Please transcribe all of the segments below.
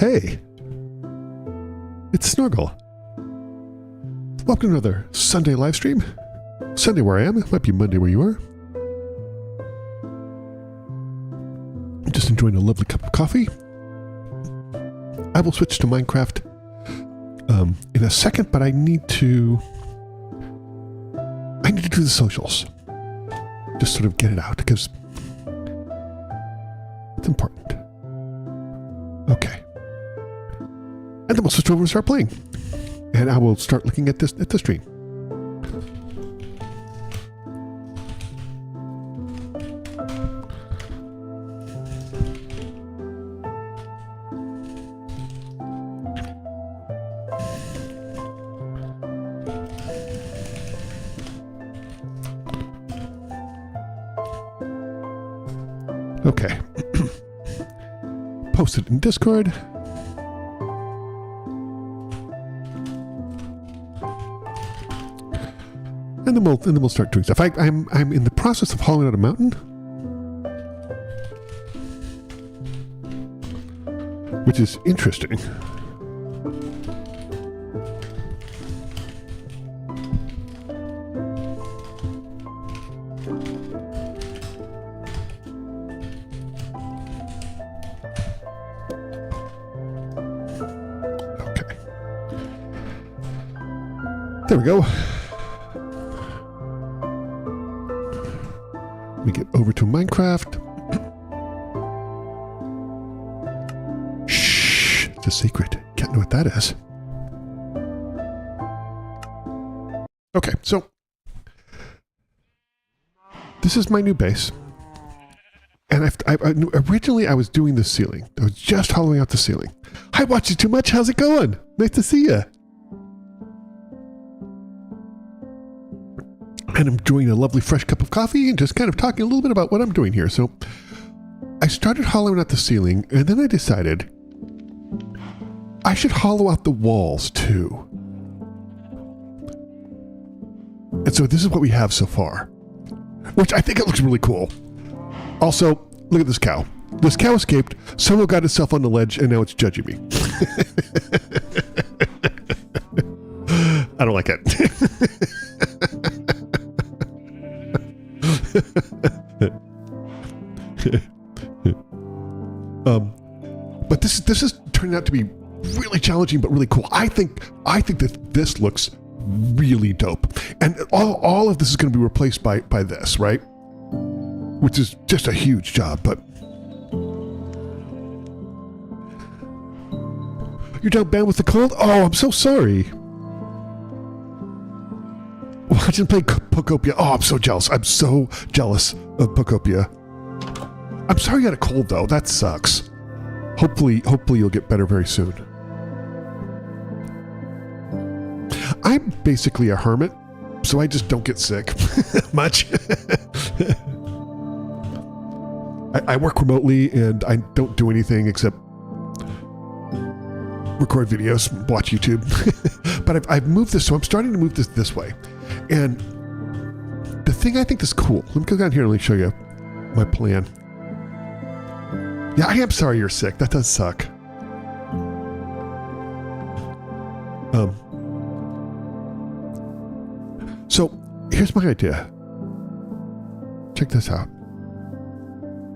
Hey, it's Snorgle. Welcome to another Sunday live stream. Sunday where I am, it might be Monday where you are. I'm just enjoying a lovely cup of coffee. I will switch to Minecraft in a second, but I need to do the socials. Just sort of get it out because it's important. Okay. And then we'll switch over and start playing. And I will start looking at the stream. Okay. Post it in Discord. And then we'll start doing stuff. I'm in the process of hollowing out a mountain, which is interesting. Okay. There we go. We get over to Minecraft. Shh, it's a secret. Can't know what that is. Okay, so this is my new base. And originally I was doing the ceiling. I was just hollowing out the ceiling. Hi, watched you too much. How's it going? Nice to see you. And I'm enjoying a lovely fresh cup of coffee and just kind of talking a little bit about what I'm doing here. So I started hollowing out the ceiling, and then I decided I should hollow out the walls too. And so this is what we have so far, which I think it looks really cool. Also, look at this cow. This cow escaped, someone got itself on the ledge, and now it's judging me. I don't like it. But this is turning out to be really challenging, but really cool. I think that this looks really dope, and all of this is going to be replaced by this, right? Which is just a huge job. But you're down bad with the cold. Oh, I'm so sorry. Watching play Pokopia. Oh, I'm so jealous. I'm so jealous of Pokopia. I'm sorry you had a cold, though. That sucks. Hopefully you'll get better very soon. I'm basically a hermit, so I just don't get sick much. I work remotely, and I don't do anything except record videos, watch YouTube. But I've moved this, so I'm starting to move this way. And the thing I think is cool, let me go down here and let me show you my plan. Yeah, I am sorry you're sick. That does suck. So here's my idea. Check this out.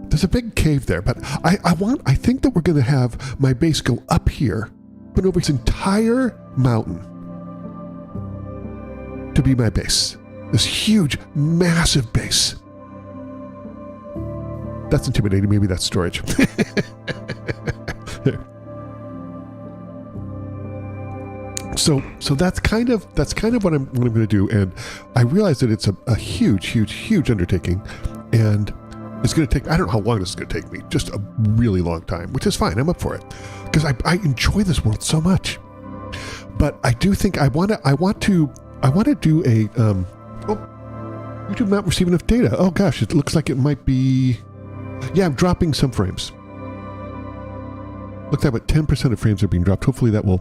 There's a big cave there, but I think that we're going to have my base go up here, but over its entire mountain to be my base. This huge, massive base. That's intimidating. Maybe that's storage. So that's kind of what I'm going to do, and I realize that it's a huge undertaking, and it's going to take, I don't know how long this is going to take me, just a really long time, which is fine. I'm up for it because I enjoy this world so much. But I do think I want to do a YouTube not receiving enough data. Oh gosh, it looks like it might be. Yeah, I'm dropping some frames. Looks like about 10% of frames are being dropped. Hopefully that will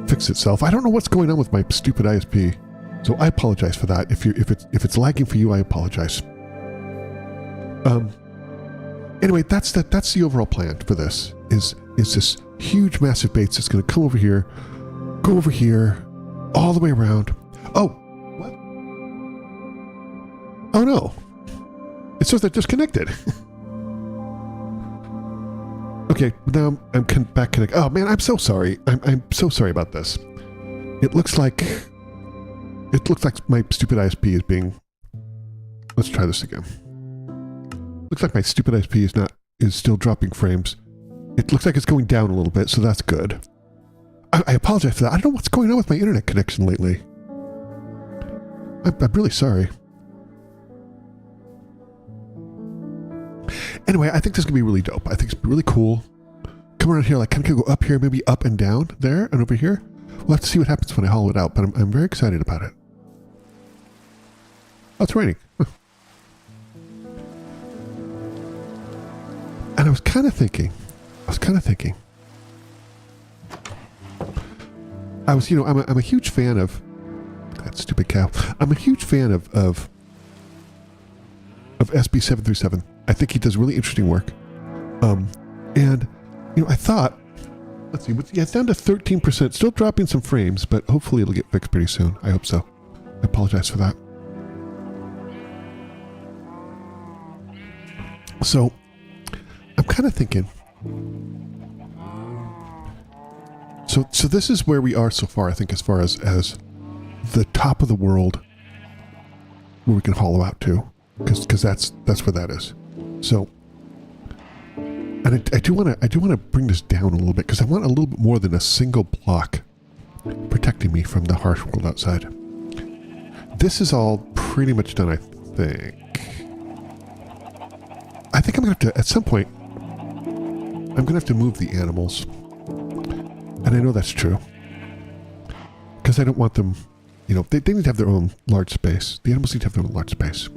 fix itself. I don't know what's going on with my stupid ISP, so I apologize for that. If it's lagging for you, I apologize. Anyway, that's the overall plan for this. Is is this huge, massive base that's going to come over here, go over here, all the way around. Oh, what? Oh no. It says they're disconnected. Okay, now I'm back connected. Oh man, I'm so sorry. I'm so sorry about this. It looks like my stupid ISP is being. Let's try this again. Looks like my stupid ISP is still dropping frames. It looks like it's going down a little bit, so that's good. I apologize for that. I don't know what's going on with my internet connection lately. I'm really sorry. Anyway, I think this is going to be really dope. I think it's really cool. Come around here, like kind of go up here, maybe up and down there and over here. We'll have to see what happens when I hollow it out, but I'm very excited about it. Oh, it's raining. Huh. And I was kind of thinking, you know, I'm a huge fan of that stupid cow. I'm a huge fan of SB737. I think he does really interesting work. And you know, I thought, let's see, yeah, it's down to 13%, still dropping some frames, but hopefully it'll get fixed pretty soon. I hope so. I apologize for that. So I'm kind of thinking. So this is where we are so far, I think, as far as the top of the world where we can hollow out to, because that's where that is. So, and I do want to bring this down a little bit, because I want a little bit more than a single block protecting me from the harsh world outside. This is all pretty much done, I think. I think I'm gonna have to, at some point, I'm gonna have to move the animals. And I know that's true. Because I don't want them, you know, they need to have their own large space. The animals need to have their own large space.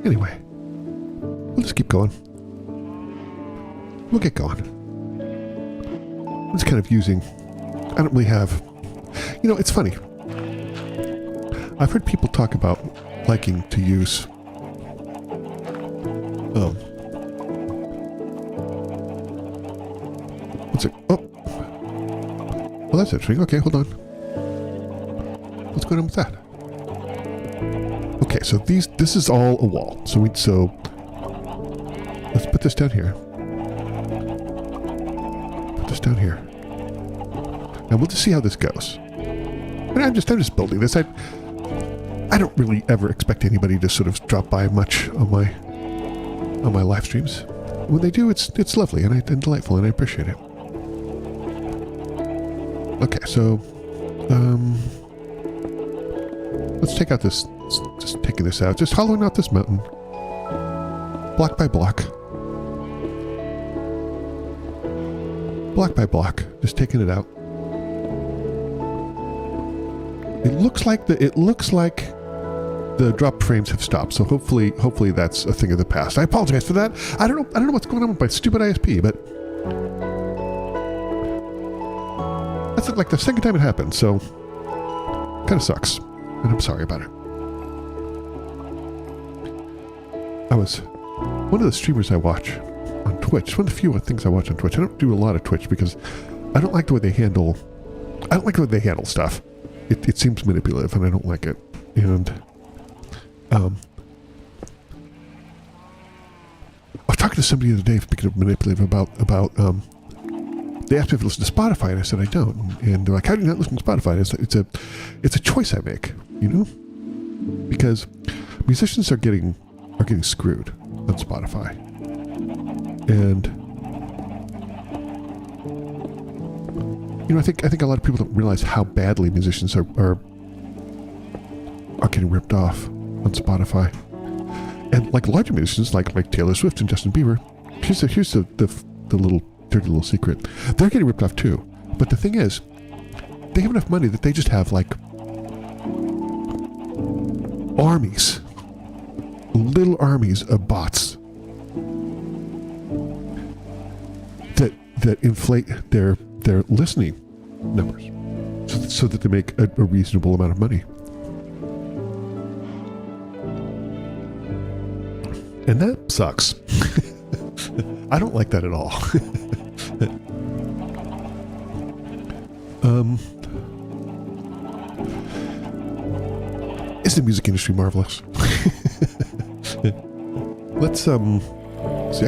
Anyway, we'll just keep going. We'll get going. I'm just kind of using, I don't really have, you know, it's funny. I've heard people talk about liking to use what's it? Oh, well, that's interesting. Okay, hold on. What's going on with that? Okay, so this is all a wall. So let's put this down here. Put this down here. Now we'll just see how this goes. And I'm just building this. I don't really ever expect anybody to sort of drop by much on my live streams. When they do, it's lovely and delightful, and I appreciate it. Okay, so let's take out this. Just taking this out, just hollowing out this mountain, block by block, just taking it out. It looks like the drop frames have stopped, so hopefully that's a thing of the past. I apologize for that. I don't know what's going on with my stupid ISP, but that's like the second time it happened, so kind of sucks, and I'm sorry about it. One of the streamers I watch on Twitch, one of the few things I watch on Twitch. I don't do a lot of Twitch because I don't like the way they handle stuff. It seems manipulative, and I don't like it. And I was talking to somebody the other day, speaking of manipulative, about they asked me if I listen to Spotify, and I said I don't. And they're like, "How do you not listen to Spotify?" And it's a choice I make, you know, because musicians are getting screwed on Spotify, and you know, I think a lot of people don't realize how badly musicians are getting ripped off on Spotify. And like larger musicians, like Taylor Swift and Justin Bieber, here's the little dirty little secret: they're getting ripped off too. But the thing is, they have enough money that they just have like armies. Little armies of bots that inflate their listening numbers so that they make a reasonable amount of money. And that sucks. I don't like that at all. Is the music industry marvelous? Let's see, I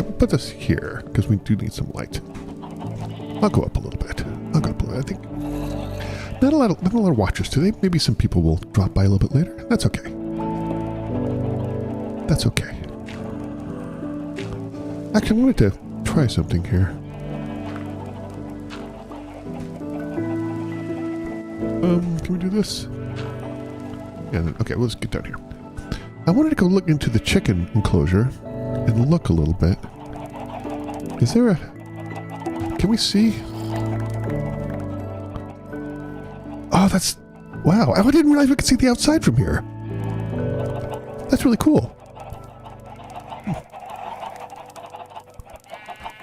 will put this here because we do need some light. I'll go up a little bit. I'll go up a little. I think not a lot of watchers today. Maybe some people will drop by a little bit later. That's okay. That's okay. Actually, I wanted to try something here. Can we do this? Yeah, okay, let's get down here. I wanted to go look into the chicken enclosure and look a little bit. Is there a... Can we see? Oh, that's... Wow, I didn't realize we could see the outside from here. That's really cool.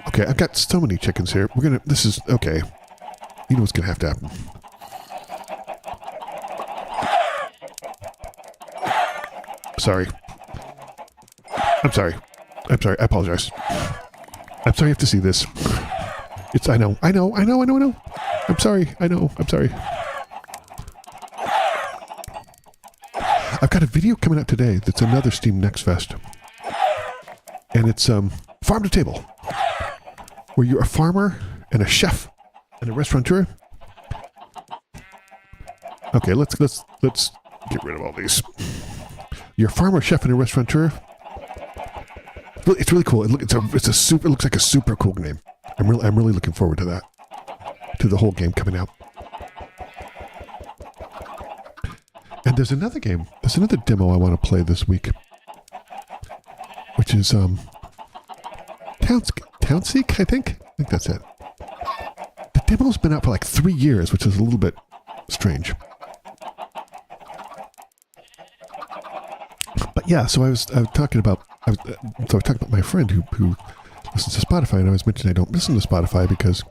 Okay, I've got so many chickens here. We're gonna... This is... Okay. You know what's gonna have to happen. Sorry. I'm sorry. I'm sorry. I apologize. I'm sorry you have to see this. It's... I know. I'm sorry. I'm sorry. I've got a video coming out today that's another Steam Next Fest. And it's Farm to Table. Where you're a farmer and a chef and a restaurateur. Okay, let's get rid of all these. You're a farmer, chef, and a restaurateur. It's really cool. It looks like a super cool game. I'm really looking forward to that. To the whole game coming out. And there's another game. There's another demo I want to play this week, which is Townseek, I think that's it. The demo's been out for like 3 years, which is a little bit strange. But yeah, so I was talking about my friend who listens to Spotify, and I was mentioning I don't listen to Spotify because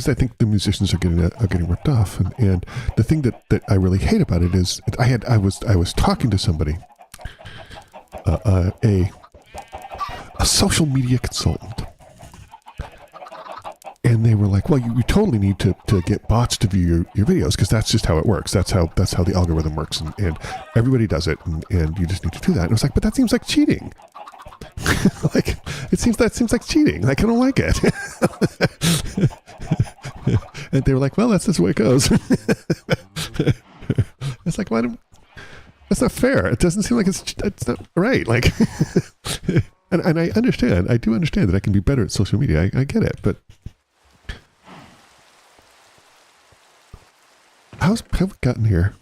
I think the musicians are getting ripped off, and the thing that I really hate about it is I was talking to somebody, a social media consultant, and they were like, well, you totally need to get bots to view your videos because that's just how it works. That's how the algorithm works, and everybody does it, and you just need to do that. And I was like, but that seems like cheating. Like it seems like cheating. Like I don't like it. And they were like, well, that's just the way it goes. It's like, that's not fair. It doesn't seem like it's not right. Like, and I understand. I do understand that I can be better at social media. I get it, but how have we gotten here?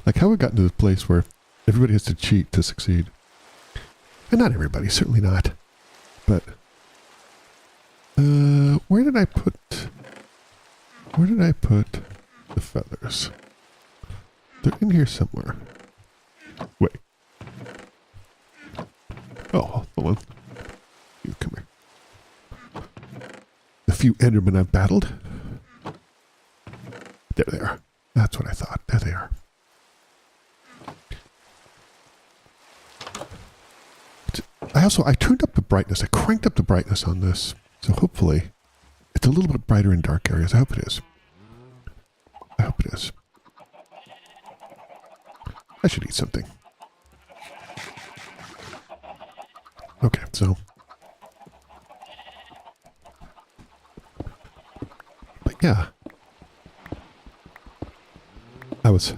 Like how have we gotten to this place where everybody has to cheat to succeed? And not everybody, certainly not. But where did I put the feathers? They're in here somewhere. Wait. Oh, hold on. You come here. The few Endermen I've battled. There they are. That's what I thought. There they are. I turned up the brightness. I cranked up the brightness on this. So hopefully it's a little bit brighter in dark areas. I hope it is. I should eat something. Okay, so. But yeah. I was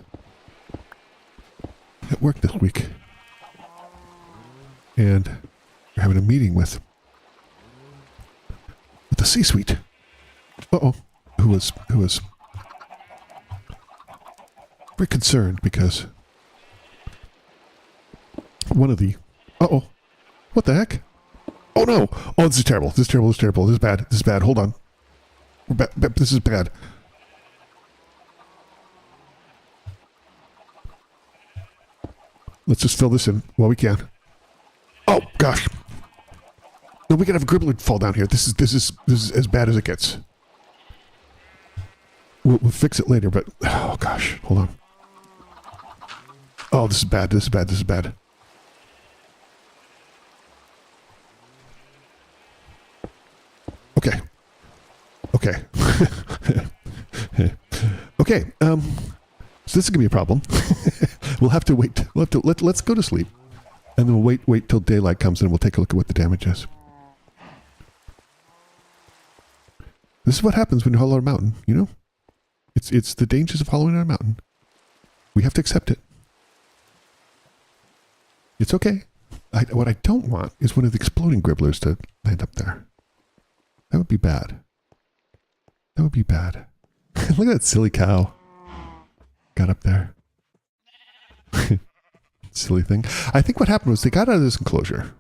at work this week. And we're having a meeting with the C-suite. Uh-oh. Who was very concerned because one of the... Uh-oh. What the heck? Oh, no. Oh, this is terrible. This is bad. Hold on. This is bad. Let's just fill this in while we can. Oh, gosh. No, we can have a gribbler fall down here. This is as bad as it gets. We'll fix it later, but... Oh, gosh. Hold on. Oh, this is bad. This is bad. This is bad. Okay. Okay. Okay. So this is gonna be a problem. We'll have to wait. Let's go to sleep, and then we'll wait till daylight comes, and we'll take a look at what the damage is. This is what happens when you hollow out a mountain. You know, it's the dangers of hollowing out a mountain. We have to accept it. It's okay. What I don't want is one of the exploding gribblers to land up there. That would be bad. That would be bad. Look at that silly cow. Got up there. Silly thing. I think what happened was they got out of this enclosure.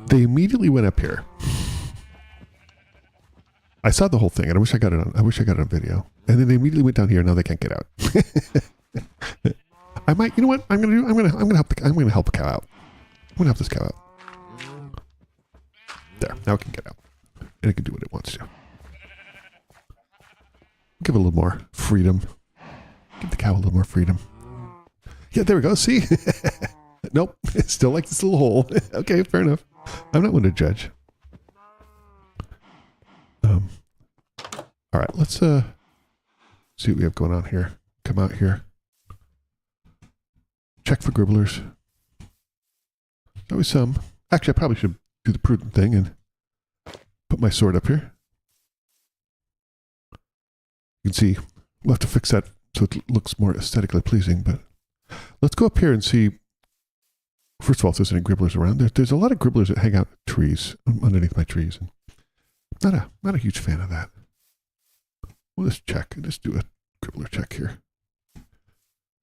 They immediately went up here. I saw the whole thing, and I wish I got it on video. And then they immediately went down here. And now they can't get out. I might. You know what? I'm gonna help the cow out. I'm gonna help this cow out. There. Now it can get out, and it can do what it wants to. Give it a little more freedom. Give the cow a little more freedom. Yeah, there we go. See? Nope. It's still like this little hole. Okay, fair enough. I'm not one to judge. All right, let's see what we have going on here. Come out here. Check for gribblers. Always some. Actually, I probably should do the prudent thing and put my sword up here. You can see we'll have to fix that so it looks more aesthetically pleasing, but let's go up here and see, first of all, if there's any gribblers around. There's a lot of gribblers that hang out in trees, underneath my trees. And not a huge fan of that. We'll just check and just do a gribbler check here.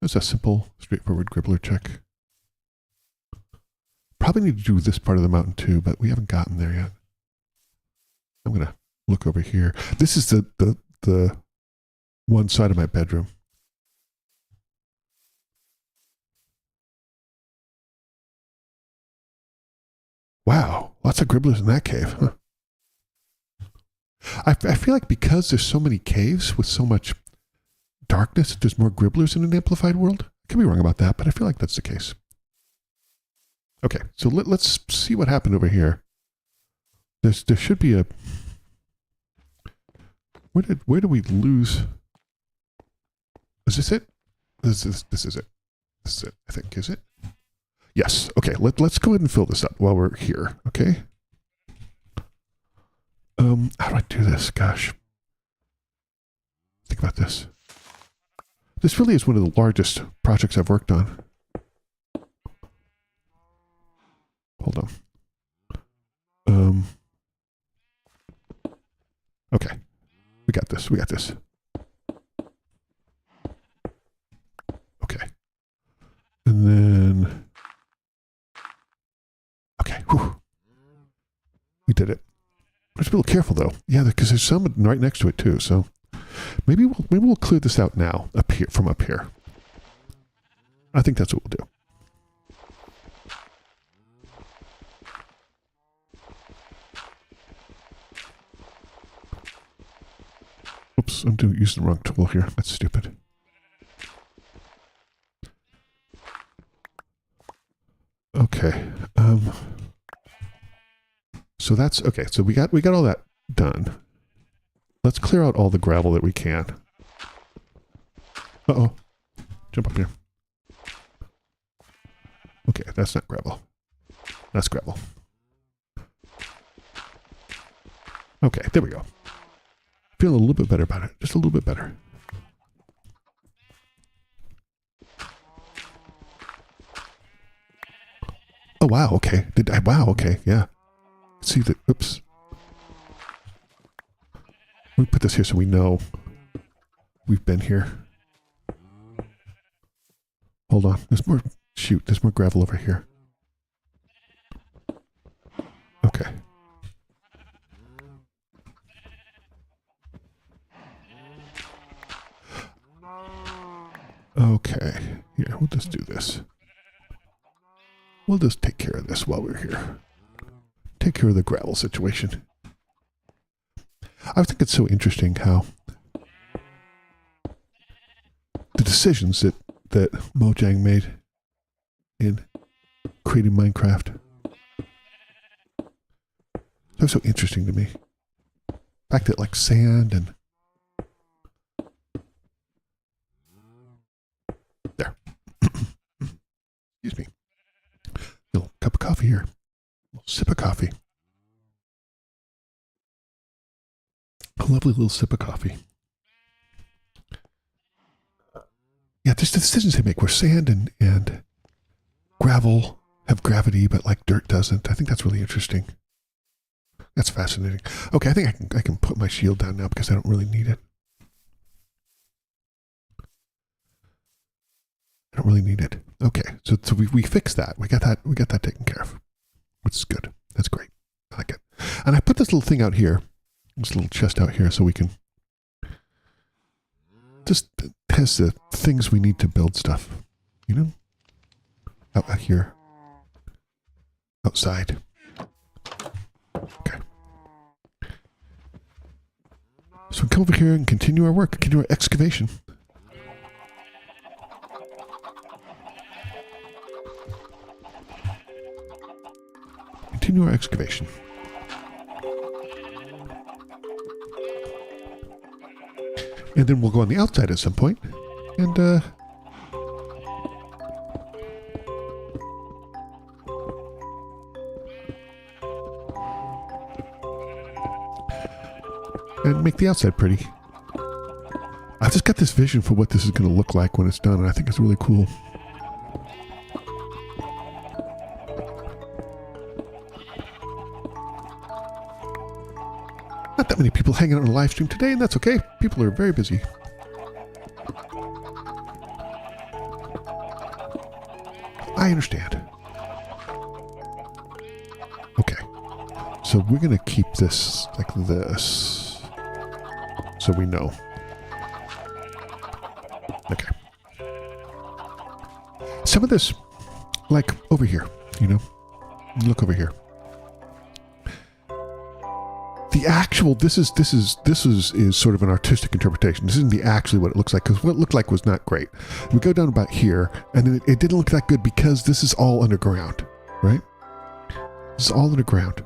That's a simple, straightforward gribbler check. Probably need to do this part of the mountain too, but we haven't gotten there yet. I'm going to look over here. This is the one side of my bedroom. Wow, lots of gribblers in that cave, huh? I feel like because there's so many caves with so much darkness, there's more gribblers in an amplified world. I could be wrong about that, but I feel like that's the case. Okay, so let's see what happened over here. There should be a... Where do we lose? Is this it? This is it. This is it, I think. Is it? Yes. Okay, let's go ahead and fill this up while we're here, okay? How do I do this? Gosh. Think about this. This really is one of the largest projects I've worked on. Hold on. Okay. We got this. We got this. Okay. And then... Okay. Whew. We did it. Let's be a little careful, though. Yeah, because there's some right next to it, too. So maybe we'll clear this out now, from up here. I think that's what we'll do. Oops, I'm using the wrong tool here. That's stupid. Okay. So that's okay. So we got all that done. Let's clear out all the gravel that we can. Uh-oh. Jump up here. Okay, that's not gravel. That's gravel. Okay, there we go. Feeling a little bit better about it. Just a little bit better. Oh, wow. Okay. Wow. Okay. Yeah. See the, oops. Let me put this here so we know we've been here. Hold on. There's more, shoot, there's more gravel over here. Okay. Okay. Here, we'll just do this. We'll just take care of this while we're here. Take care of the gravel situation. I think it's so interesting how the decisions that that Mojang made in creating Minecraft. That was so interesting to me. The fact that like sand and there. Excuse me. A little cup of coffee here. A little sip of coffee. A lovely little sip of coffee. Yeah, there's decisions they make where sand and gravel have gravity, but like dirt doesn't. I think that's really interesting. That's fascinating. Okay, I think I can put my shield down now because I don't really need it. I don't really need it. Okay, so we fixed that. We got that taken care of, which is good. That's great. I like it. And I put this little thing out here, this little chest out here, so we can just has the things we need to build stuff. You know, out here, outside. Okay. So we come over here and continue our work, continue our excavation. Continue our excavation. And then we'll go on the outside at some point. And make the outside pretty. I've just got this vision for what this is going to look like when it's done, and I think it's really cool. Not that many people hanging out on a live stream today, and that's okay. People are very busy. I understand. Okay. So we're going to keep this like this, so we know. Okay. Some of this, like over here, you know, look over here. The actual, this is sort of an artistic interpretation. This isn't actually what it looks like, because what it looked like was not great. We go down about here, and then it didn't look that good because this is all underground, right? This is all underground.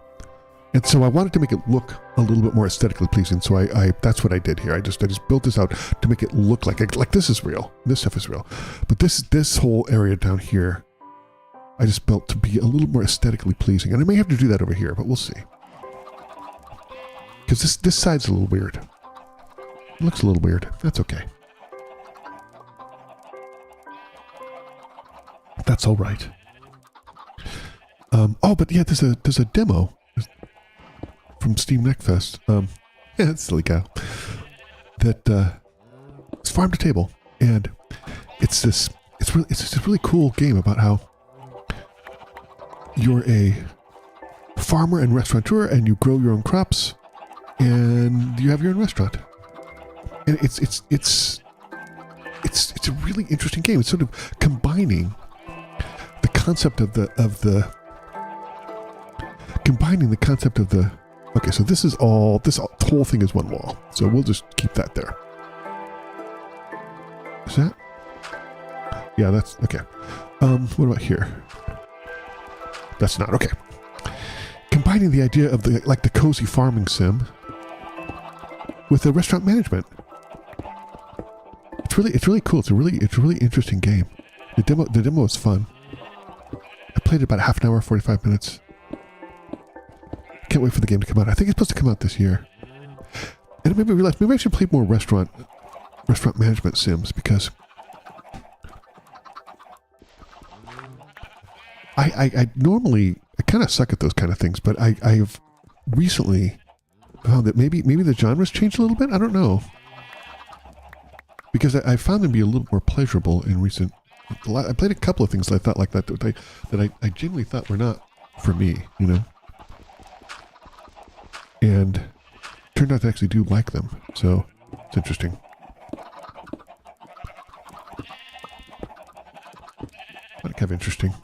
And so I wanted to make it look a little bit more aesthetically pleasing. So I that's what I did here. I just built this out to make it look like this is real. This stuff is real. But this whole area down here, I just built to be a little more aesthetically pleasing. And I may have to do that over here, but we'll see. Because this side's a little weird. It looks a little weird. That's okay. That's all right. Oh, but yeah, there's a demo from Steam Neckfest. Yeah, that's silly cow. That it's farm to table, and it's this really cool game about how you're a farmer and restaurateur, and you grow your own crops, and you have your own restaurant. And it's a really interesting game. It's sort of combining the concept of the okay, so this whole thing is one wall. So we'll just keep that there. Is that? Yeah, that's okay. What about here? That's not okay. Combining the idea of the cozy farming sim with the restaurant management. It's really cool. It's a really interesting game. The demo was fun. I played it about half an hour, 45 minutes. Can't wait for the game to come out. I think it's supposed to come out this year. And it made me realize maybe I should play more restaurant management sims, because I normally kind of suck at those kind of things, but I've recently found that maybe the genre's changed a little bit. I don't know, because I found them to be a little more pleasurable in recent. I played a couple of things that I thought like that I genuinely thought were not for me, you know. And turned out to actually do like them, so it's interesting. Kind of interesting.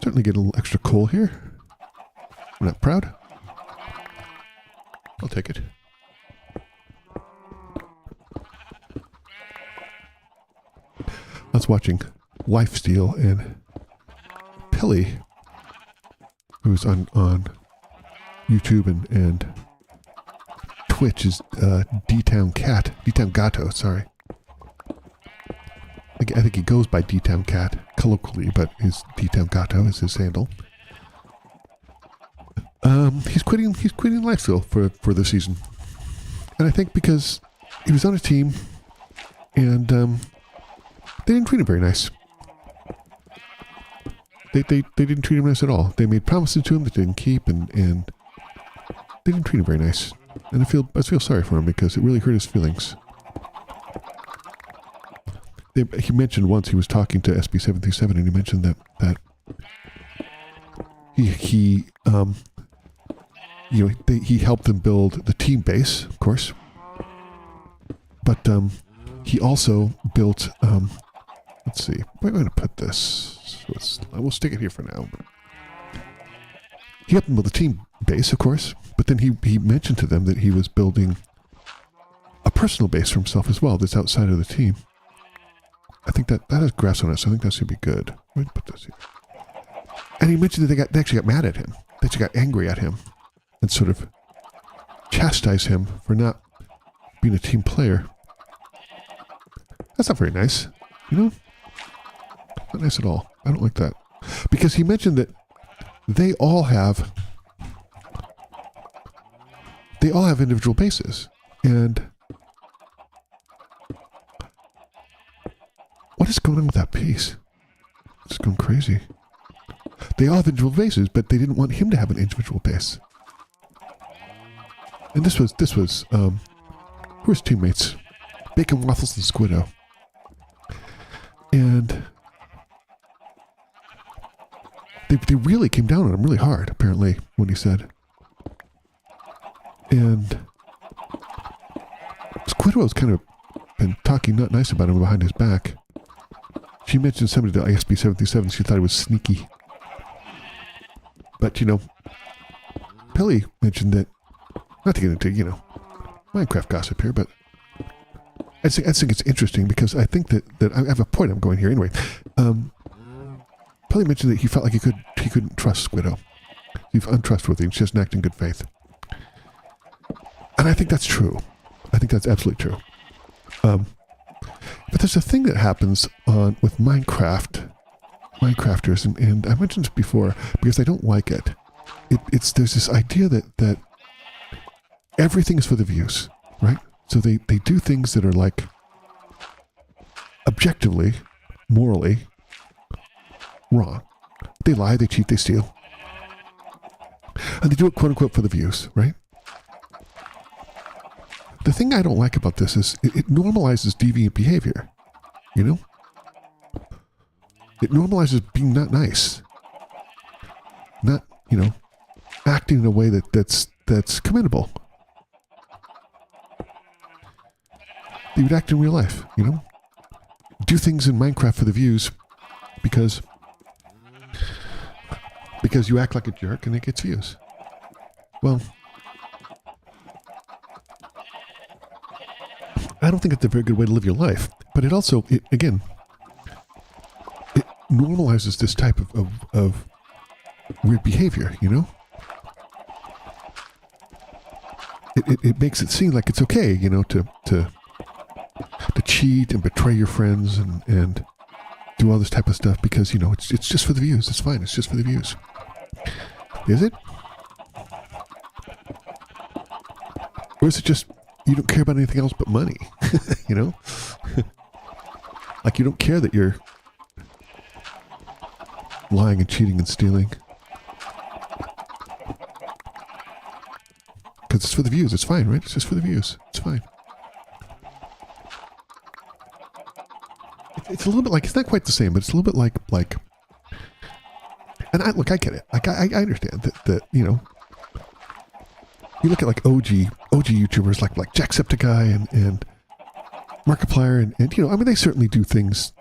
Certainly get a little extra coal here. I'm not proud. I'll take it. I was watching Lifesteal, and Pilly, who's on YouTube and Twitch, is D-Town Gato, sorry. I think he goes by D-Town Cat colloquially, but his D-Town Gato is his handle. He's quitting Lifesteal for the season. And I think because he was on a team and they didn't treat him very nice. They didn't treat him nice at all. They made promises to him that they didn't keep, and they didn't treat him very nice. And I feel sorry for him because it really hurt his feelings. He mentioned once he was talking to SB737, and he mentioned that he helped them build the team base, of course, but he also built let's see, where am I going to put this? We'll stick it here for now. He helped them build the team base, of course, but then he mentioned to them that he was building a personal base for himself as well that's outside of the team. I think that has grass on it, so I think that should be good. Where did I put this here? And he mentioned that they actually got mad at him. They actually got angry at him and sort of chastised him for not being a team player. That's not very nice, you know? Not nice at all. I don't like that. Because he mentioned that they all have individual bases. And what is going on with that piece? It's going crazy. They all have individual bases, but they didn't want him to have an individual base. And this was who were his teammates? Bacon, Waffles, and Squiddo. And they really came down on him really hard, apparently, when he said. And Squidwell's kind of been talking not nice about him behind his back. She mentioned somebody to ISB-77, she thought he was sneaky. But, Pilly mentioned that, not to get into, Minecraft gossip here, but I think it's interesting because I think that I have a point I'm going here anyway. Pilly mentioned that he felt like he couldn't trust Squiddo. He's untrustworthy, she doesn't act in good faith. And I think that's true. I think that's absolutely true. But there's a thing that happens with Minecrafters, and I mentioned this before because I don't like it. There's this idea that everything is for the views, right? So they do things that are like objectively, morally wrong. They lie, they cheat, they steal. And they do it quote unquote for the views, right? The thing I don't like about this is it normalizes deviant behavior, It normalizes being not nice. Not, acting in a way that's commendable. They would act in real life, Do things in Minecraft for the views because you act like a jerk and it gets views. Well, I don't think it's a very good way to live your life, but it also, it normalizes this type of weird behavior, It makes it seem like it's okay, to cheat and betray your friends and do all this type of stuff because, it's just for the views. It's fine. It's just for the views. Is it? Or is it just you don't care about anything else but money? Like you don't care that you're lying and cheating and stealing. Because it's for the views. It's fine, right? It's just for the views. It's fine. It's a little bit like, it's not quite the same, but it's a little bit like and I get it. Like I understand that you look at like OG YouTubers like Jacksepticeye and Markiplier and they certainly do things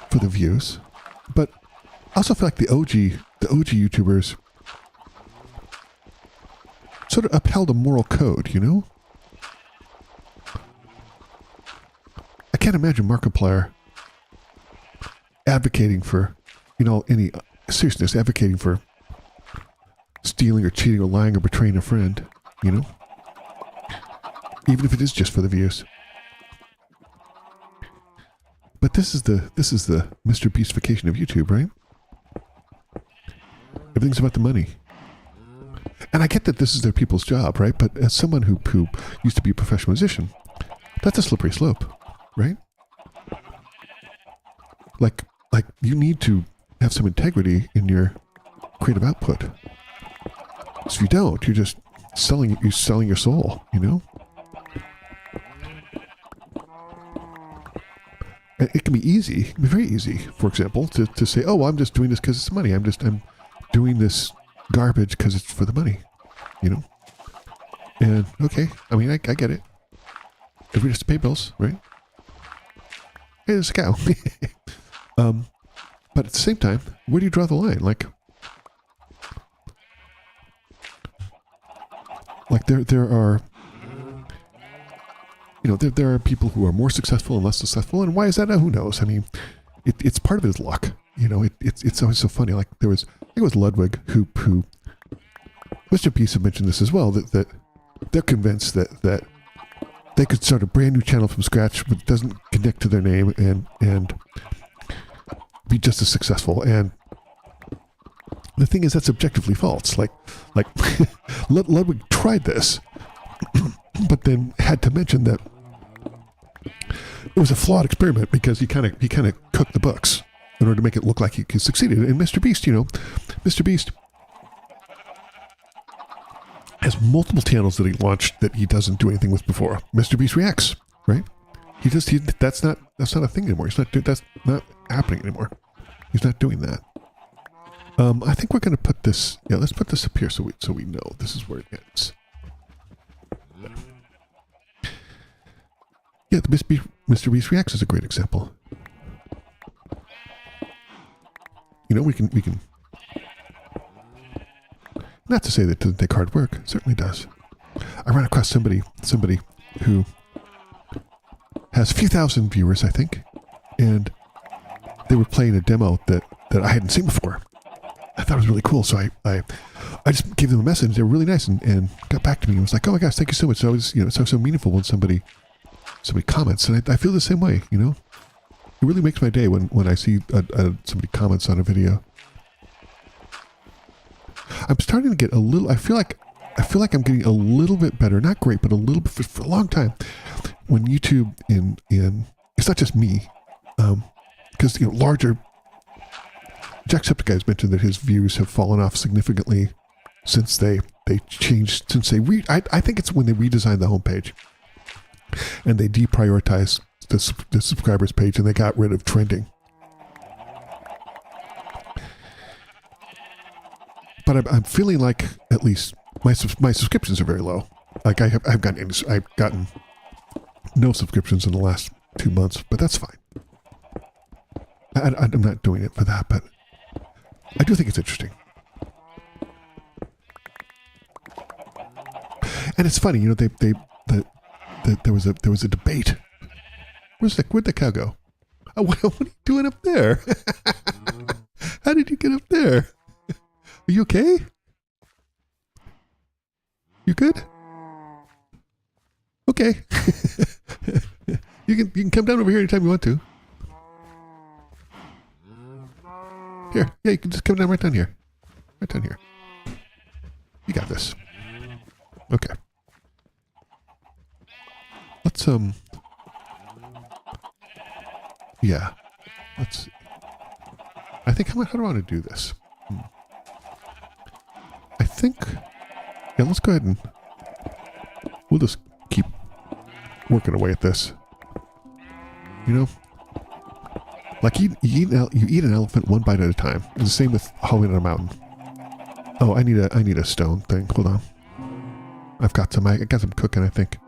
for the views. But I also feel like the OG YouTubers sort of upheld a moral code, can't imagine Markiplier advocating for, any seriousness, advocating for stealing or cheating or lying or betraying a friend, even if it is just for the views. But this is the Mr. Beastification of YouTube, right? Everything's about the money. And I get that this is their people's job, right? But as someone who used to be a professional musician, that's a slippery slope, right? Like you need to have some integrity in your creative output. So if you don't, you're just selling your soul, It can be easy, it can be very easy, for example, to say, oh, well, I'm just doing this because it's money. I'm doing this garbage because it's for the money, And, okay, I mean, I get it. Everybody has to pay bills, right? Hey, there's a cow. But at the same time, where do you draw the line? Like there are, there are people who are more successful and less successful, and why is that? Who knows? I mean, it's part of his luck. It's always so funny. Like I think it was Ludwig who Mr. Beast had mentioned this as well, that they're convinced that they could start a brand new channel from scratch, but it doesn't connect to their name and be just as successful. And the thing is, that's objectively false. Like Ludwig tried this, but then had to mention that it was a flawed experiment because he kind of cooked the books in order to make it look like he succeeded. And Mr. Beast, Mr. Beast has multiple channels that he launched that he doesn't do anything with before. Mr. Beast Reacts, right? That's not a thing anymore. That's not happening anymore. He's not doing that. I think we're going to put this. Yeah, let's put this up here so we know this is where it ends. Yeah, the Mr. Beast Reacts is a great example. We can. Not to say that it doesn't take hard work. It certainly does. I ran across somebody who has a few thousand viewers, I think, and they were playing a demo that I hadn't seen before. I thought it was really cool, so I just gave them a message. They were really nice and got back to me and was like, "Oh my gosh, thank you so much." So I was, it's so meaningful when somebody comments, and I feel the same way. It really makes my day when I see somebody comments on a video. I'm starting to get a little. I feel like I'm getting a little bit better. Not great, but a little bit for a long time. When YouTube in it's not just me, because larger. Jacksepticeye mentioned that his views have fallen off significantly since they changed. I think it's when they redesigned the homepage and they deprioritized the subscribers page and they got rid of trending. But I'm feeling like at least my subscriptions are very low. Like I've gotten no subscriptions in the last 2 months, but that's fine. I'm not doing it for that, but I do think it's interesting. And it's funny, there was a debate. Where'd the cow go? Oh, what are you doing up there? How did you get up there? Are you okay? You good? Okay. You can come down over here anytime you want to. Here, yeah, you can just come down right down here. Right down here. You got this. Okay. Let's, yeah. Let's, I think, how do I want to do this? I think, yeah, let's go ahead and, we'll just keep working away at this. Like you eat an elephant one bite at a time. It's the same with hauling on a mountain. Oh, I need a stone thing. Hold on. I've got some. I got some cooking. I think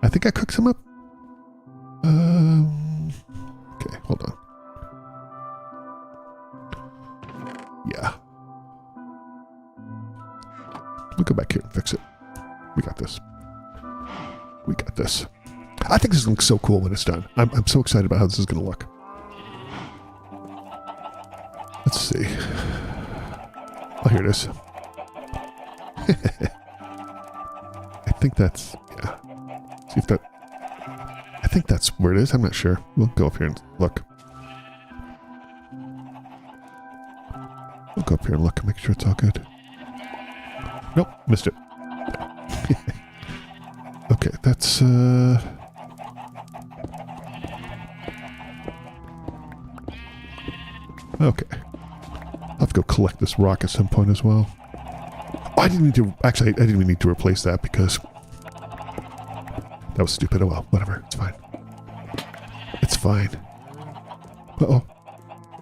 I cooked some up. Okay, hold on. Yeah. We'll go back here and fix it. We got this. We got this. I think this looks so cool when it's done. I'm so excited about how this is going to look. Let's see. Oh, here it is. I think that's, yeah. See if that, I think that's where it is. I'm not sure. We'll go up here and look. We'll go up here and look and make sure it's all good. Nope, missed it. Okay, that's, okay. I'll have to go collect this rock at some point as well. Oh, I didn't mean to, actually, I didn't even need to replace that because that was stupid. Oh well, whatever, it's fine. It's fine. Uh-oh.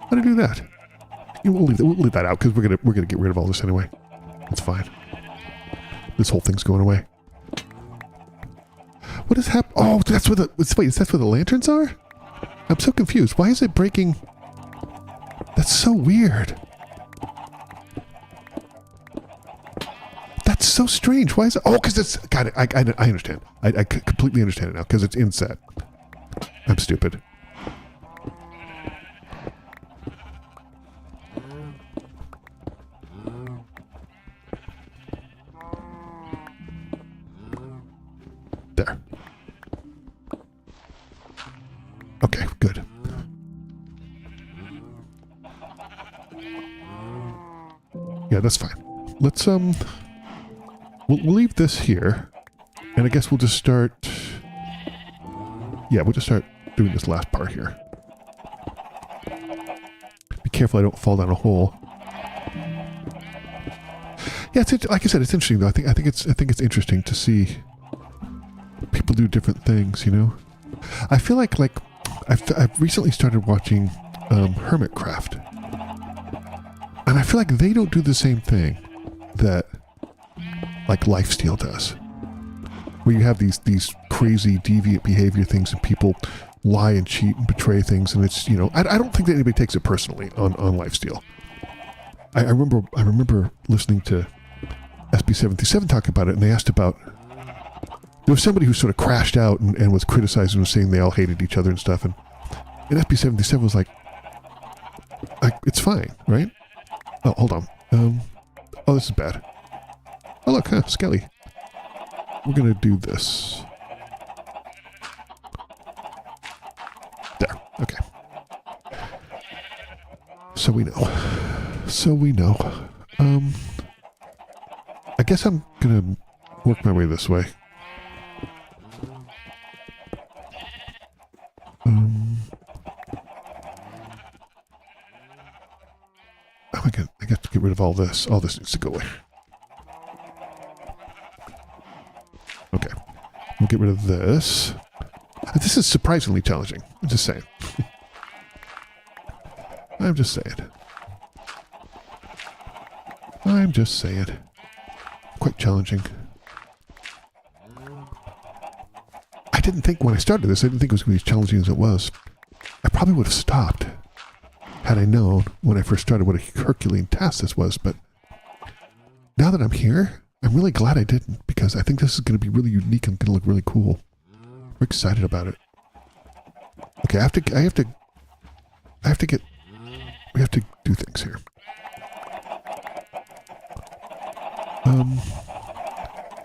How did I do that? We'll leave that out because we're gonna get rid of all this anyway. It's fine. This whole thing's going away. What is happening? Oh, that's where the, wait, is that where the lanterns are? I'm so confused. Why is it breaking? That's so weird. That's so strange. Why is it? Oh, because it's, got it. I understand. I completely understand it now because it's inset. I'm stupid. There. Okay, good. Yeah, that's fine. Let's, we'll leave this here, and I guess we'll just start, yeah, we'll just start doing this last part here. Be careful I don't fall down a hole. Yeah, it's, like I said, it's interesting though. I think it's interesting to see people do different things, you know? I feel like I've recently started watching Hermitcraft. And I feel like they don't do the same thing that like Lifesteal does. Where you have these crazy deviant behavior things and people lie and cheat and betray things, and it's, you know, I don't think that anybody takes it personally on Lifesteal. I remember listening to SB77 talk about it, and they asked about, there was somebody who sort of crashed out and was criticizing and was saying they all hated each other and stuff, and SB77 was like, it's fine, right? Oh, hold on. Oh, this is bad. Oh, look, huh, Skelly. We're gonna do this. There, okay. So we know. So we know. I guess I'm gonna work my way this way. I got to get rid of all this. All this needs to go away. Okay. We'll get rid of this. This is surprisingly challenging. I'm just saying. I'm just saying. I'm just saying. Quite challenging. I didn't think when I started this, I didn't think it was going to be as challenging as it was. I probably would have stopped had I known when I first started what a Herculean task this was, but now that I'm here, I'm really glad I didn't, because I think this is going to be really unique and going to look really cool. We're excited about it. Okay, we have to do things here.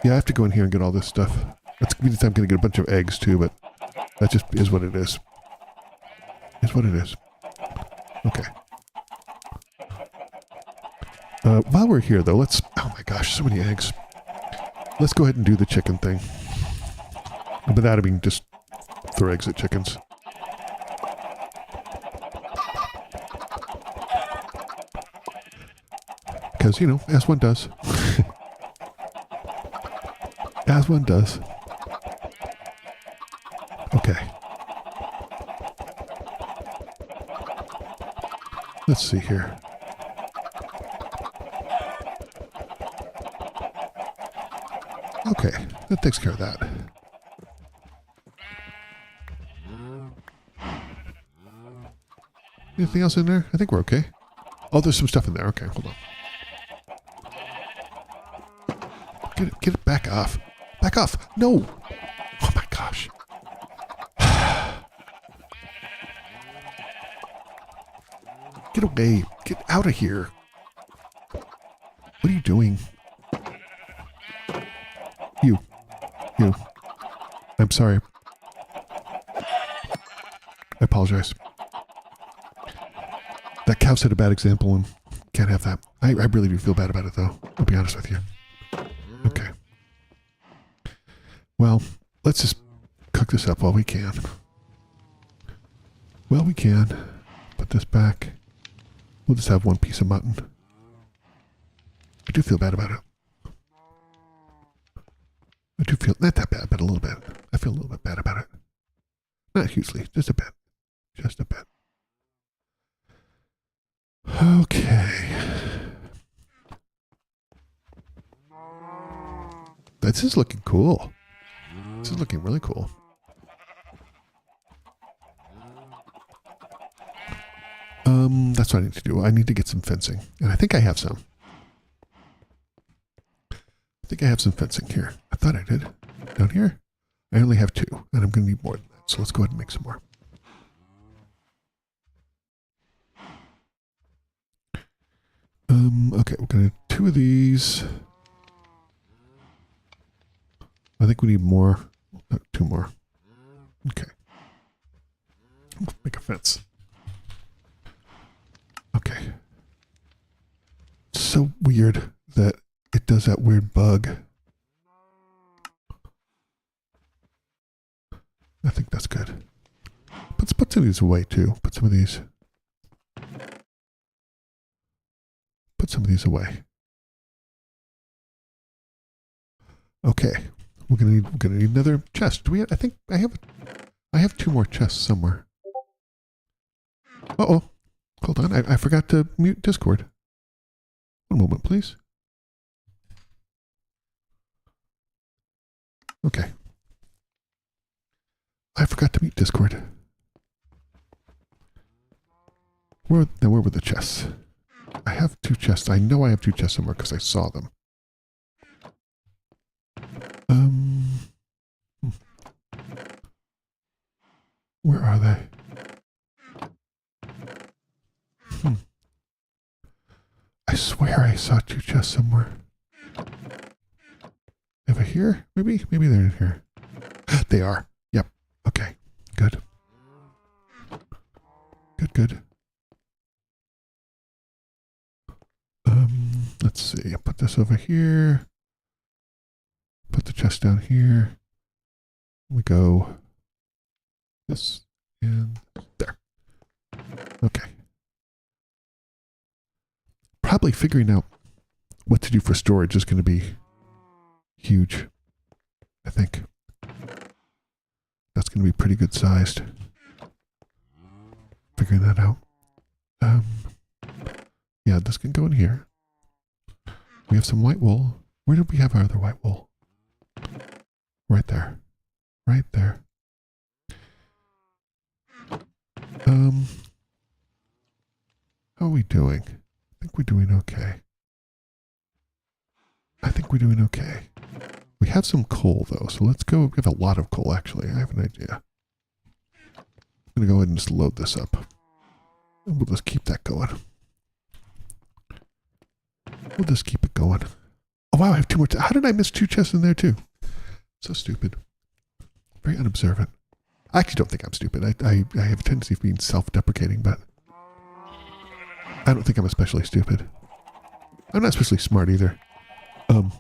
Yeah, I have to go in here and get all this stuff. That means I'm going to get a bunch of eggs too, but that just is what it is. Is what it is. Okay. While we're here, though, let's... Oh my gosh, so many eggs. Let's go ahead and do the chicken thing. And by that, I mean just throw eggs at chickens. Because, you know, as one does. As one does. Okay. Let's see here. Okay, that takes care of that. Anything else in there? I think we're okay. Oh, there's some stuff in there. Okay, hold on. Get it back off. Back off. No. Oh my gosh. Get away. Get out of here. What are you doing? You. I'm sorry. I apologize. That cow set a bad example and can't have that. I really do feel bad about it though. I'll be honest with you. Okay. Well, let's just cook this up while we can. Well, we can. Put this back. We'll just have one piece of mutton. I do feel bad about it. I do feel not that bad, but a little bit. I feel a little bit bad about it. Not hugely, just a bit. Just a bit. Okay. This is looking cool. This is looking really cool. That's what I need to do. I need to get some fencing. And I think I have some. I think I have some fencing here. I thought I did. Down here? I only have 2, and I'm going to need more than that. So let's go ahead and make some more. Okay, we're going to do 2 of these. I think we need more. 2 more. Okay. Make a fence. Okay. It's so weird that it does that weird bug. I think that's good. Let's put some of these away too. Put some of these away. Okay. We're gonna need another chest. Do we I think I have 2 more chests somewhere. Uh-oh. Hold on. I forgot to mute Discord. One moment, please. Okay. I forgot to mute Discord. Where were the chests? I have 2 chests. I know I have 2 chests somewhere because I saw them. Where are they? I swear I saw 2 chests somewhere. Over here? Maybe they're in here. They are. Yep. Okay. Good. Good. Let's see. I'll put this over here. Put the chest down here. We go this and there. Okay. Probably figuring out what to do for storage is going to be huge. I think that's going to be pretty good sized. Figuring that out. Yeah, this can go in here. We have some white wool. Where did we have our other white wool? Right there. Right there. How are we doing? I think we're doing okay. We have some coal though, so let's go. We have a lot of coal actually. I have an idea. I'm going to go ahead and just load this up. And we'll just keep that going. We'll just keep it going. Oh wow, I have 2 more. How did I miss 2 chests in there too? So stupid. Very unobservant. I actually don't think I'm stupid. I have a tendency of being self-deprecating, but I don't think I'm especially stupid. I'm not especially smart either. I was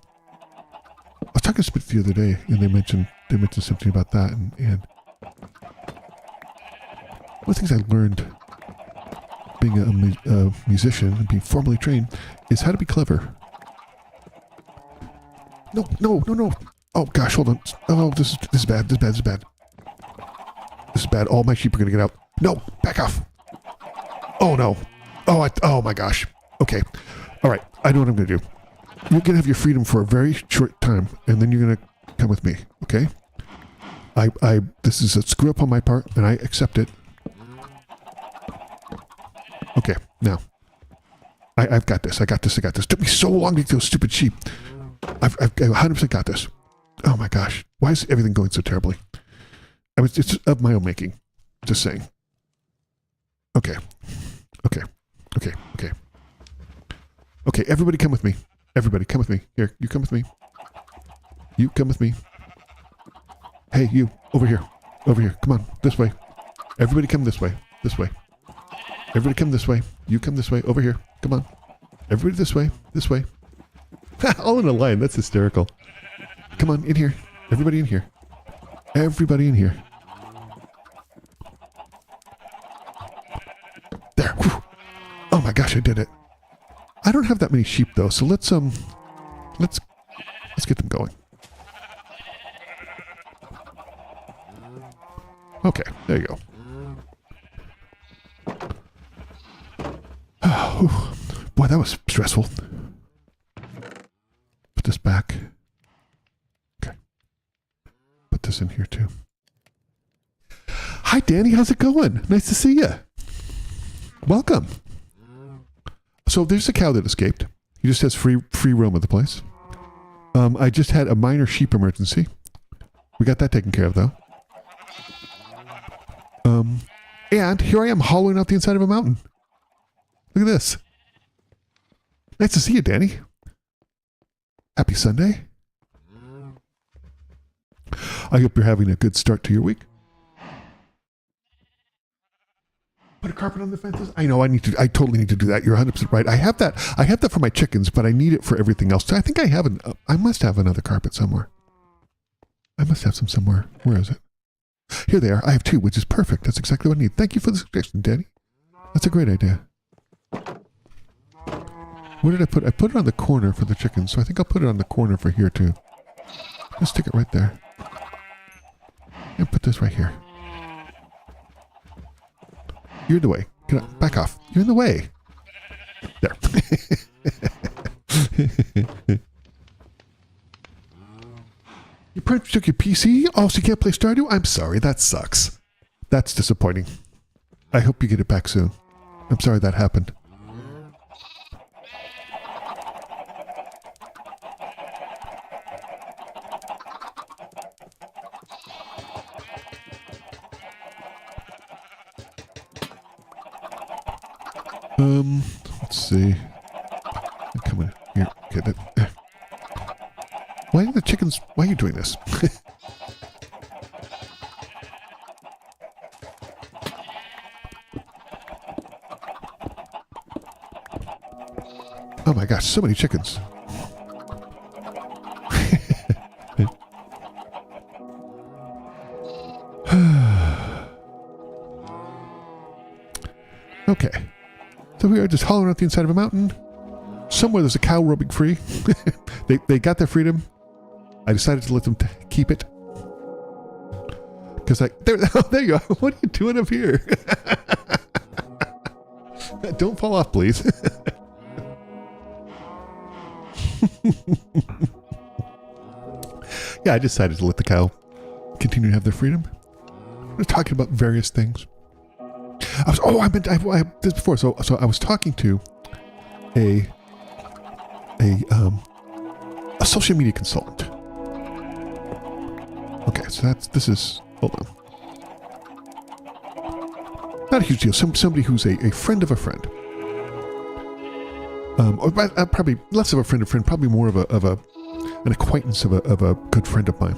talking to Smith the other day, and they mentioned something about that, and one of the things I learned being a musician and being formally trained is how to be clever. No. Oh gosh, hold on. Oh, this is bad. This is bad. All my sheep are gonna get out. No, back off. Oh no. Oh my gosh. Okay. All right. I know what I'm gonna do. You're gonna have your freedom for a very short time, and then you're gonna come with me. Okay? This is a screw up on my part, and I accept it. Okay. Now, I've got this. I got this. It took me so long to get those stupid sheep. I've 100% got this. Oh my gosh. Why is everything going so terribly? It's of my own making. Just saying. Okay. Okay, okay. Okay, everybody come with me. Everybody come with me. Here, you come with me. You come with me. Hey, you, over here. Over here. Come on, this way. Everybody come this way. This way. Everybody come this way. You come this way. Over here. Come on. Everybody this way. This way. All in a line. That's hysterical. Come on, in here. Everybody in here. Everybody in here. There. Whew. Oh my gosh, I did it. I don't have that many sheep though, so let's get them going. Okay, there you go. Oh, boy, that was stressful. Put this back. Okay. Put this in here too. Hi, Danny. How's it going? Nice to see you. Welcome. So there's a cow that escaped. He just has free roam of the place. I just had a minor sheep emergency. We got that taken care of though. And here I am hollowing out the inside of a mountain. Look at this. Nice to see you, Danny. Happy Sunday. I hope you're having a good start to your week. Put a carpet on the fences. I know I totally need to do that. You're 100% right. I have that for my chickens, but I need it for everything else. I think I must have another carpet somewhere. I must have some somewhere. Where is it? Here they are. I have two, which is perfect. That's exactly what I need. Thank you for the suggestion, Danny. That's a great idea. Where did I put it? I put it on the corner for the chickens, so I think I'll put it on the corner for here too. Just stick it right there. And put this right here. You're in the way. Get up. Back off. You're in the way. There. Your parents took your PC? Oh, so you can't play Stardew? I'm sorry. That sucks. That's disappointing. I hope you get it back soon. I'm sorry that happened. Let's see. Come on. Here. Okay, why are the chickens... Why are you doing this? Oh my gosh, so many chickens. Okay. So we are just hollowing out the inside of a mountain. Somewhere there's a cow roaming free. They got their freedom. I decided to let them keep it. Because there you go. What are you doing up here? Don't fall off, please. Yeah, I decided to let the cow continue to have their freedom. We're talking about various things. I did this before. So I was talking to a social media consultant. Okay, so this is, hold on. Not a huge deal. Somebody who's a friend of a friend. Or probably less of a friend, probably more of an acquaintance of a good friend of mine.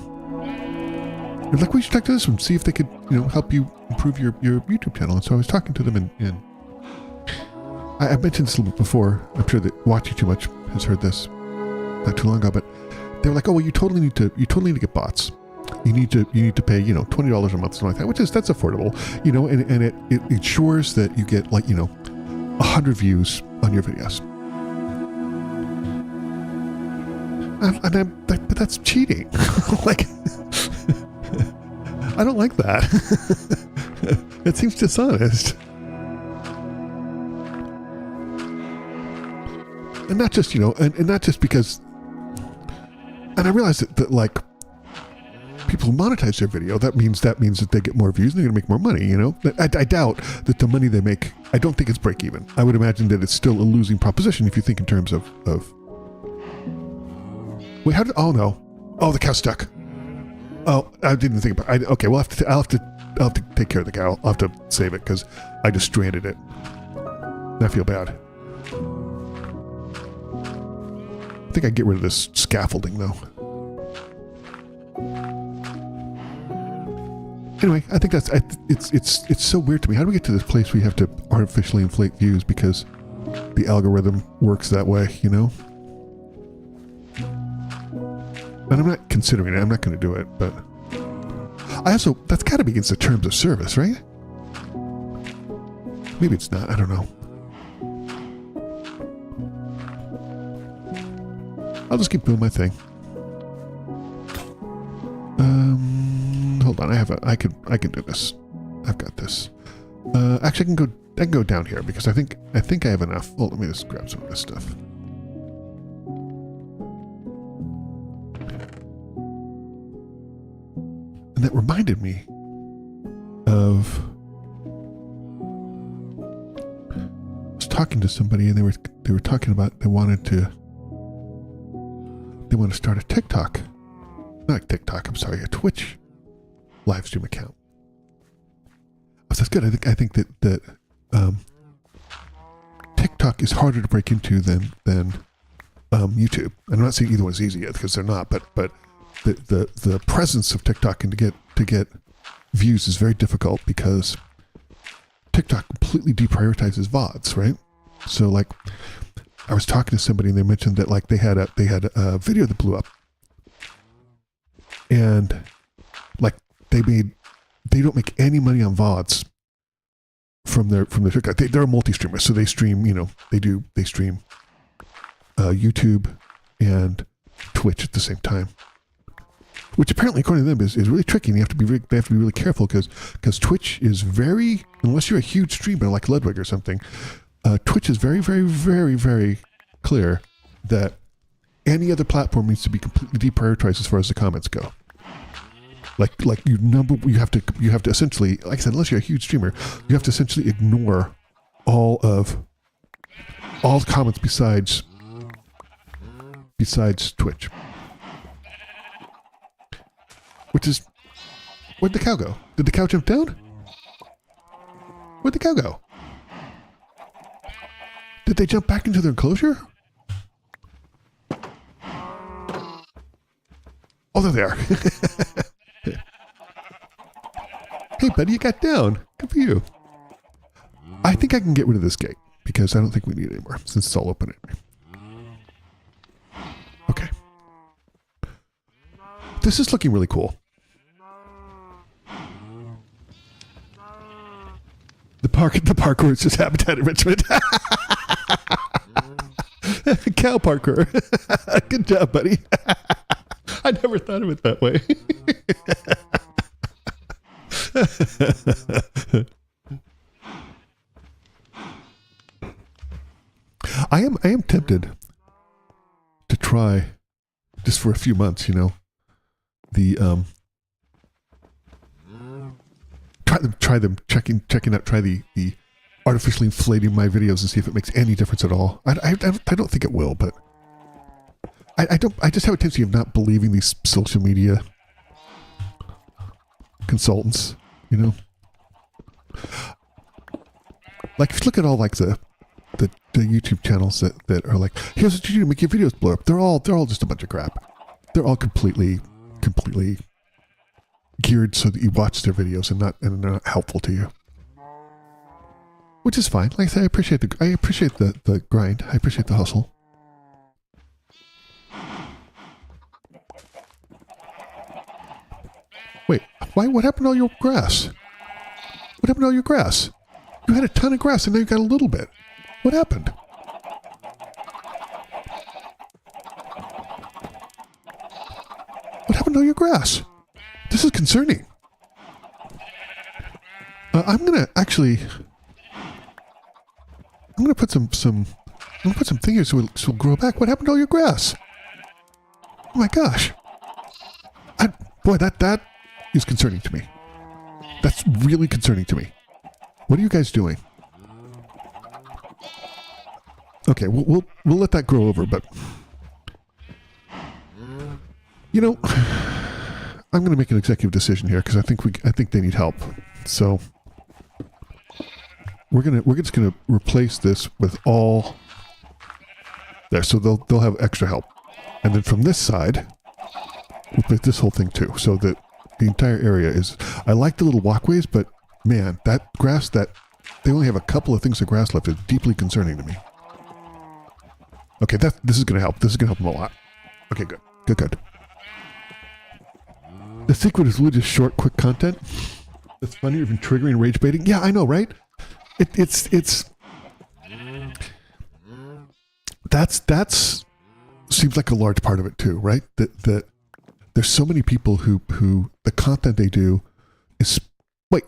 They're like, we should talk to this one, see if they could, help you improve your YouTube channel. And so I was talking to them and I mentioned this a little bit before. I'm sure that Watching Too Much has heard this not too long ago, but they were like, oh, well, you totally need to get bots. You need to pay, $20 a month, something like that, that's affordable, and it ensures that you get 100 views on your videos. But that's cheating. I don't like that. It seems dishonest. And not just, and not just because, and I realize that people who monetize their video, that means that they get more views and they're going to make more money, I doubt that the money they make, I don't think it's break even. I would imagine that it's still a losing proposition if you think in terms of wait, oh no. Oh, the cow's stuck. Oh, I didn't think about it. Okay, I'll have to take care of the cow. I'll have to save it because I just stranded it. I feel bad. I think I get rid of this scaffolding though. Anyway, I think that's it's so weird to me. How do we get to this place where you have to artificially inflate views because the algorithm works that way, you know? And I'm not considering it. I'm not going to do it, but I also, that's got to be against the terms of service, right? Maybe it's not. I don't know. I'll just keep doing my thing. Hold on. I can do this. I've got this. Actually, I can go down here because I think I have enough. Well, let me just grab some of this stuff. And that reminded me of, I was talking to somebody and they were talking about they want to start a TikTok. Not TikTok, I'm sorry, a Twitch live stream account. Oh, that's good. I think that TikTok is harder to break into than YouTube. I'm not saying either one's easy yet because they're not, but the presence of TikTok and to get views is very difficult because TikTok completely deprioritizes VODs, right? So like I was talking to somebody and they mentioned that like they had a video that blew up. And like they don't make any money on VODs from their TikTok. They're a multi-streamer, so they stream, you know, they stream YouTube and Twitch at the same time. Which apparently, according to them, is really tricky. And they have to be really careful because Twitch is very, unless you're a huge streamer like Ludwig or something, Twitch is very, very, very, very clear that any other platform needs to be completely deprioritized as far as the comments go. Like you have to essentially, like I said, unless you're a huge streamer, you have to essentially ignore all the comments besides Twitch. Which is, where'd the cow go? Did the cow jump down? Where'd the cow go? Did they jump back into their enclosure? Oh, there they are. Hey, buddy, you got down. Good for you. I think I can get rid of this gate because I don't think we need it anymore since it's all open anyway. Okay. This is looking really cool. The parkour is just habitat enrichment. Cow parkour. Good job, buddy. I never thought of it that way. I am tempted to try just for a few months, you know, the try the artificially inflating my videos and see if it makes any difference at all. I don't think it will, but I just have a tendency of not believing these social media consultants, you know. Like if you look at all like the YouTube channels that are like, here's what you do to make your videos blow up. They're all just a bunch of crap. They're all completely geared so that you watch their videos and they're not helpful to you. Which is fine. Like I said, I appreciate the grind. I appreciate the hustle. Wait, what happened to all your grass? What happened to all your grass? You had a ton of grass and now you got a little bit. What happened? What happened to all your grass? This is concerning. I'm gonna put some thing here so it'll grow back. What happened to all your grass? Oh my gosh. Boy, that is concerning to me. That's really concerning to me. What are you guys doing? Okay, we'll let that grow over, but you know, I'm going to make an executive decision here because I think they need help. So we're just gonna replace this with all there, so they'll have extra help. And then from this side, we'll put this whole thing too, so that the entire area is. I like the little walkways, but man, that grass that they only have a couple of things of grass left is deeply concerning to me. Okay, this is gonna help. This is gonna help them a lot. Okay, good, good, good. The secret is really just short, quick content. That's funny, even triggering rage baiting. Yeah, I know, right? That's seems like a large part of it too, right? That there's so many people who the content they do is. Wait,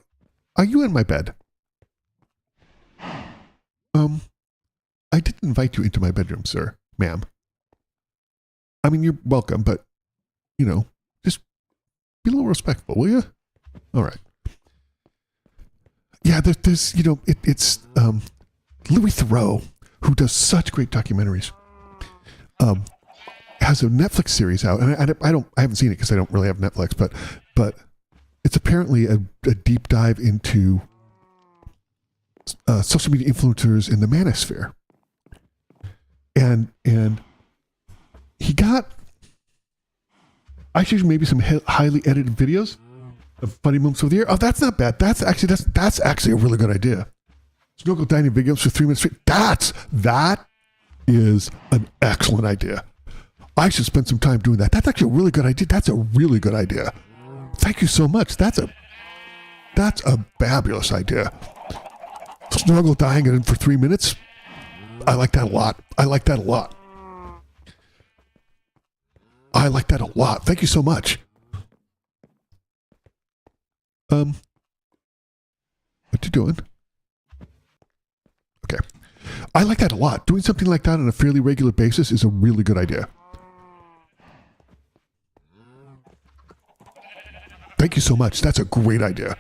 are you in my bed? I didn't invite you into my bedroom, sir, ma'am. I mean, you're welcome, but you know, just be a little respectful, will you? All right. Yeah, there's you know, it's Louis Theroux, who does such great documentaries, has a Netflix series out, and I haven't seen it because I don't really have Netflix, but it's apparently a deep dive into social media influencers in the manosphere, and he got actually maybe some highly edited videos of funny moments of the year. Oh, that's not bad. That's actually a really good idea. Snorgle dining videos for 3 minutes straight. That is an excellent idea. I should spend some time doing that. That's actually a really good idea. That's a really good idea. Thank you so much. That's a fabulous idea. Snorgle dying it in for 3 minutes. I like that a lot. I like that a lot. I like that a lot. Thank you so much. What you doing? Okay. I like that a lot. Doing something like that on a fairly regular basis is a really good idea. Thank you so much. That's a great idea.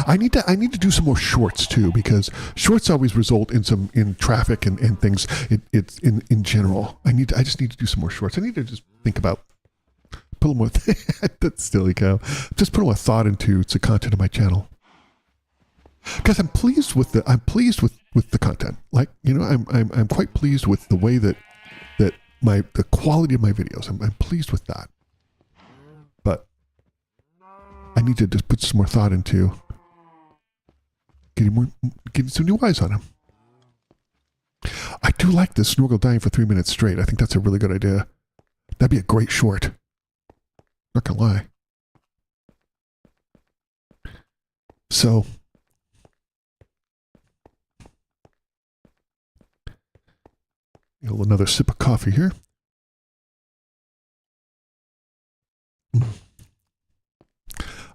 I need to do some more shorts too, because shorts always result in traffic and things. It's in general. I just need to do some more shorts. I need to just think about put a little more that's silly cow. Just put more thought into the content of my channel. Because I'm pleased with the content. Like, you know, I'm quite pleased with the way that the quality of my videos. I'm pleased with that. But I need to just put some more thought into getting some new eyes on him. I do like this Snorgle dying for 3 minutes straight. I think that's a really good idea. That'd be a great short. Not gonna lie. So another sip of coffee here.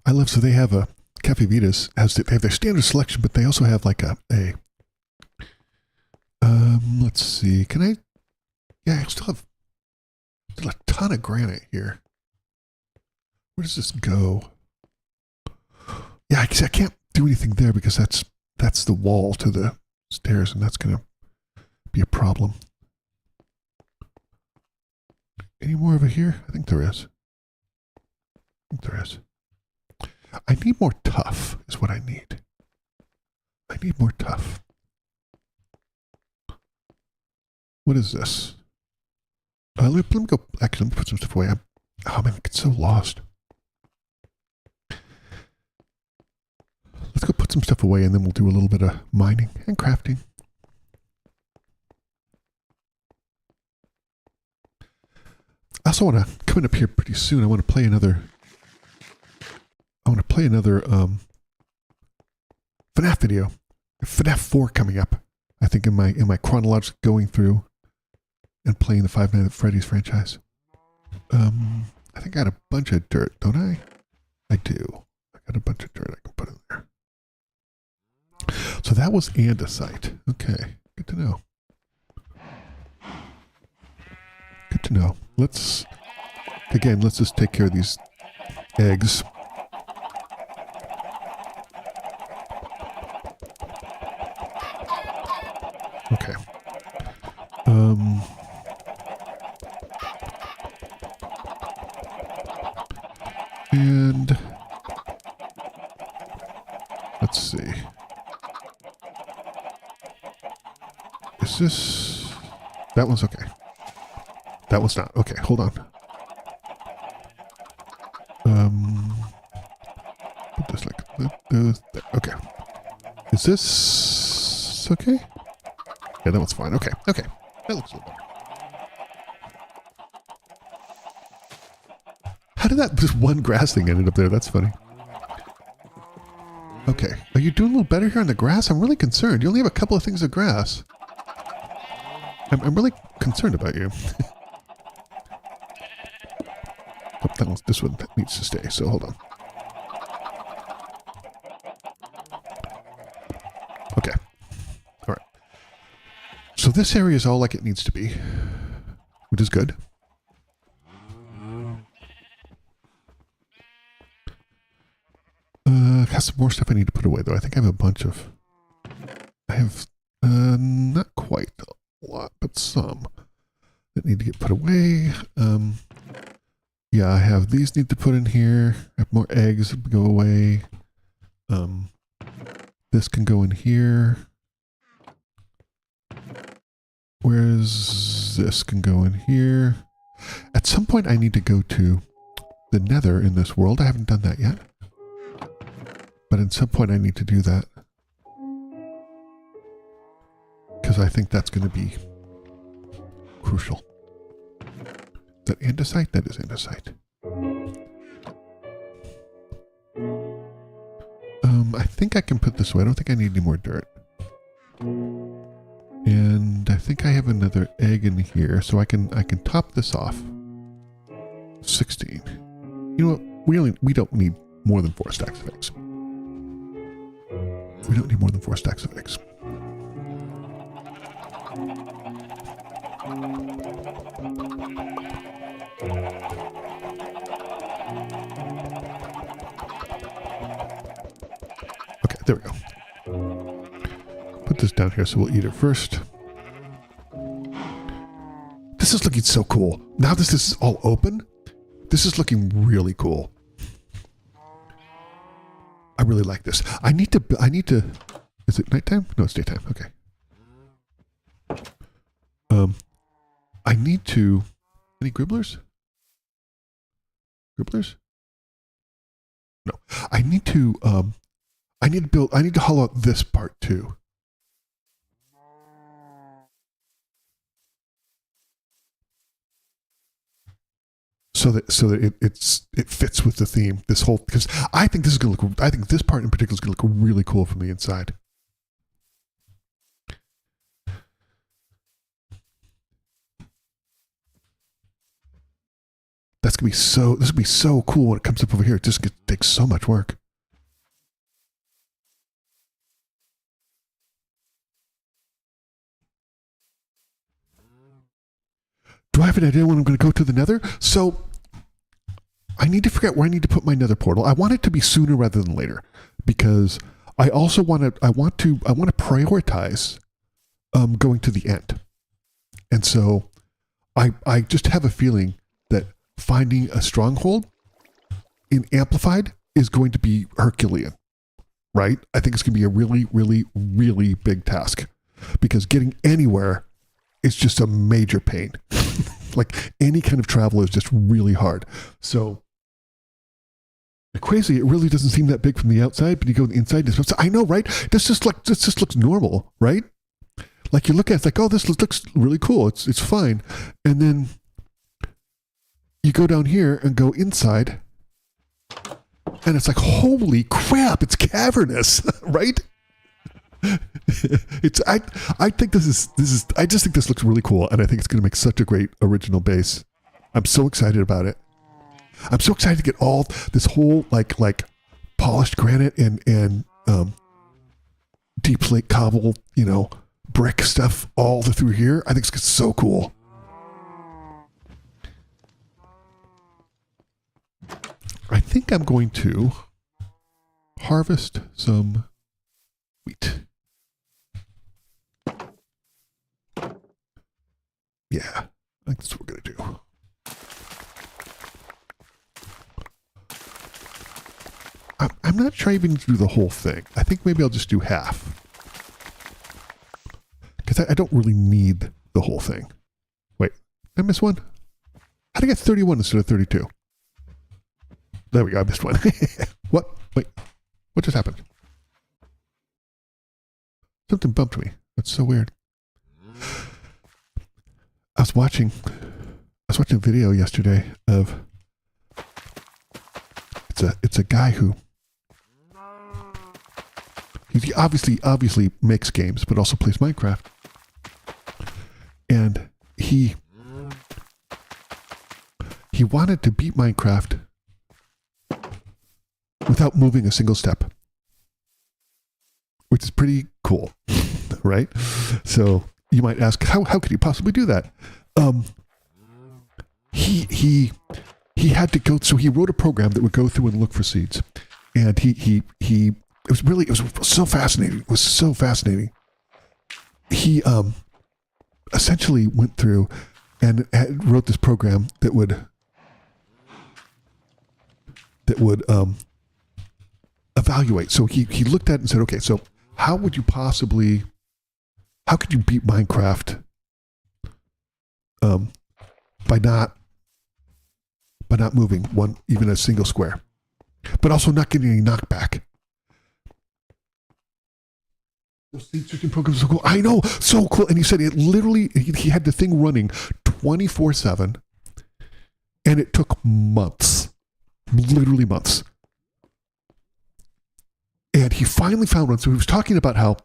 I love, so they have a Cafe Vita's they have their standard selection, but they also have like a let's see, I still have a ton of granite here. Where does this go? Yeah, I can't do anything there because that's the wall to the stairs, and that's gonna be a problem. Any more over here? I think there is. I need more tough is what I need. I need more tough. What is this? Let me go. Actually, let me put some stuff away. Oh man, I get so lost. Let's go put some stuff away, and then we'll do a little bit of mining and crafting. I also want to, coming up here pretty soon, I want to play another FNAF video. FNAF 4 coming up. I think in my chronological going through and playing the Five Nights at Freddy's franchise. I think I got a bunch of dirt, don't I? I do. I got a bunch of dirt I can put in there. So that was andesite. Okay, good to know. Good to know. Let's just take care of these eggs. Okay. And Is this... That one's okay. That one's not. Okay, hold on. Put this like... okay. Is this... okay? Yeah, that one's fine. Okay, okay. That looks a little better. How did that... Just one grass thing ended up there? That's funny. Okay. Are you doing a little better here on the grass? I'm really concerned. You only have a couple of things of grass. I'm really concerned about you. Oh, this one needs to stay, so hold on. Okay. All right. So this area is all like it needs to be, which is good. Got some more stuff I need to put away, though. I think I have a bunch of... I have not quite a lot, but some that need to get put away. Yeah, I have these need to put in here. I have more eggs that go away. This can go in here. Whereas this can go in here. At some point I need to go to the Nether in this world. I haven't done that yet. But at some point I need to do that. Because I think that's going to be crucial. Is that andesite? That is andesite. I think I can put this away. I don't think I need any more dirt. And I think I have another egg in here, so I can top this off. 16. You know what? We don't need more than 4 stacks of eggs. We don't need more than 4 stacks of eggs. Okay, there we go. Put this down here so we'll eat it first. This is looking so cool. Now this is all open, this is looking really cool. I really like this. I need to, is it nighttime? No, it's daytime. Okay. I need to, any gribblers? Gribblers? No. I need to hollow out this part too. So that it fits with the theme. This whole, because I think this is going to look. I think this part in particular is going to look really cool from the inside. That's gonna be so. This will be so cool when it comes up over here. It just takes so much work. Do I have an idea when I'm going to go to the Nether? So I need to figure out where I need to put my Nether portal. I want it to be sooner rather than later, because I also want to. I want to prioritize going to the end, and so I just have a feeling that finding a stronghold in Amplified is going to be Herculean, right? I think it's going to be a really, really, really big task, because getting anywhere is just a major pain. Like any kind of travel is just really hard. So crazy, it really doesn't seem that big from the outside, but you go on the inside. I know, right? This just looks normal, right? Like you look at it, it's like, oh, this looks really cool. It's fine. And then you go down here and go inside, and it's like, holy crap, it's cavernous, right? I think this is I just think this looks really cool, and I think it's going to make such a great original base. I'm so excited about it. I'm so excited to get all this whole like polished granite and deep slate cobble, brick stuff all through here. I think it's so cool. I think I'm going to harvest some wheat. Yeah, I think that's what we're going to do. I'm not sure even to do the whole thing. I think maybe I'll just do half. because I don't really need the whole thing. Wait, did I miss one? How did I get 31 instead of 32? There we go, I missed one. What? Wait, what just happened? Something bumped me. That's so weird. I was watching a video yesterday of it's a guy who he obviously makes games but also plays Minecraft, and he wanted to beat Minecraft without moving a single step, which is pretty cool, right? So you might ask, how could he possibly do that? He had to go. So he wrote a program that would go through and look for seeds, and it was so fascinating. It was so fascinating. He essentially went through and wrote this program that would evaluate. So he looked at it and said, okay, so how could you beat Minecraft by not moving even a single square, but also not getting any knockback? Those seed searching programs are so cool. I know, so cool. And he said it literally, he had the thing running 24/7, and it took months, literally months. And he finally found one. So he was talking about how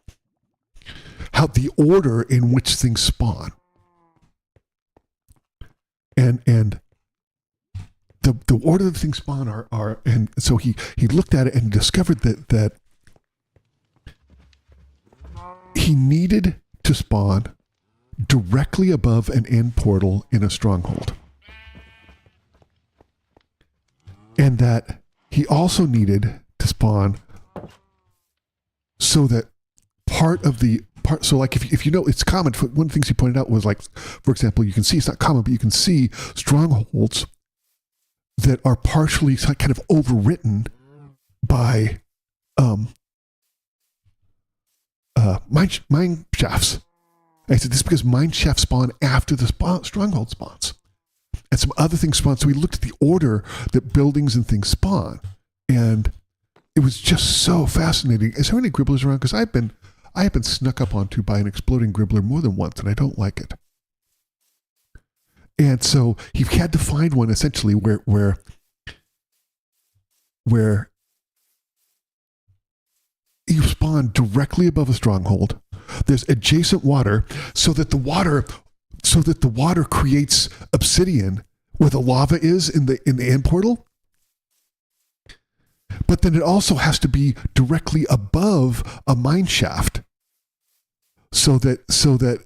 the order in which things spawn, and the order that things spawn are, and so he looked at it and discovered that he needed to spawn directly above an end portal in a stronghold, and that he also needed to spawn so that so like if you know, it's common. One of the things he pointed out was, like, for example, you can see, it's not common, but you can see strongholds that are partially kind of overwritten by mine shafts. I said this is because mine shafts spawn after the stronghold spawns, and some other things spawn. So we looked at the order that buildings and things spawn, and it was just so fascinating. Is there any gribblers around? Because I have been snuck up onto by an exploding gribbler more than once, and I don't like it. And so he had to find one essentially where you spawn directly above a stronghold. There's adjacent water, so that the water creates obsidian where the lava is in the end portal. But then it also has to be directly above a mine shaft, so that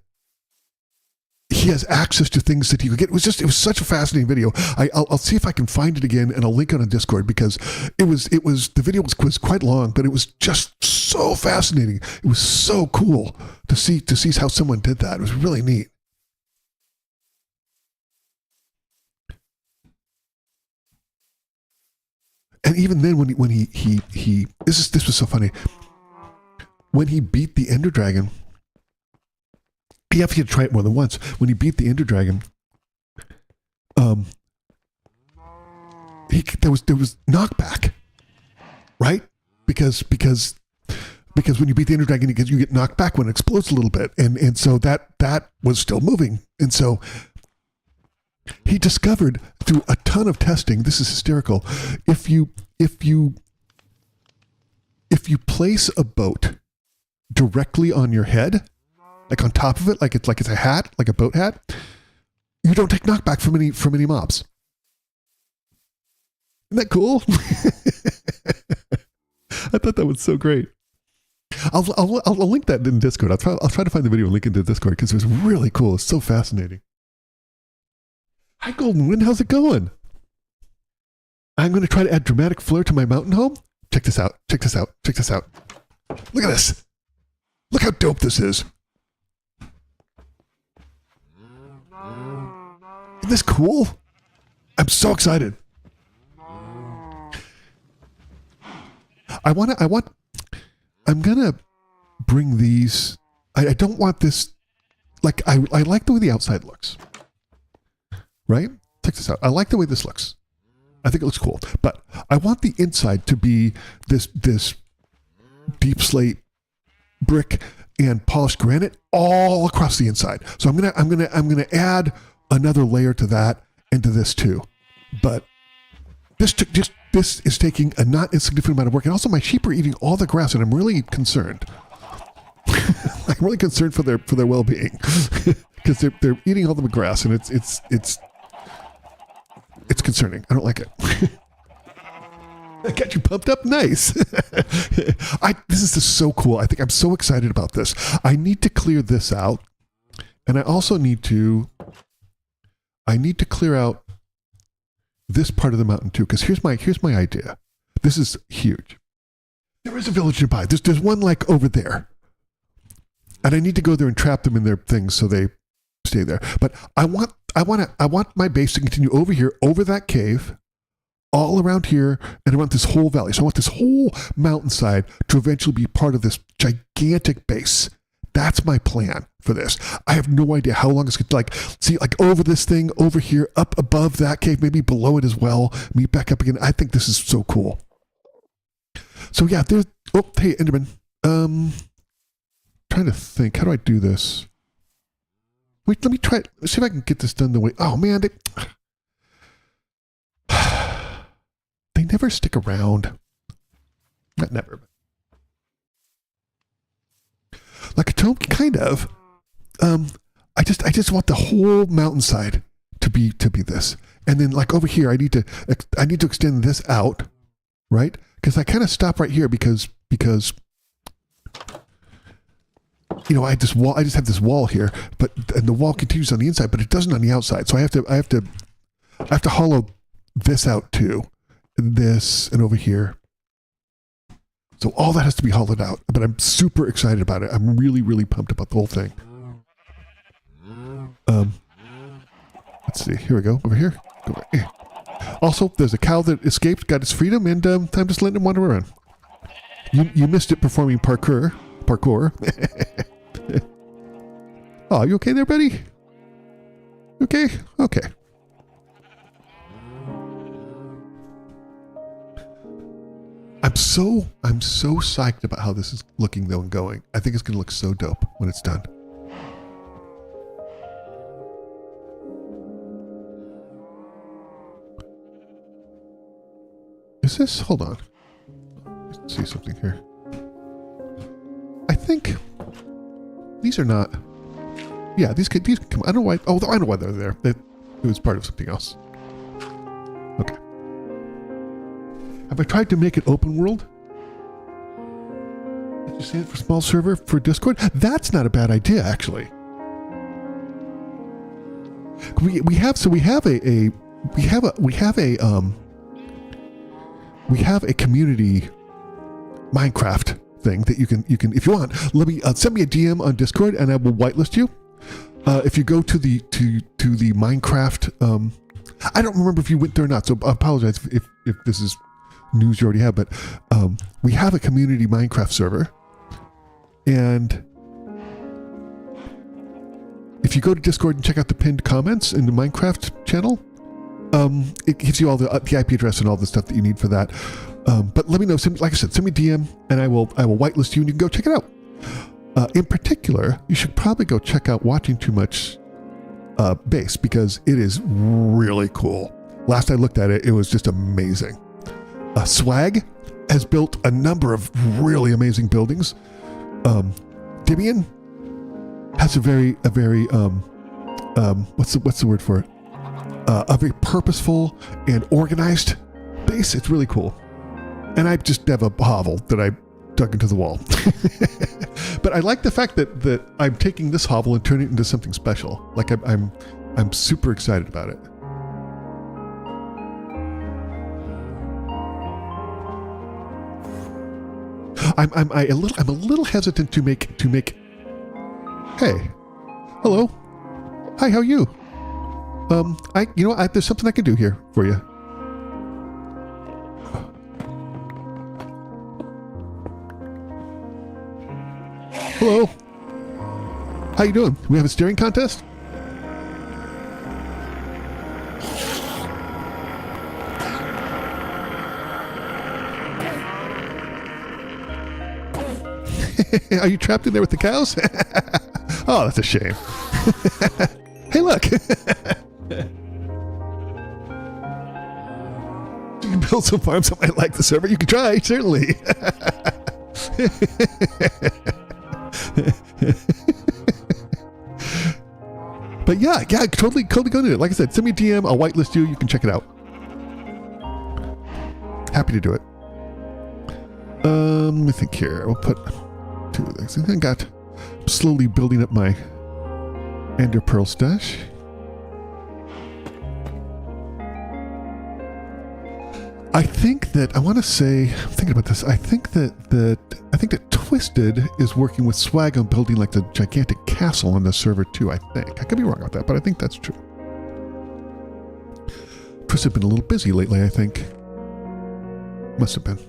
he has access to things that he could get. It was such a fascinating video. I'll see if I can find it again, and I'll link it on Discord, because the video was quite long, but it was just so fascinating. It was so cool to see how someone did that. It was really neat. And even then, when he this was so funny. When he beat the Ender Dragon, he had to try it more than once. When he beat the Ender Dragon, there was knockback, right? Because when you beat the Ender Dragon, you get knocked back when it explodes a little bit, and so that was still moving, and so he discovered through a ton of testing. This is hysterical. If you place a boat directly on your head, like on top of it, like it's a hat, like a boat hat, you don't take knockback from any mobs. Isn't that cool? I thought that was so great. I'll link that in Discord. I'll try to find the video and link it into Discord, because it was really cool. It's so fascinating. Hi, Golden Wind. How's it going? I'm going to try to add dramatic flair to my mountain home. Check this out. Check this out. Check this out. Look at this. Look how dope this is. Isn't this cool? I'm so excited. I'm going to bring these. I don't want this like I like the way the outside looks. Right? Check this out. I like the way this looks. I think it looks cool. But I want the inside to be this deep slate brick and polished granite all across the inside. So I'm gonna add another layer to that and to this too. But this is taking a not insignificant amount of work, and also my sheep are eating all the grass, and I'm really concerned. I'm really concerned for their well-being because they're eating all the grass, and it's concerning. I don't like it. I got you pumped up. Nice. This is just so cool. I think I'm so excited about this. I need to clear this out, and I also need to clear out this part of the mountain too. Because here's my idea. This is huge. There is a village nearby. There's one like over there, and I need to go there and trap them in their things so they stay there. But I want my base to continue over here, over that cave, all around here, and around this whole valley. So I want this whole mountainside to eventually be part of this gigantic base. That's my plan for this. I have no idea how long it's going to like over this thing, over here, up above that cave, maybe below it as well, meet back up again. I think this is so cool. So yeah, there's, oh, hey, Enderman. Trying to think, how do I do this? Wait, let me try, see if I can get this done the way, oh man, they never stick around. Not never. Like a tome, kind of. I just want the whole mountainside to be this, and then like over here, I need to extend this out, right? Because I kind of stop right here because you know I just have this wall here, and the wall continues on the inside, but it doesn't on the outside. So I have to hollow this out too. And this, and over here. So all that has to be hollowed out, but I'm super excited about it. I'm really, really pumped about the whole thing. Let's see, here we go, over here. Go right here. Also, there's a cow that escaped, got its freedom, and I'm just letting him wander around. You missed it performing parkour. Oh, you okay there, buddy? Okay? Okay. I'm so psyched about how this is looking though and going. I think it's going to look so dope when it's done. Is this, hold on. Let's see something here. I think these are not, yeah, these can come, I don't know why, oh, I know why they're there. It was part of something else. Okay. Have I tried to make it open world? Did you say it for small server for Discord? That's not a bad idea, actually. We have a community Minecraft thing that you can if you want. Let me send me a DM on Discord and I will whitelist you. If you go to the Minecraft, I don't remember if you went there or not, so I apologize if this is news you already have, but we have a community Minecraft server, and if you go to Discord and check out the pinned comments in the Minecraft channel, it gives you all the IP address and all the stuff that you need for that. But let me know. Like I said, send me DM, and I will whitelist you, and you can go check it out. In particular, you should probably go check out Watching Too Much base, because it is really cool. Last I looked at it, it was just amazing. Swag has built a number of really amazing buildings. Dibian has a very what's the word for it? A very purposeful and organized base. It's really cool. And I just have a hovel that I dug into the wall. But I like the fact that I'm taking this hovel and turning it into something special. Like I'm super excited about it. I'm a little hesitant to make. Hey, hello, hi, how are you? There's something I can do here for you. Hello. How you doing? We have a steering contest? Are you trapped in there with the cows? Oh, that's a shame. Hey, look. You can build some farms that might like the server. You can try, certainly. But yeah, totally go into it. Like I said, send me a DM. I'll whitelist you. You can check it out. Happy to do it. Let me think here. We'll put 2 of these. I got slowly building up my Ender Pearl stash. I think that I want to say, I'm thinking about this. I think that Twisted is working with Swag on building like the gigantic castle on the server too. I think I could be wrong about that, but I think that's true. Twisted been a little busy lately. I think must have been.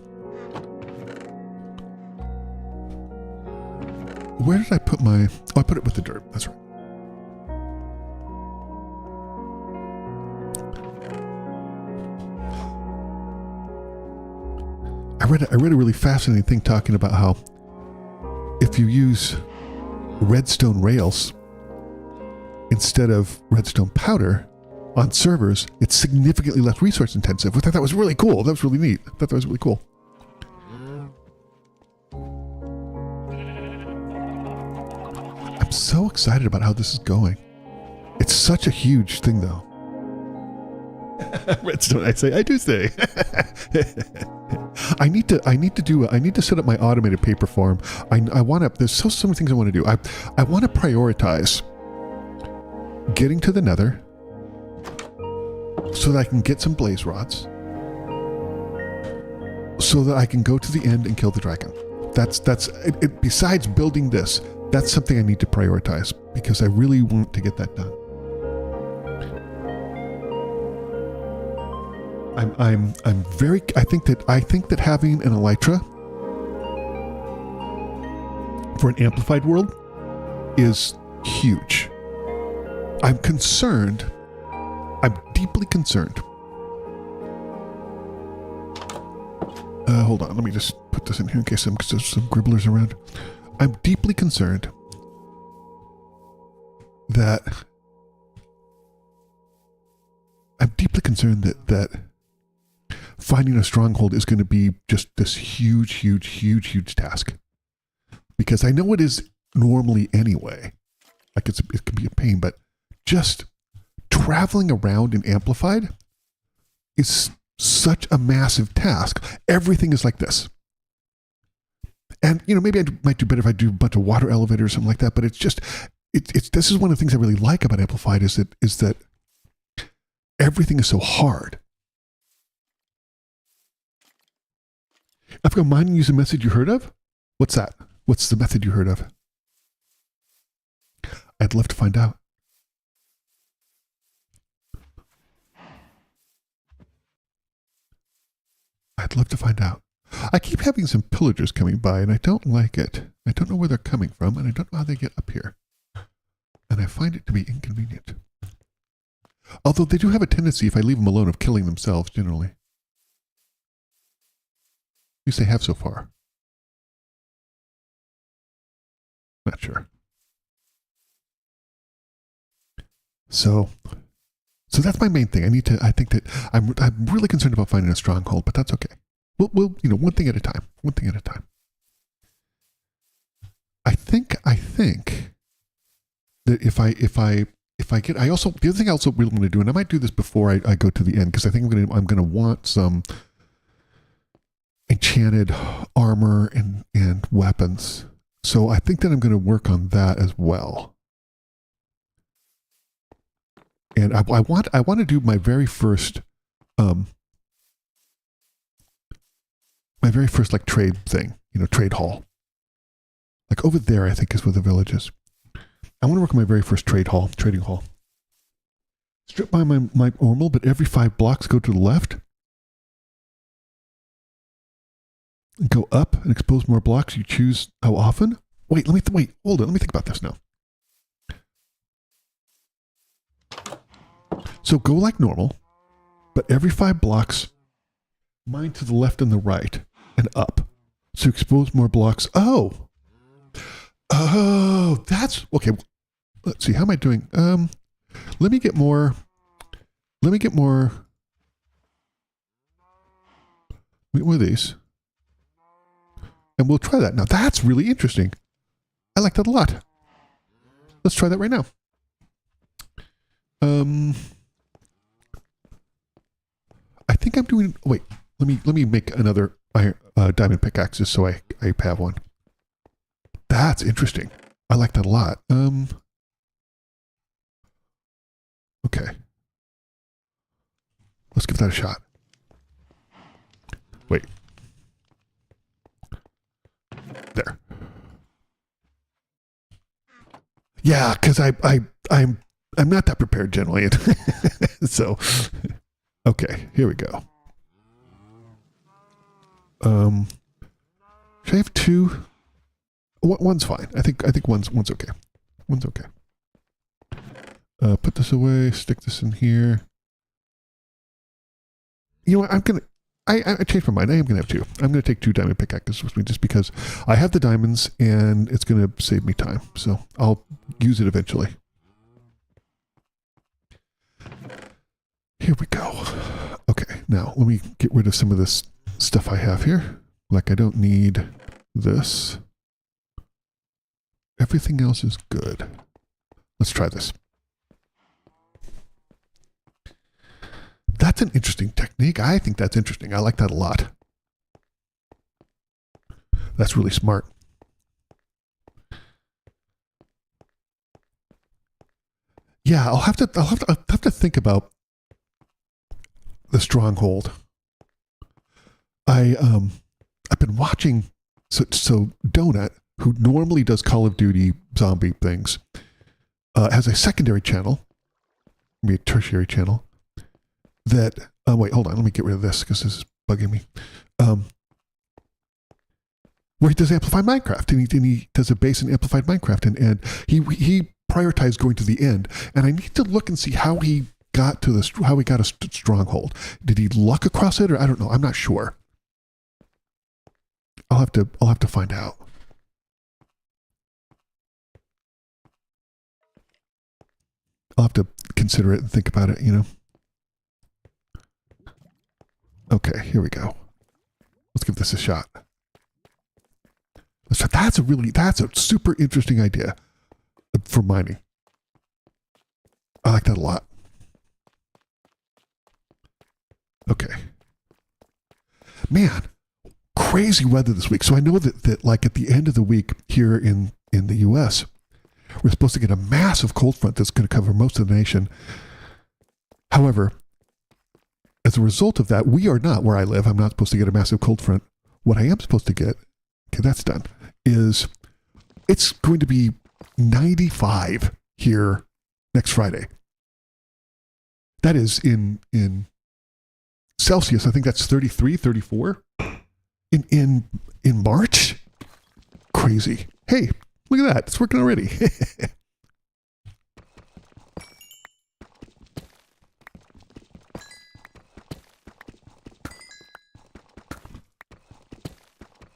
Where did I put my? Oh, I put it with the dirt. That's right. I read a really fascinating thing talking about how if you use redstone rails instead of redstone powder on servers, it's significantly less resource intensive. I thought that was really cool. That was really neat. I thought that was really cool. I'm so excited about how this is going. It's such a huge thing, though. Redstone, I do say. I need to set up my automated paper farm. I want to. There's so many things I want to do. I want to prioritize getting to the Nether so that I can get some blaze rods, so that I can go to the end and kill the dragon. That's it. Besides building this, that's something I need to prioritize because I really want to get that done. I'm very. I think that having an elytra for an amplified world is huge. I'm concerned. I'm deeply concerned. Hold on. Let me just put this in here in case there's some gribblers around. I'm deeply concerned that finding a stronghold is going to be just this huge task. Because I know it is normally anyway. Like it can be a pain, but just traveling around in Amplified is such a massive task. Everything is like this. And, maybe I might do better if I do a bunch of water elevators or something like that, but it's just, this is one of the things I really like about Amplified is that everything is so hard. I've got mine use a method you heard of? What's that? What's the method you heard of? I'd love to find out. I'd love to find out. I keep having some pillagers coming by and I don't like it. I don't know where they're coming from and I don't know how they get up here. And I find it to be inconvenient. Although they do have a tendency, if I leave them alone, of killing themselves generally. At least they have so far. Not sure. So that's my main thing. I think that I'm really concerned about finding a stronghold, but that's okay. We'll one thing at a time. One thing at a time. I think that if I get, the other thing I also really want to do, and I might do this before I go to the end, because I think I'm gonna want some enchanted armor and weapons. So I think that I'm going to work on that as well. And I want to do my very first like trade thing, trade hall. Like over there, I think is where the village is. I want to work on my very first trading hall. Strip by my normal, but every 5 blocks go to the left. Go up and expose more blocks. You choose how often. Wait, hold on. Let me think about this now. So go like normal, but every 5 blocks, mine to the left and the right and up. So expose more blocks. Oh, that's okay. Let's see. How am I doing? Let me get more. Let me get more. What are these? And we'll try that. Now that's really interesting. I like that a lot. Let's try that right now. I think I'm doing. Wait, let me make another diamond pickaxe just so I have one. That's interesting. I like that a lot. Okay. Let's give that a shot. Wait. There. Yeah, because I'm not that prepared generally. So okay, here we go. Should I have 2? One's fine. I think one's okay. One's okay. Put this away, stick this in here. You know what? I changed my mind. I am gonna have 2. I'm gonna take 2 diamond pickaxes with me just because I have the diamonds and it's gonna save me time. So I'll use it eventually. Here we go. Okay, now let me get rid of some of this stuff I have here. Like I don't need this. Everything else is good. Let's try this. That's an interesting technique. I think that's interesting. I like that a lot. That's really smart. Yeah, I'll have to think about the stronghold. I've been watching so Donut, who normally does Call of Duty zombie things, has a secondary channel, maybe a tertiary channel, that, wait, hold on, let me get rid of this because this is bugging me. Where he does Amplified Minecraft, and he does a base in Amplified Minecraft, and he prioritized going to the end, and I need to look and see how he got to how he got a stronghold. Did he luck across it, or I don't know, I'm not sure. I'll have to find out. I'll have to consider it and think about it, you know. Okay, here we go. Let's give this a shot. That's a super interesting idea for mining. I like that a lot. Okay. Man, crazy weather this week. So I know that like at the end of the week here in the US, we're supposed to get a massive cold front that's going to cover most of the nation. However, as a result of that, we are not where I live. I'm not supposed to get a massive cold front. What I am supposed to get, okay, that's done, is it's going to be 95 here next Friday. That is in Celsius. I think that's 33, 34 in March. Crazy. Hey, look at that. It's working already.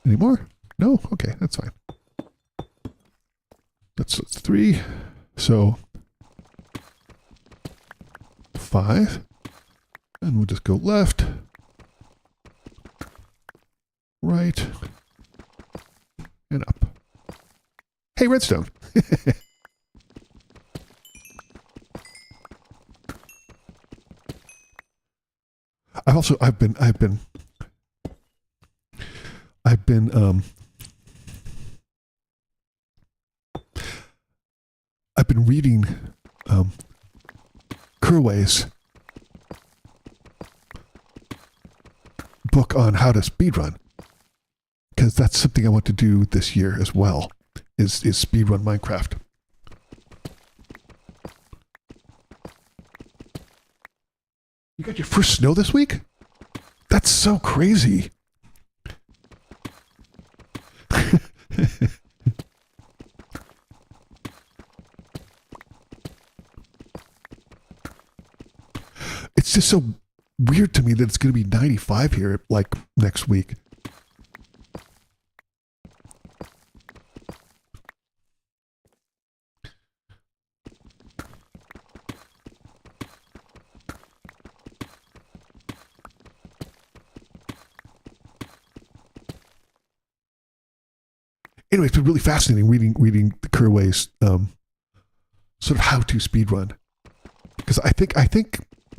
Any more? No? Okay, that's fine. That's 3. So 5. And we'll just go left, right, and up. Hey, redstone. I've been reading Kerway's book on how to speedrun, because that's something I want to do this year as well, is speedrun Minecraft. You got your first snow this week? That's so crazy. It's just so weird to me that it's going to be 95 here like next week. Anyway, it's been really fascinating reading the Kerway's sort of how-to speed run, because I think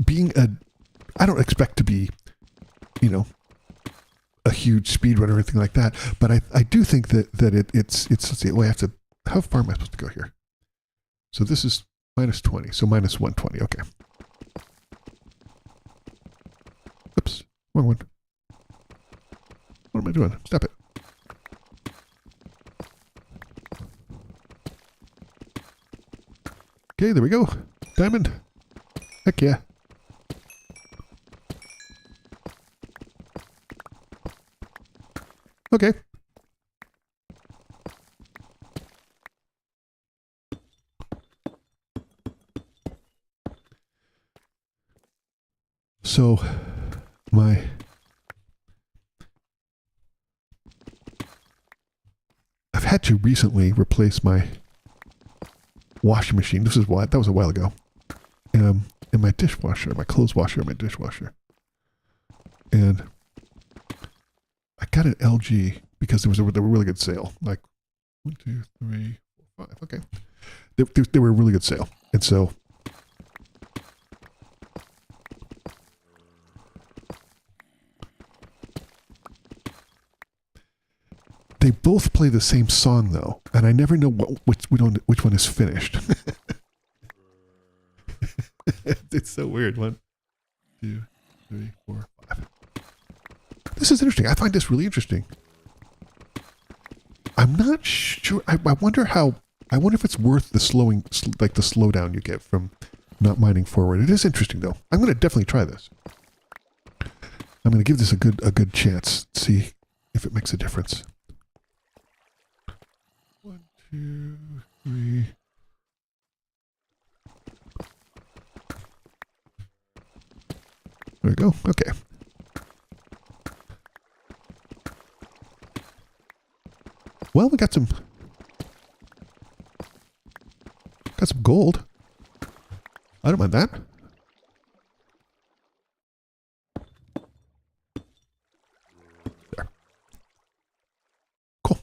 being I don't expect to be, you know, a huge speed run or anything like that, but I do think that it's let's see, well, I have to, how far am I supposed to go here? So this is minus 20, so minus 120. Okay. Oops, wrong one. What am I doing? Stop it. Okay, there we go. Diamond. Heck yeah. Okay. So, I've had to recently replace my washing machine. That was a while ago. And my dishwasher, my clothes washer, my dishwasher. And I got an LG because there was a really good sale. Like 1, 2, 3, 4, 5. Okay. They were a really good sale. And so they both play the same song though, and I never know which one is finished. It's so weird. 1, 2, 3, 4, 5. This is interesting. I find this really interesting. I'm not sure. I wonder if it's worth the slowdown you get from not mining forward. It is interesting though. I'm going to definitely try this. I'm going to give this a good chance. See if it makes a difference. 1, 2, 3. There we go. Okay. Well, we got some gold. I don't mind that. There. Cool.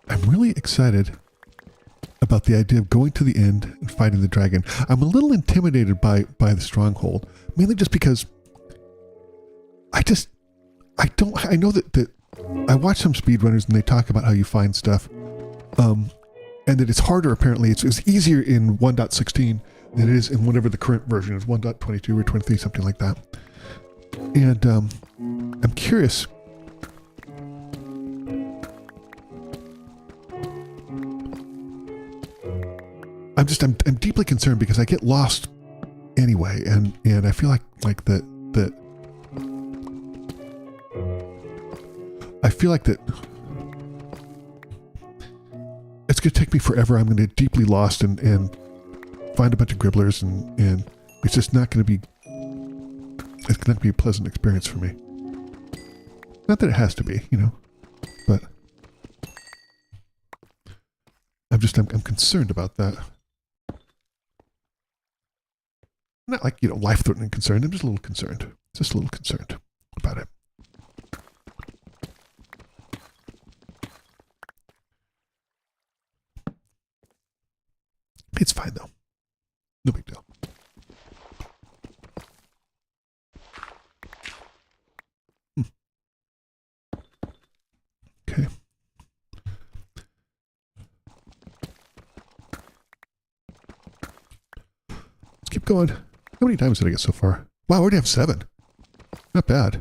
I'm really excited about the idea of going to the end and fighting the dragon. I'm a little intimidated by the stronghold, mainly just because I know that I watch some speedrunners and they talk about how you find stuff, and that it's harder apparently. It's easier in 1.16 than it is in whatever the current version is, 1.22 or 23, something like that. And I'm curious. I'm deeply concerned because I get lost anyway, and I feel like that I feel like that it's going to take me forever. I'm going to get deeply lost and find a bunch of gribblers, and it's just not going to be, it's not going to be a pleasant experience for me. Not that it has to be, you know, but I'm concerned about that. Not like, you know, life-threatening concerned. I'm just a little concerned. Just a little concerned about it. It's fine though. No big deal. Okay. Let's keep going. How many times did I get so far? Wow, I already have 7. Not bad.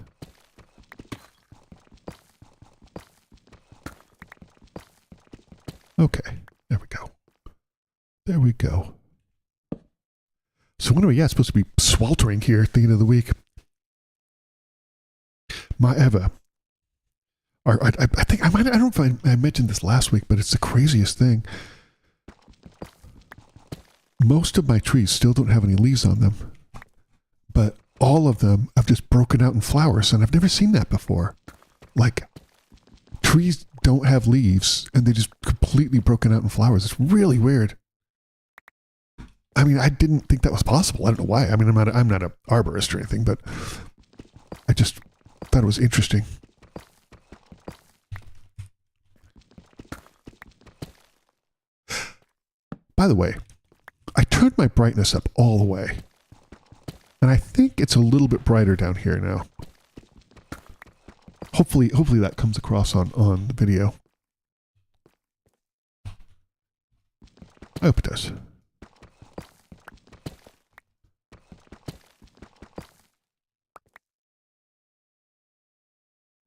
Okay, there we go. There we go. So when are we? Yeah, it's supposed to be sweltering here at the end of the week. I have I think I don't know if I mentioned this last week, but it's the craziest thing. Most of my trees still don't have any leaves on them, but all of them have just broken out in flowers, and I've never seen that before. Like, trees don't have leaves, and they just completely broken out in flowers. It's really weird. I mean, I didn't think that was possible. I don't know why. I mean, I'm not an arborist or anything, but I just thought it was interesting. By the way, I turned my brightness up all the way, and I think it's a little bit brighter down here now. Hopefully that comes across on the video. I hope it does.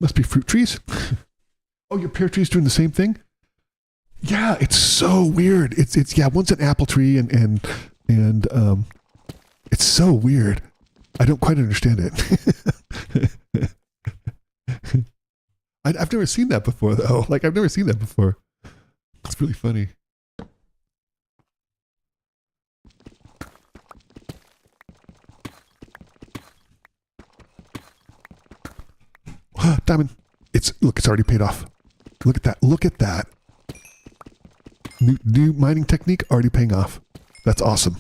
Must be fruit trees. Oh, your pear tree's doing the same thing? Yeah, it's so weird. It's yeah, one's an apple tree and it's so weird. I don't quite understand it. I've never seen that before though. Like I've never seen that before. It's really funny. Diamond. It's already paid off. Look at that. Look at that. New mining technique already paying off. That's awesome.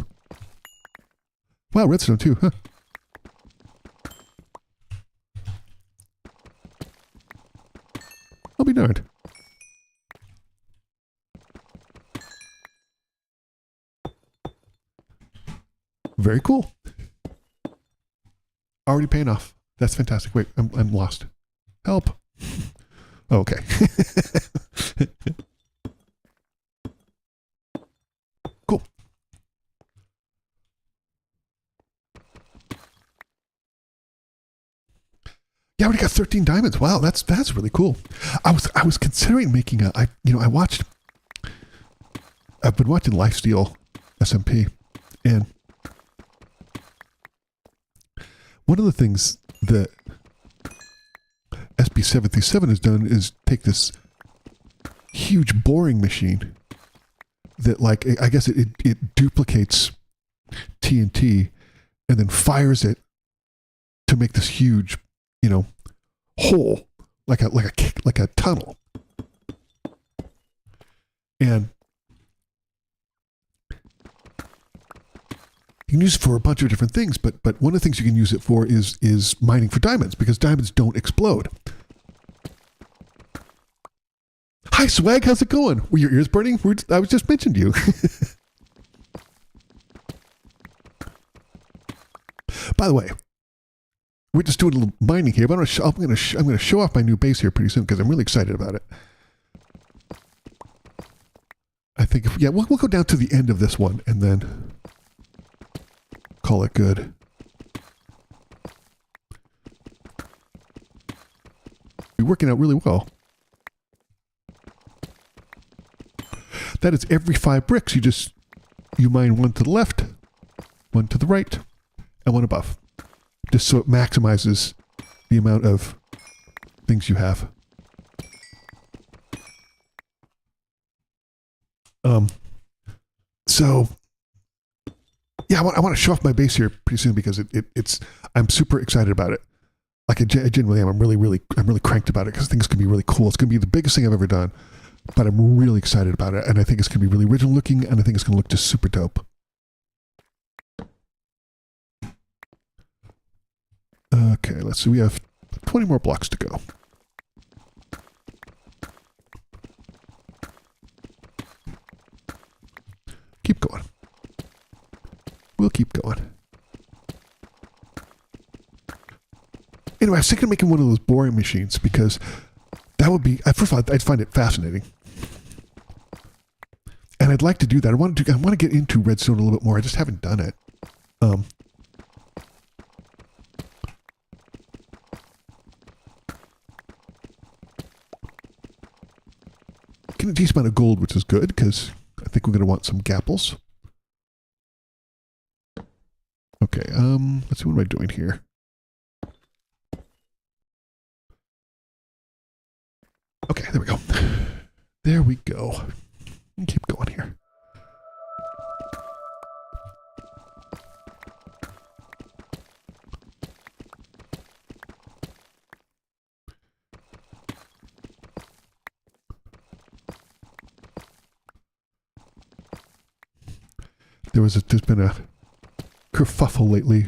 Wow, redstone too, huh? I'll be darned. Very cool. Already paying off. That's fantastic. Wait, I'm lost. Help. Oh, okay. Cool. Yeah, I already got 13 diamonds. Wow, that's really cool. I was considering making I've been watching Lifesteal SMP, and one of the things that SB737 has done is take this huge boring machine that, like, I guess it duplicates TNT and then fires it to make this huge, hole, like a tunnel. And you can use it for a bunch of different things, but one of the things you can use it for is mining for diamonds, because diamonds don't explode. Hi, Swag, how's it going? Were your ears burning? I was just mentioned you. By the way, we're just doing a little mining here, but I'm going to show off my new base here pretty soon because I'm really excited about it. I think we'll go down to the end of this one and then call it good. We're working out really well. That is every 5 bricks. You mine one to the left, one to the right, and one above. Just so it maximizes the amount of things you have. So yeah, I want to show off my base here pretty soon because I'm super excited about it. Like I genuinely am. I'm really cranked about it because things can be really cool. It's gonna be the biggest thing I've ever done, but I'm really excited about it, and I think it's gonna be really original looking, and I think it's gonna look just super dope. Okay, let's see. We have 20 more blocks to go. Keep going. We'll keep going. Anyway, I was thinking of making one of those boring machines because that would be, first of all, I'd find it fascinating. And I'd like to do that. I want to get into redstone a little bit more. I just haven't done it. Getting a decent amount of gold, which is good because I think we're going to want some gapples. Okay, let's see, what am I doing here? Okay, there we go. There we go. Keep going here. There's been a kerfuffle lately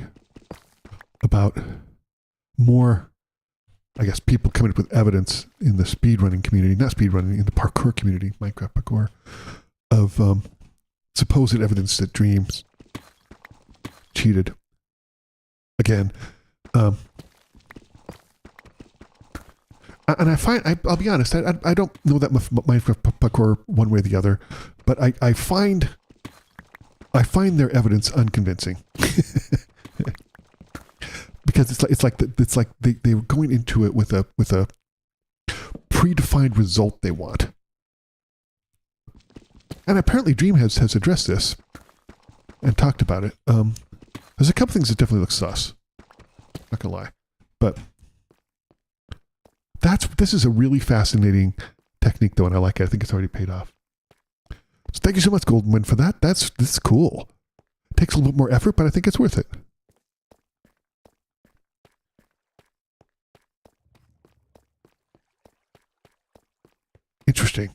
about more, I guess, people coming up with evidence in the speedrunning community, not speedrunning, in the parkour community, Minecraft parkour, of supposed evidence that Dreams cheated. Again, and I find, I'll be honest, I don't know that Minecraft parkour one way or the other, but I find their evidence unconvincing. Because it's like they were going into it with a predefined result they want. And apparently Dream has addressed this and talked about it. There's a couple things that definitely look sus. Not gonna lie. But this is a really fascinating technique though, and I like it. I think it's already paid off. So thank you so much, Goldenwind, for that. This is cool. It takes a little bit more effort, but I think it's worth it. Interesting.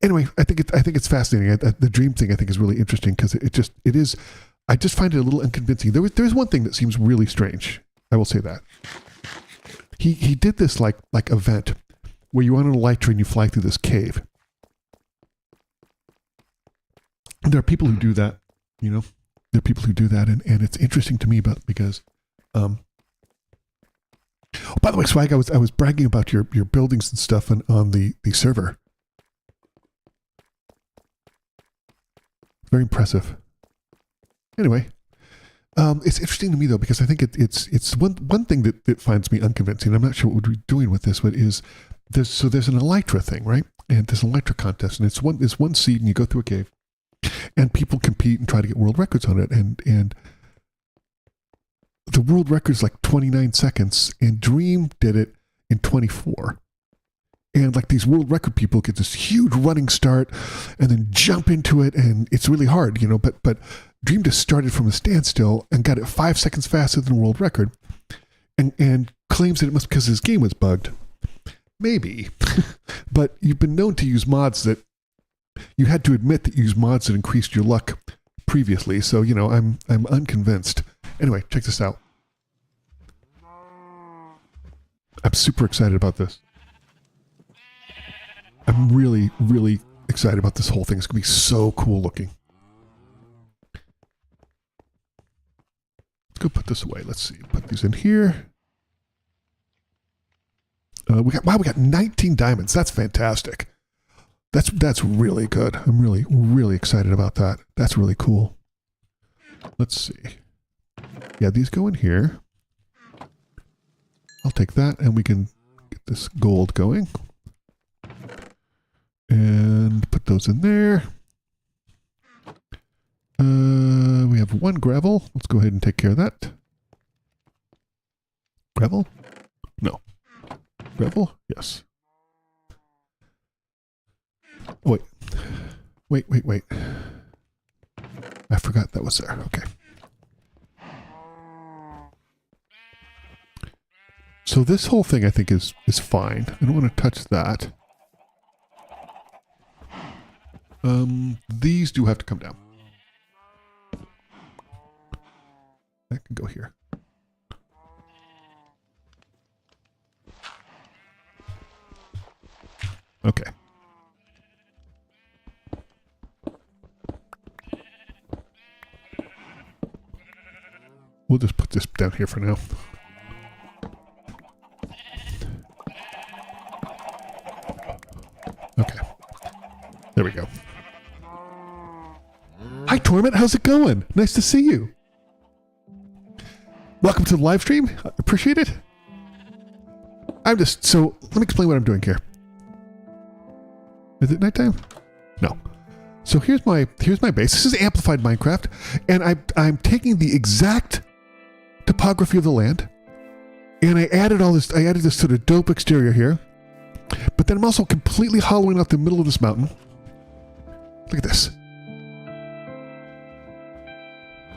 Anyway, I think it's fascinating. The Dream thing I think is really interesting because it is. I just find it a little unconvincing. There's one thing that seems really strange. I will say that he did this like event where you're on an elytra and you fly through this cave. And there are people who do that, you know. There are people who do that, and it's interesting to me, because. Oh, by the way, Swag, I was bragging about your buildings and stuff on the server. Very impressive. Anyway, it's interesting to me though, because I think it's one thing that finds me unconvincing. I'm not sure what we're doing with this, but there's an elytra thing, right? And there's an elytra contest, and it's one seed, and you go through a cave, and people compete and try to get world records on it, and the world record's like 29 seconds, and Dream did it in 24. And like these world record people get this huge running start and then jump into it, and it's really hard, you know, but Dream just started from a standstill and got it 5 seconds faster than the world record, and claims that it must because his game was bugged. Maybe. But you've been known to use mods that you had to admit that you use mods that increased your luck previously, so you know, I'm unconvinced. Anyway, check this out. I'm super excited about this. I'm really, really excited about this whole thing. It's going to be so cool looking. Let's go put this away. Let's see. Put these in here. We got 19 diamonds. That's fantastic. That's really good. I'm really, really excited about that. That's really cool. Let's see. Yeah, these go in here. I'll take that, and we can get this gold going. And put those in there. We have one gravel. Let's go ahead and take care of that. Gravel? No. Gravel? Yes. Oh, wait. I forgot that was there. Okay. So this whole thing I think is fine. I don't want to touch that. These do have to come down. That can go here. Okay. We'll just put this down here for now. Okay. There we go. Hi, Torment. How's it going? Nice to see you. Welcome to the live stream. Appreciate it. So let me explain what I'm doing here. Is it nighttime? No. So here's my base. This is amplified Minecraft, and I'm taking the exact topography of the land, and I added this sort of dope exterior here, But then I'm also completely hollowing out the middle of this mountain. Look at this.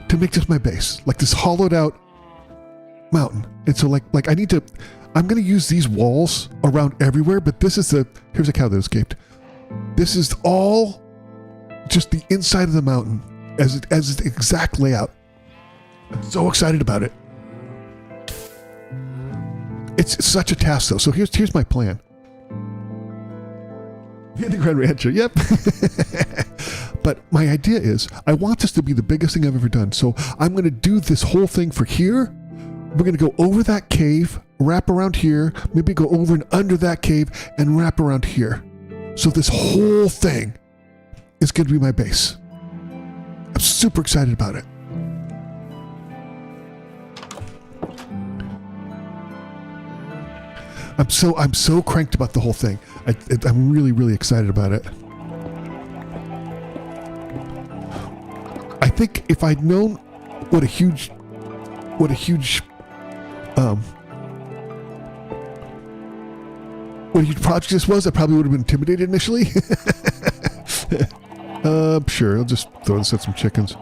To make this my base, like this hollowed out mountain. And so like I need to, I'm going to use these walls around everywhere, but this is here's a cow that escaped. This is all just the inside of the mountain as its exact layout. I'm so excited about it. It's such a task though. So here's my plan. The Grand Rancher, yep. But my idea is I want this to be the biggest thing I've ever done. So I'm going to do this whole thing for here. We're going to go over that cave, wrap around here, maybe go over and under that cave and wrap around here. So this whole thing is going to be my base. I'm super excited about it. I'm so cranked about the whole thing. I'm really, really excited about it. I think if I'd known what a huge project this was, I probably would have been intimidated initially. Sure, I'll just throw this at some chickens.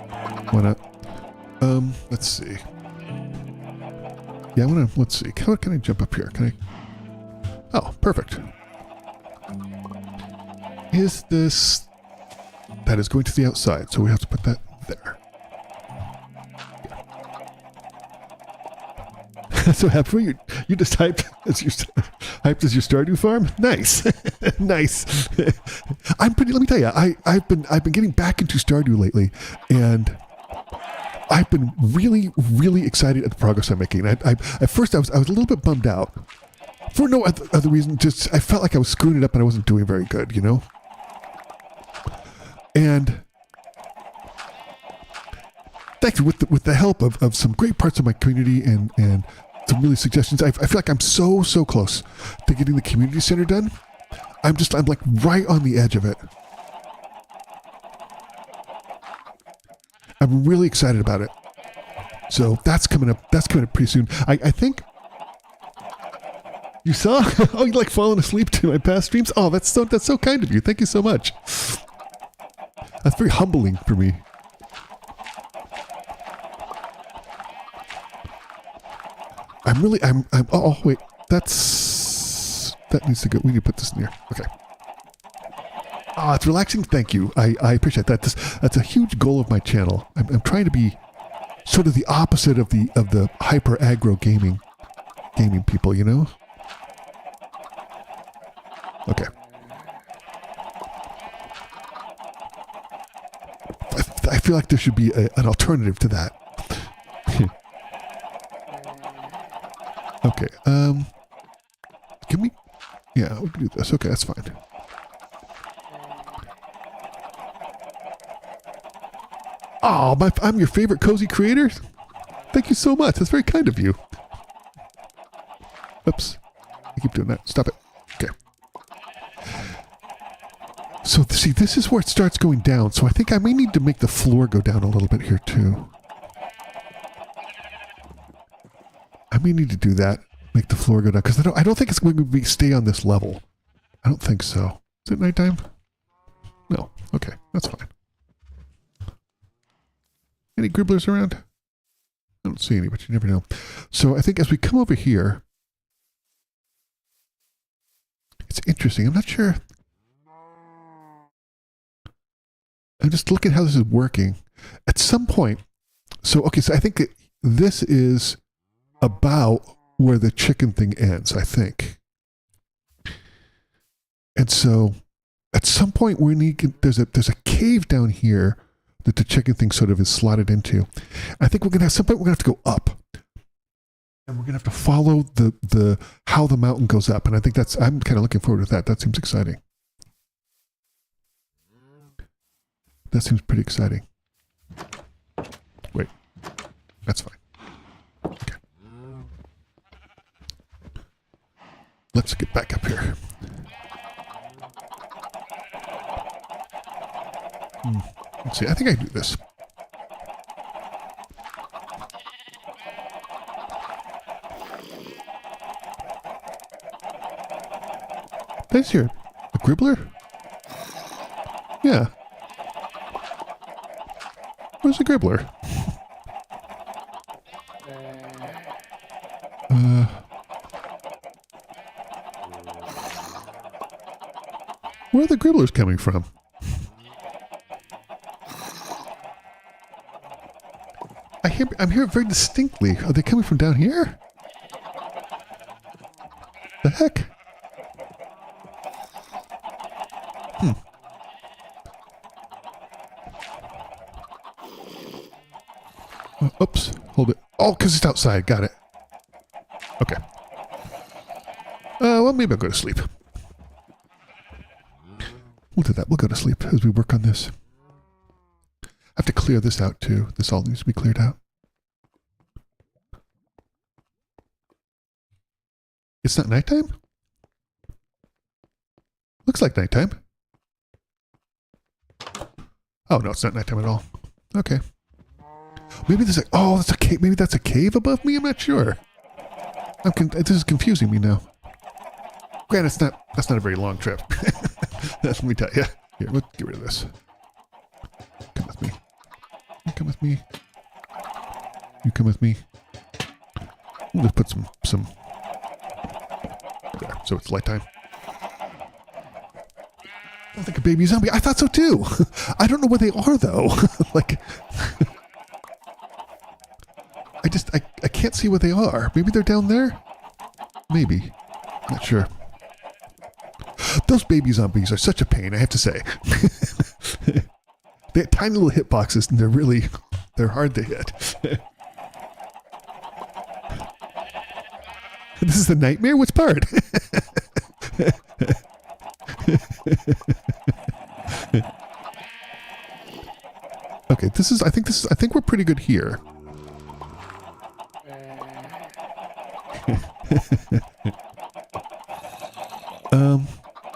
Why not? Let's see. Yeah, let's see. How can I jump up here? Can I? Oh, perfect. Is this... That is going to the outside, so we have to put that there. So happy you just hyped as your Stardew farm? Nice. Nice. Let me tell you, I've been getting back into Stardew lately, and I've been really, really excited at the progress I'm making. At first I was a little bit bummed out. For no other reason, just I felt like I was screwing it up and I wasn't doing very good, you know? And thanks with the help of some great parts of my community and some really suggestions, I feel like I'm so close to getting the community center done. I'm like right on the edge of it. I'm really excited about it. So that's coming up pretty soon. I think. You saw? Oh, you like falling asleep to my past streams? Oh, that's so kind of you. Thank you so much. That's very humbling for me. Oh, wait. That needs to go. We need to put this in here. Okay. Oh, it's relaxing. Thank you. I appreciate that. That's a huge goal of my channel. I'm trying to be sort of the opposite of the hyper aggro gaming people, you know? Okay. I feel like there should be an alternative to that. Okay. Can we? Yeah, we can do this. Okay, that's fine. Oh, I'm your favorite cozy creator. Thank you so much. That's very kind of you. Oops. I keep doing that. Stop it. Okay. So, see, this is where it starts going down. So I think I may need to make the floor go down a little bit here, too. I may need to do that. Make the floor go down. Because I don't think it's going to stay on this level. I don't think so. Is it nighttime? No. Okay. That's fine. Any gribblers around? I don't see any, but you never know. So I think as we come over here, it's interesting. I'm not sure. I'm just looking at how this is working. At some point, so I think that this is about where the chicken thing ends, I think. And so at some point there's a cave down here that the chicken thing sort of is slotted into. I think at some point we're gonna have to go up. And we're gonna have to follow the how the mountain goes up. And I think I'm kind of looking forward to that. That seems exciting. That seems pretty exciting. Wait, that's fine. Okay. Let's get back up here. Let's see, I think I can do this. Did I just hear a gribbler? Yeah. Where's the gribbler? Where are the gribblers coming from? I'm hearing it very distinctly. Are they coming from down here? The heck? Oops. Hold it. Oh, because it's outside. Got it. Okay. Well, maybe I'll go to sleep. We'll do that. We'll go to sleep as we work on this. I have to clear this out, too. This all needs to be cleared out. It's not nighttime? Looks like nighttime. Oh, no, it's not nighttime at all. Okay. Maybe there's oh, that's a cave. Maybe that's a cave above me? I'm not sure. This is confusing me now. Granted, that's not a very long trip. Let me tell you. Here, let's get rid of this. Come with me. You come with me. You come with me. We'll just put some there, so it's light time. I don't think a baby zombie. I thought so too. I don't know where they are though. Like, I can't see where they are. Maybe they're down there. Maybe. Not sure. Those baby zombies are such a pain, I have to say. They have tiny little hitboxes and they're hard to hit. This is the nightmare? Which part? Okay, I think we're pretty good here.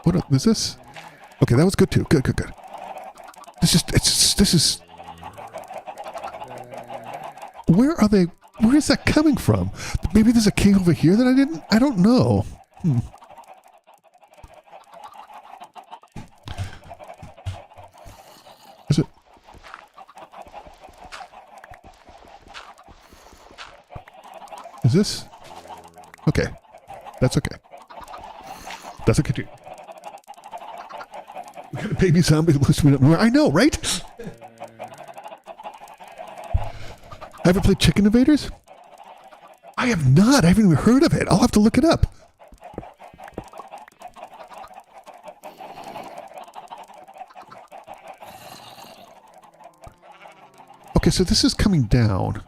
What is this? Okay, that was good too. Good. This is. Where are they? Where is that coming from? Maybe there's a cave over here that I don't know. Is it? Is this? Okay. That's okay. That's okay too. We got a baby zombie that we don't know. I know, right? Ever played Chicken Invaders? I have not. I haven't even heard of it. I'll have to look it up. Okay, so this is coming down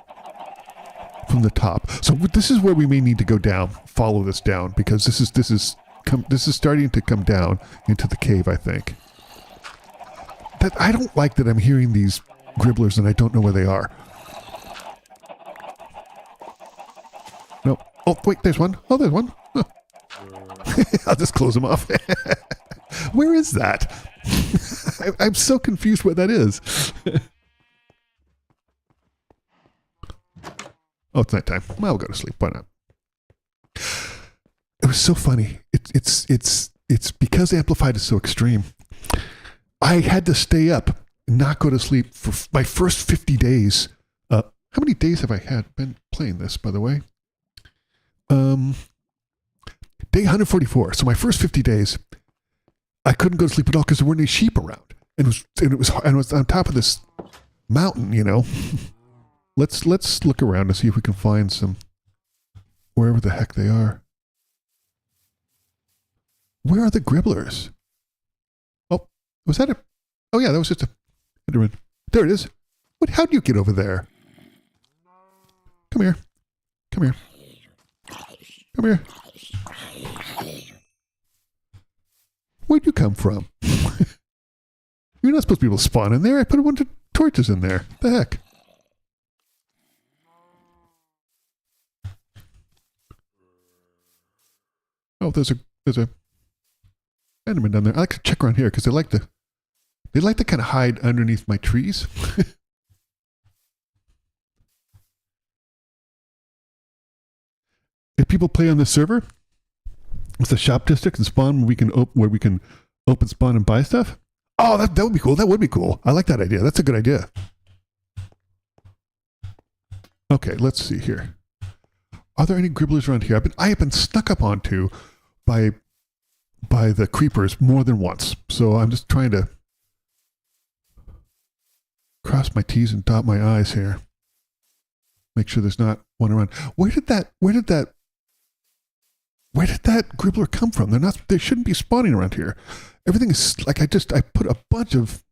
from the top. So this is where we may need to go down. Follow this down because this is starting to come down into the cave, I think. I don't like that I'm hearing these gribblers and I don't know where they are. No. Oh, wait, there's one. Oh, there's one. Huh. I'll just close them off. Where is that? I'm so confused what that is. Oh, it's nighttime. Well, we'll go to sleep. Why not? It was so funny. It's because Amplified is so extreme. I had to stay up and not go to sleep for my first 50 days. How many days have I been playing this, by the way? Day 144. So my first 50 days, I couldn't go to sleep at all because there weren't any sheep around, and it was on top of this mountain. You know. Let's look around and see if we can find some wherever the heck they are. Where are the gribblers? Oh, was that a? Oh yeah, that was just a Enderman. There it is. What? How do you get over there? Come here. Come here. Come here. Where'd you come from? You're not supposed to be able to spawn in there. I put a bunch of torches in there. The heck? Oh, there's a Enderman down there. I like to check around here because they like to kind of hide underneath my trees. If people play on this server, With the shop district and spawn where we can open spawn and buy stuff. Oh, that would be cool. That would be cool. I like that idea. That's a good idea. Okay, let's see here. Are there any gribblers around here? I have been snuck up onto by the creepers more than once. So I'm just trying to cross my T's and dot my I's here. Make sure there's not one around. Where did that gribbler come from? They shouldn't be spawning around here. Everything is like I put a bunch of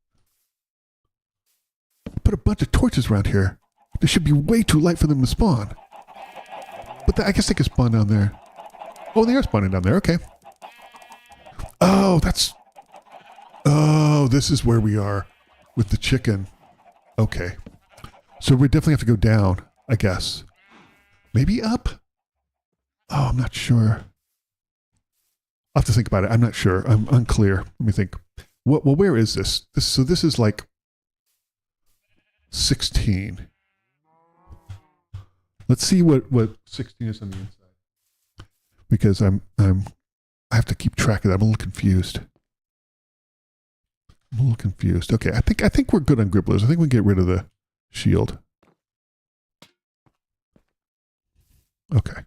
torches around here. There should be way too light for them to spawn. But I guess they can spawn down there. Oh, they are spawning down there. Okay. Oh, this is where we are with the chicken. Okay. So we definitely have to go down, I guess. Maybe up? Oh, I'm not sure. I'll have to think about it. I'm not sure. I'm unclear. Let me think. Well, where is this? So this is like 16. Let's see what 16 is on the inside. Because I have to keep track of that. I'm a little confused. Okay, I think we're good on gribblers. I think we can get rid of the shield. Okay.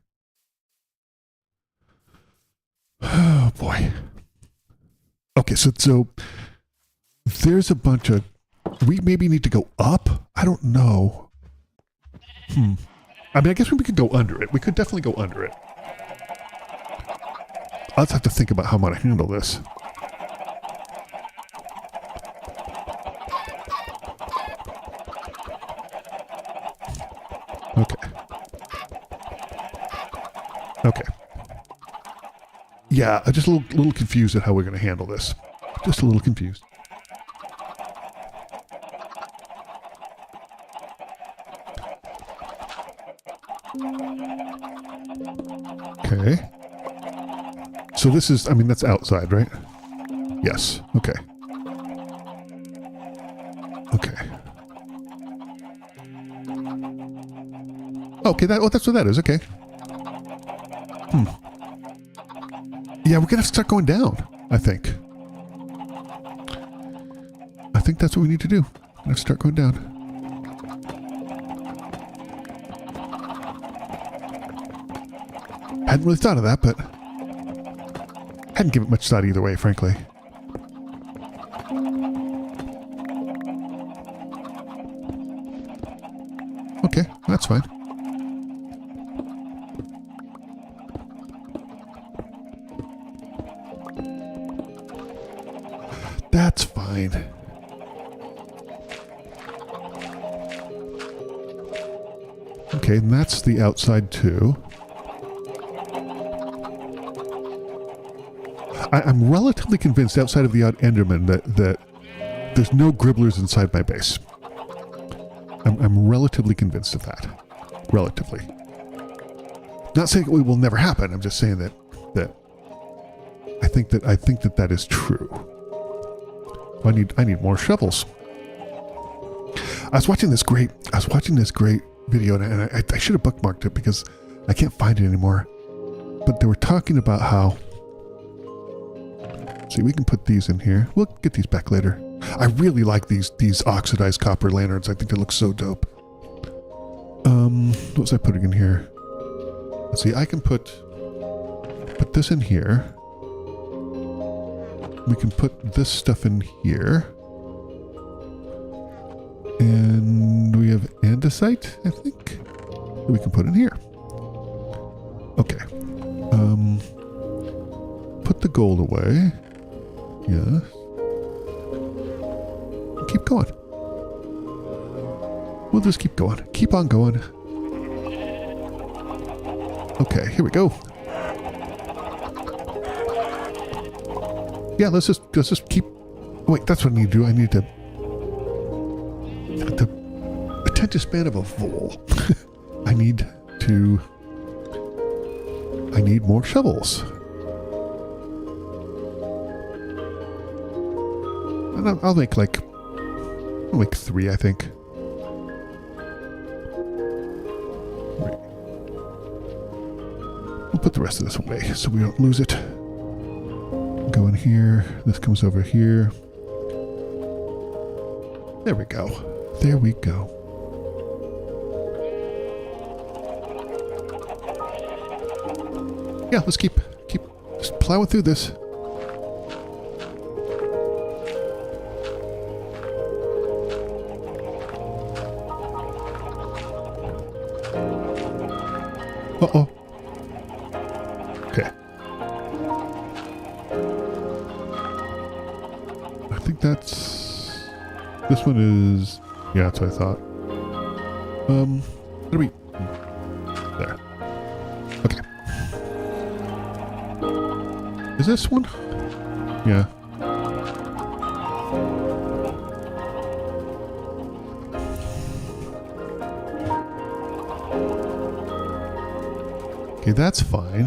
Oh boy. Okay, so there's a bunch of. We maybe need to go up. I don't know. I mean, I guess we could go under it. We could definitely go under it. I'll just have to think about how I'm going to handle this. Okay. Yeah, I'm just a little confused at how we're going to handle this. Just a little confused. Okay. So this is, I mean, that's outside, right? Yes. Okay. Okay. Okay, that's what that is. Okay. Yeah, we're gonna have to start going down, I think. I think that's what we need to do. We're gonna have to start going down. Hadn't really thought of that, but hadn't given it much thought either way, frankly. Okay, that's fine. That's fine. Okay, and that's the outside too. I'm relatively convinced outside of the odd Enderman that there's no gribblers inside my base. I'm relatively convinced of that. Relatively. Not saying it will never happen. I'm just saying that I think that is true. I need more shovels. I was watching this great video, and I should have bookmarked it because I can't find it anymore. But they were talking about how. See, we can put these in here. We'll get these back later. I really like these oxidized copper lanterns. I think they look so dope. What was I putting in here? Let's see. I can put this in here. We can put this stuff in here. And we have andesite, I think, that we can put in here. Okay. Put the gold away. Yes. Keep going. We'll just keep going. Keep on going. Okay, here we go. Yeah, let's just keep. Wait, that's what I need to do. I need the attention span of a vole. I need more shovels. And I'll make 3, I think. We'll put the rest of this way so we don't lose it. Go in here. This comes over here. There we go. There we go. Yeah, let's keep just plowing through this. Uh-oh. Okay. I think that's... This one is... Yeah, that's what I thought. What do we... There. Okay. Is this one? Yeah. Okay, that's fine.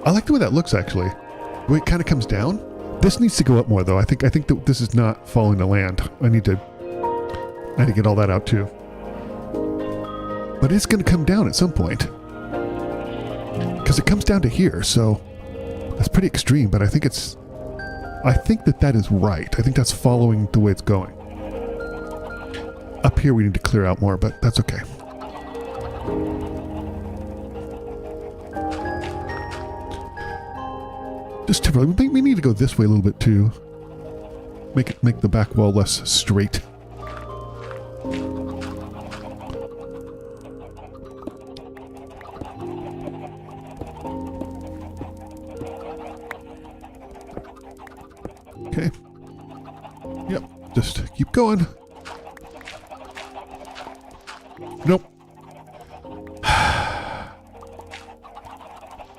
I like the way that looks, actually. The way it kind of comes down. This needs to go up more, though. I think that this is not falling to land. I need to get all that out, too. But it's going to come down at some point. Because it comes down to here, so... That's pretty extreme, but I think it's... I think that is right. I think that's following the way it's going. Up here we need to clear out more, but that's okay. Just temporarily. We need to go this way a little bit too. Make the back wall less straight. Okay. Yep. Just keep going. Nope.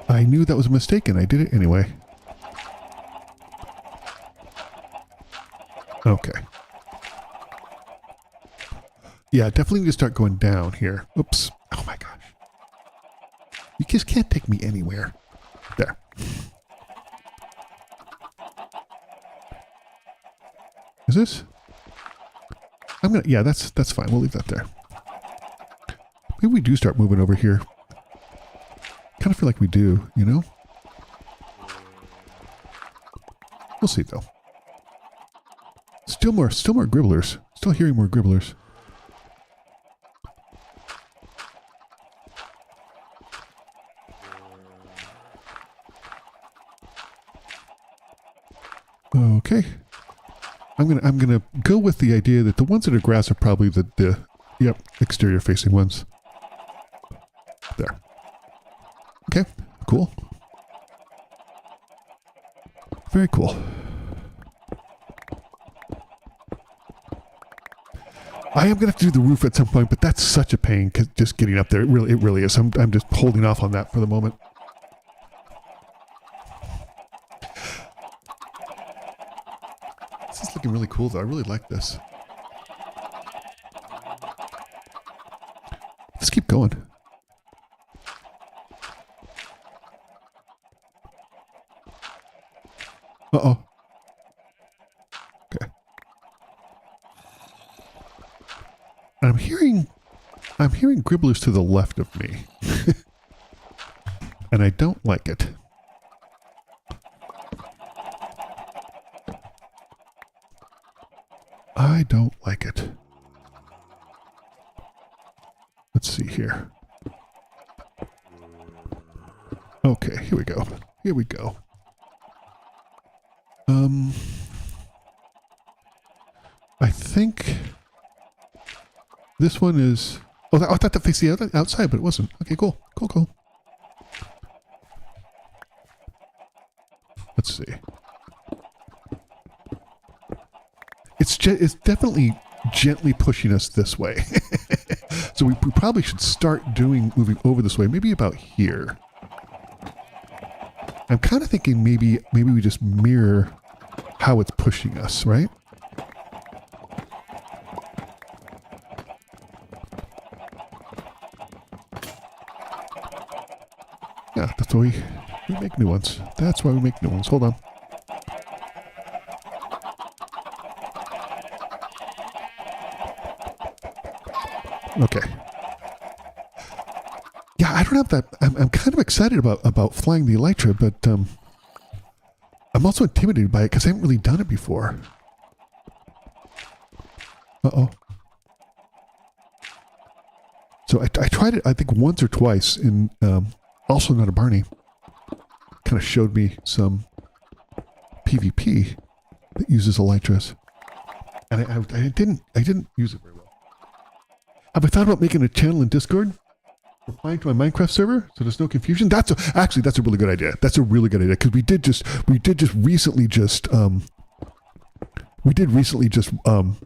I knew that was a mistake and I did it anyway. Okay. Yeah, definitely need to start going down here. Oops. Oh my gosh. You just can't take me anywhere. There. Is this? I'm gonna, yeah, that's fine. We'll leave that there. Maybe we do start moving over here. Kind of feel like we do, you know? We'll see though. Still more gribblers. Still hearing more gribblers. Okay. I'm gonna go with the idea that the ones that are grass are probably the exterior facing ones. There. Okay, cool. Very cool. I am gonna have to do the roof at some point, but that's such a pain because just getting up there. It really is. I'm just holding off on that for the moment. This is looking really cool, though. I really like this. Let's keep going. Uh-oh. Okay. I'm hearing gribblers to the left of me. And I don't like it. I don't like it. Let's see here. Okay, here we go. Here we go. I think this one is... Oh, I thought that faced the outside, but it wasn't. Okay, cool. Cool. Let's see. It's definitely gently pushing us this way. So we probably should start moving over this way, maybe about here. I'm kind of thinking maybe we just mirror how it's pushing us, right? Yeah, that's why we make new ones. That's why we make new ones. Hold on. Okay. Yeah, I don't don't have that. I'm kind of excited about flying the Elytra, but I'm also intimidated by it because I haven't really done it before. Uh-oh. So I tried it, I think, once or twice in also Not a Barney. Kind of showed me some PvP that uses Elytras. And I didn't use it very well. Have I thought about making a channel in Discord? Replying to my Minecraft server so there's no confusion? That's a really good idea. That's a really good idea because we did recently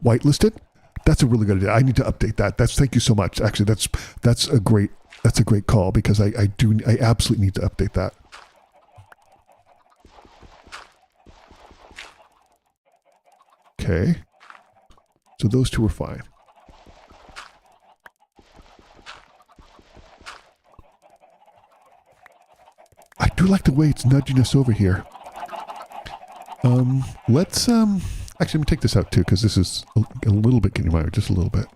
whitelist it. That's a really good idea. I need to update that. Thank you so much. Actually, that's a great call because I absolutely need to update that. Okay. So those two were fine. I do like the way it's nudging us over here. Let's actually let me take this out too because this is a little bit getting my just a little bit.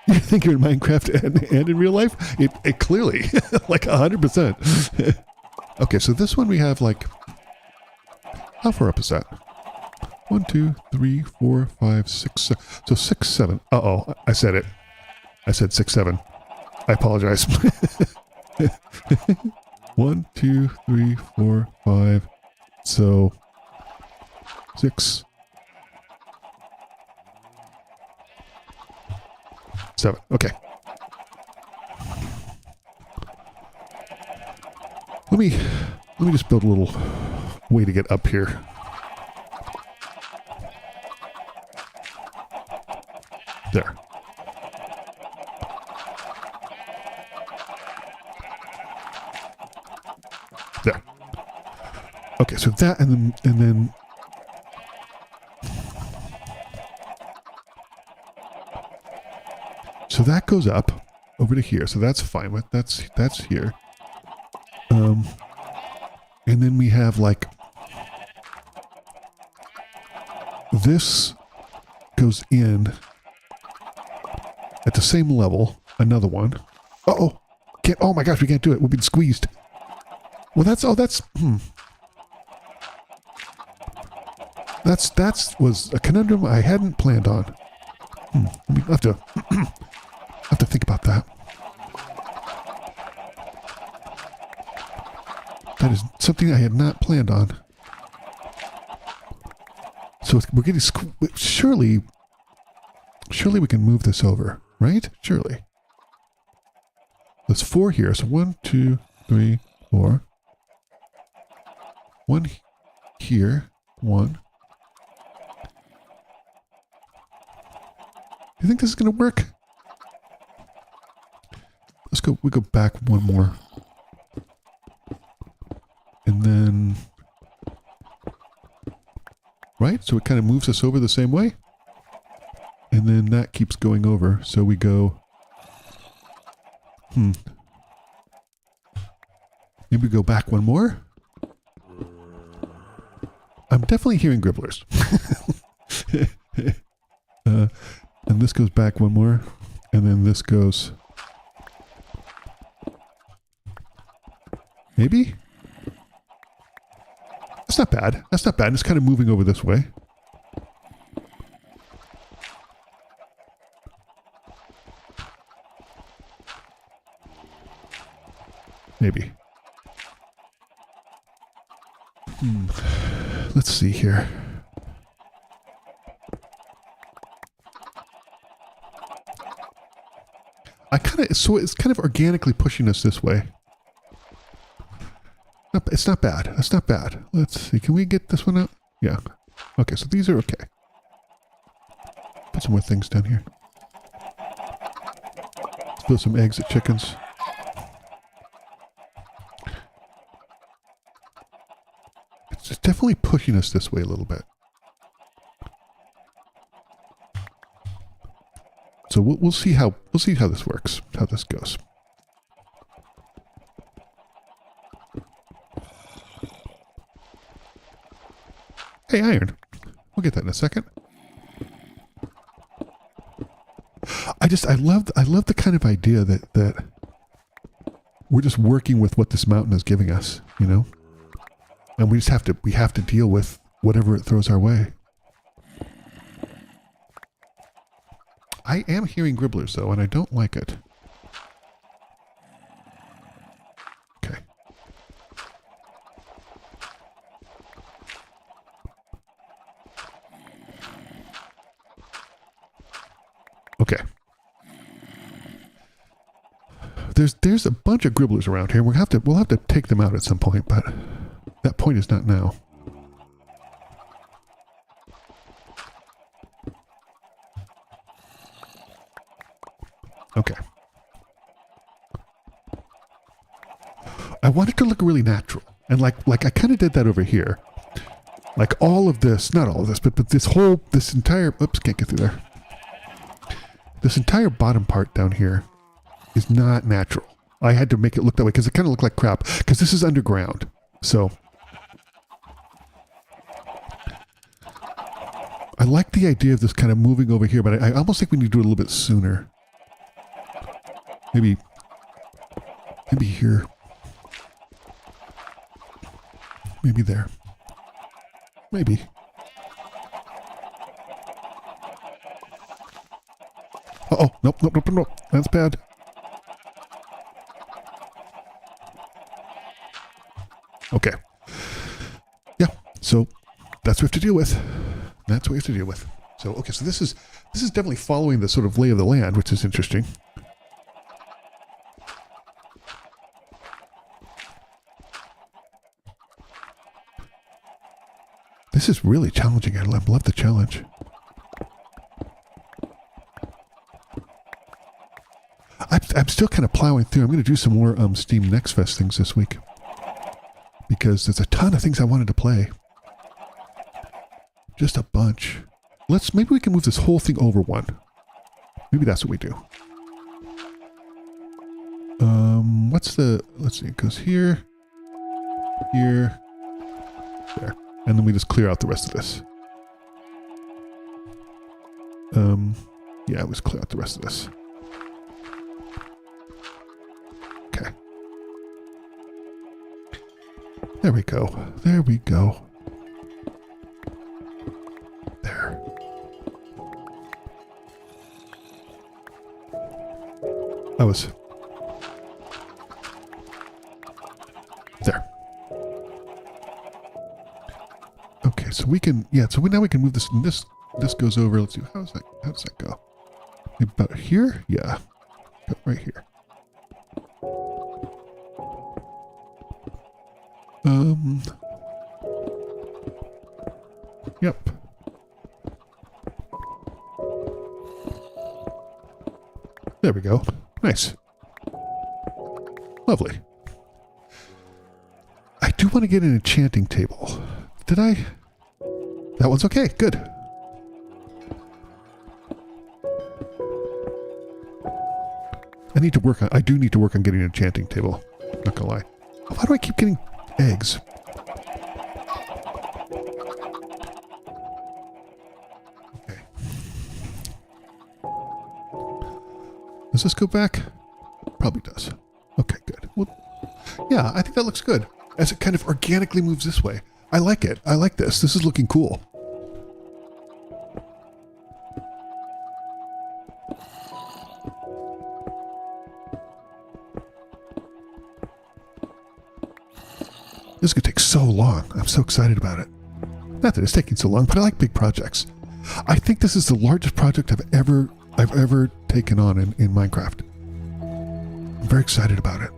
You think you're in Minecraft and in real life? It clearly like 100%. Okay, so this one we have like, how far up is that? 1, 2, 3, 4, 5, 6, 7. So 6, 7. Uh-oh, I said it. I said 6, 7. I apologize. 1, 2, 3, 4, 5. So 6, 7. Okay. Let me just build a little way to get up here. There. There. Okay, so that and then so that goes up over to here. So that's fine with that's here. And then we have like this goes in at the same level. Another one. Uh-oh. Can't, oh my gosh, we can't do it. We've been squeezed. Well, that's that was a conundrum I hadn't planned on. I have to think about that. That is something I had not planned on. So we're getting surely we can move this over, right? Surely. There's 4 here. So 1, 2, 3, 4. 1 here. 1. You think this is going to work? Let's go. We go back 1 more. And then, right? So it kind of moves us over the same way. And then that keeps going over. So we go, maybe we go back 1 more. I'm definitely hearing gribblers. And this goes back 1 more. And then this goes, maybe? That's not bad. That's not bad. It's kind of moving over this way. Maybe. Let's see here. So it's kind of organically pushing us this way. It's not bad. That's not bad. Let's see. Can we get this one out? Yeah. Okay, so these are okay. Put some more things down here. Let's build some eggs at chickens. It's definitely pushing us this way a little bit. So we'll see how this works, how this goes. Hey, iron. We'll get that in a second. I love the kind of idea that we're just working with what this mountain is giving us, you know? And we have to deal with whatever it throws our way. I am hearing gribblers though, and I don't like it. Okay. Okay. There's a bunch of gribblers around here. We'll have to take them out at some point, but that point is not now. Okay. I want it to look really natural. And like I kind of did that over here. Like all of this, not all of this, but this entire, oops, can't get through there. This entire bottom part down here is not natural. I had to make it look that way because it kind of looked like crap because this is underground. So I like the idea of this kind of moving over here, but I almost think we need to do it a little bit sooner. Maybe here. Maybe there. Maybe. Uh-oh. Nope. That's bad. Okay. Yeah, so that's what we have to deal with. That's what we have to deal with. So, okay, so this is definitely following the sort of lay of the land, which is interesting. This is really challenging. I love the challenge. I'm still kind of plowing through. I'm going to do some more Steam Next Fest things this week. Because there's a ton of things I wanted to play. Just a bunch. Maybe we can move this whole thing over one. Maybe that's what we do. Let's see, it goes here, here, there. And then we just clear out the rest of this. Yeah, let's clear out the rest of this. Okay. There we go. There we go. There. There. Okay, so we can, now we can move this, and this goes over. Let's see, how does that go? About here? Yeah. Right here. Yep. There we go. Nice. Lovely. I do want to get an enchanting table. Did I? That one's okay. Good. I do need to work on getting an enchanting table. Not gonna lie. Why do I keep getting eggs? Okay. Does this go back? Probably does. Okay, good. Well, yeah, I think that looks good. As it kind of organically moves this way. I like it. I like this. This is looking cool. This is going to take so long. I'm so excited about it. Not that it's taking so long, but I like big projects. I think this is the largest project I've ever taken on in Minecraft. I'm very excited about it.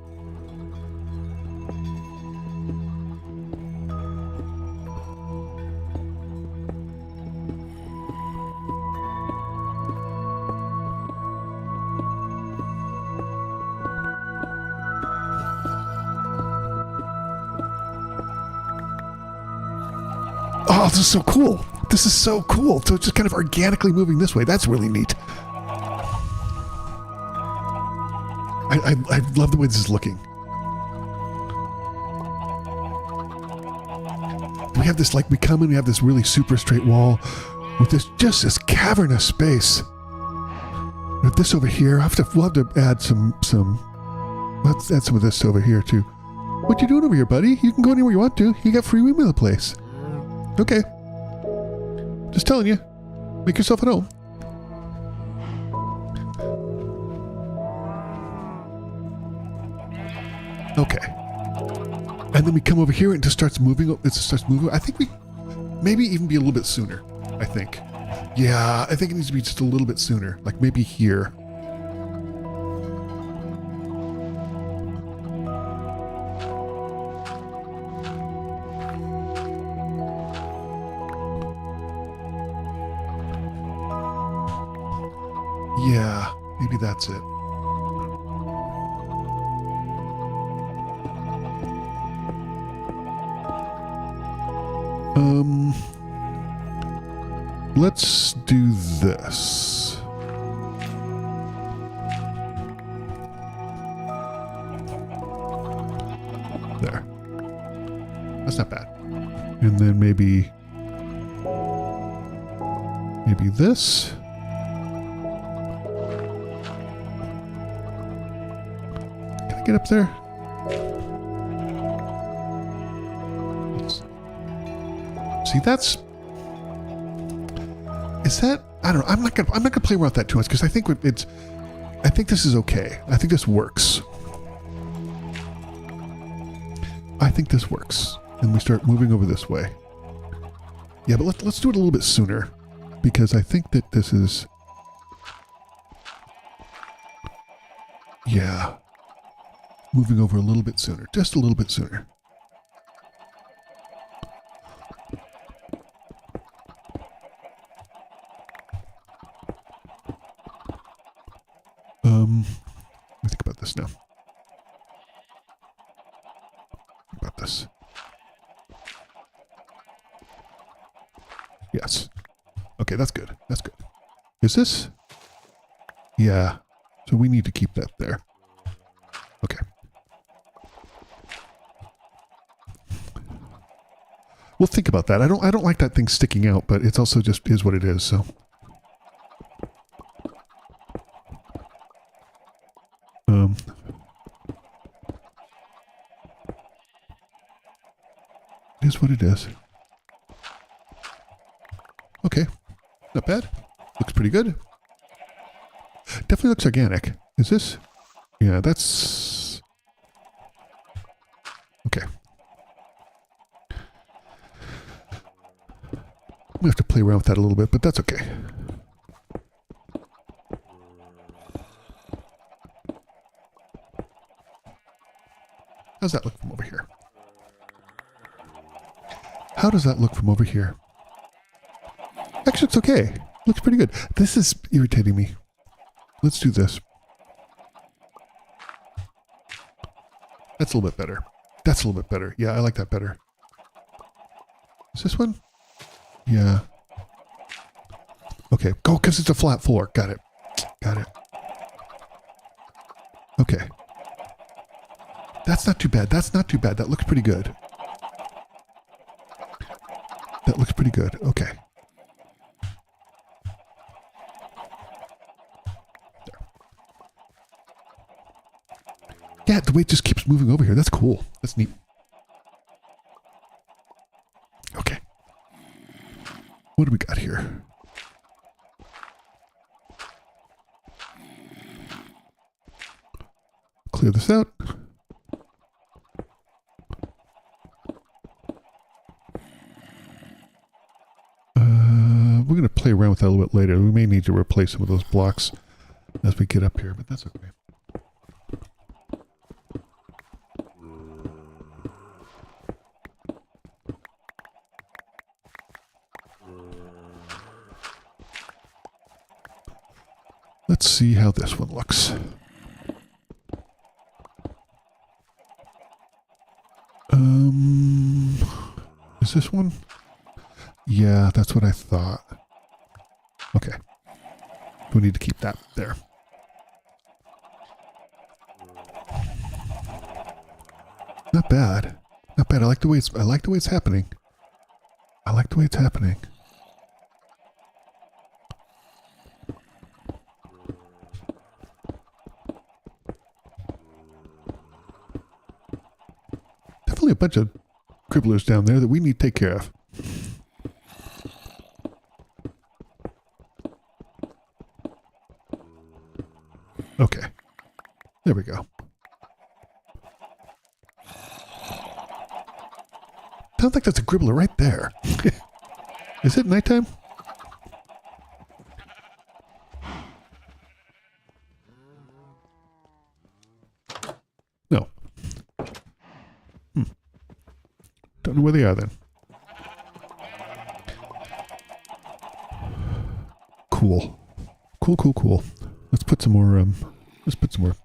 Oh, this is so cool. This is so cool. So it's just kind of organically moving this way. That's really neat. I love the way this is looking. We have this, we come in, we have this really super straight wall with this cavernous space. have this over here. We'll have to add some. Let's add some of this over here too. What you doing over here, buddy? You can go anywhere you want to. You got free room in the place. Okay. Just telling you. Make yourself at home. Okay. And then we come over here and it just starts moving. It just starts moving. I think we maybe even be a little bit sooner. I think. Yeah, I think it needs to be just a little bit sooner. Like maybe here. Yeah, maybe that's it. Let's do this. There. That's not bad. And then maybe this. Can I get up there? See, that's. Is that? I don't know. I'm not gonna play around with that too much because I think it's. I think this is okay. I think this works. I think this works, and we start moving over this way. Yeah, but let's do it a little bit sooner, because I think that this is. Yeah. Moving over a little bit sooner, just a little bit sooner. Let me think about this now. About this. Yes. Okay, that's good. That's good. Is this? Yeah. So we need to keep that there. Okay. We'll think about that. I don't like that thing sticking out, but it's also just is what it is, so. It is what it is. Okay. Not bad. Looks pretty good. Definitely looks organic. Is this? Yeah, that's... Okay. I'm going to have to play around with that a little bit, but that's okay. How's that look from over here? How does that look from over here? Actually, it's okay. Looks pretty good. This is irritating me. Let's do this. That's a little bit better. That's a little bit better. Yeah, I like that better. Is this one? Yeah. Okay. Go, because it's a flat floor. Got it. Got it. Okay. That's not too bad. That's not too bad. That looks pretty good. That looks pretty good. Okay. There. Yeah, the way it just keeps moving over here. That's cool. That's neat. Okay. What do we got here? Clear this out. We're going to play around with that a little bit later. We may need to replace some of those blocks as we get up here, but that's okay. Let's see how this one looks. Is this one? Yeah, that's what I thought. Okay. We need to keep that there. Not bad. Not bad. I like the way it's happening. I like the way it's happening. definitely a bunch of cribblers down there that we need to take care of. Okay. There we go. Sounds like that's a gribbler right there. Is it nighttime? No. Don't know where they are then. Cool. Cool. Let's put some more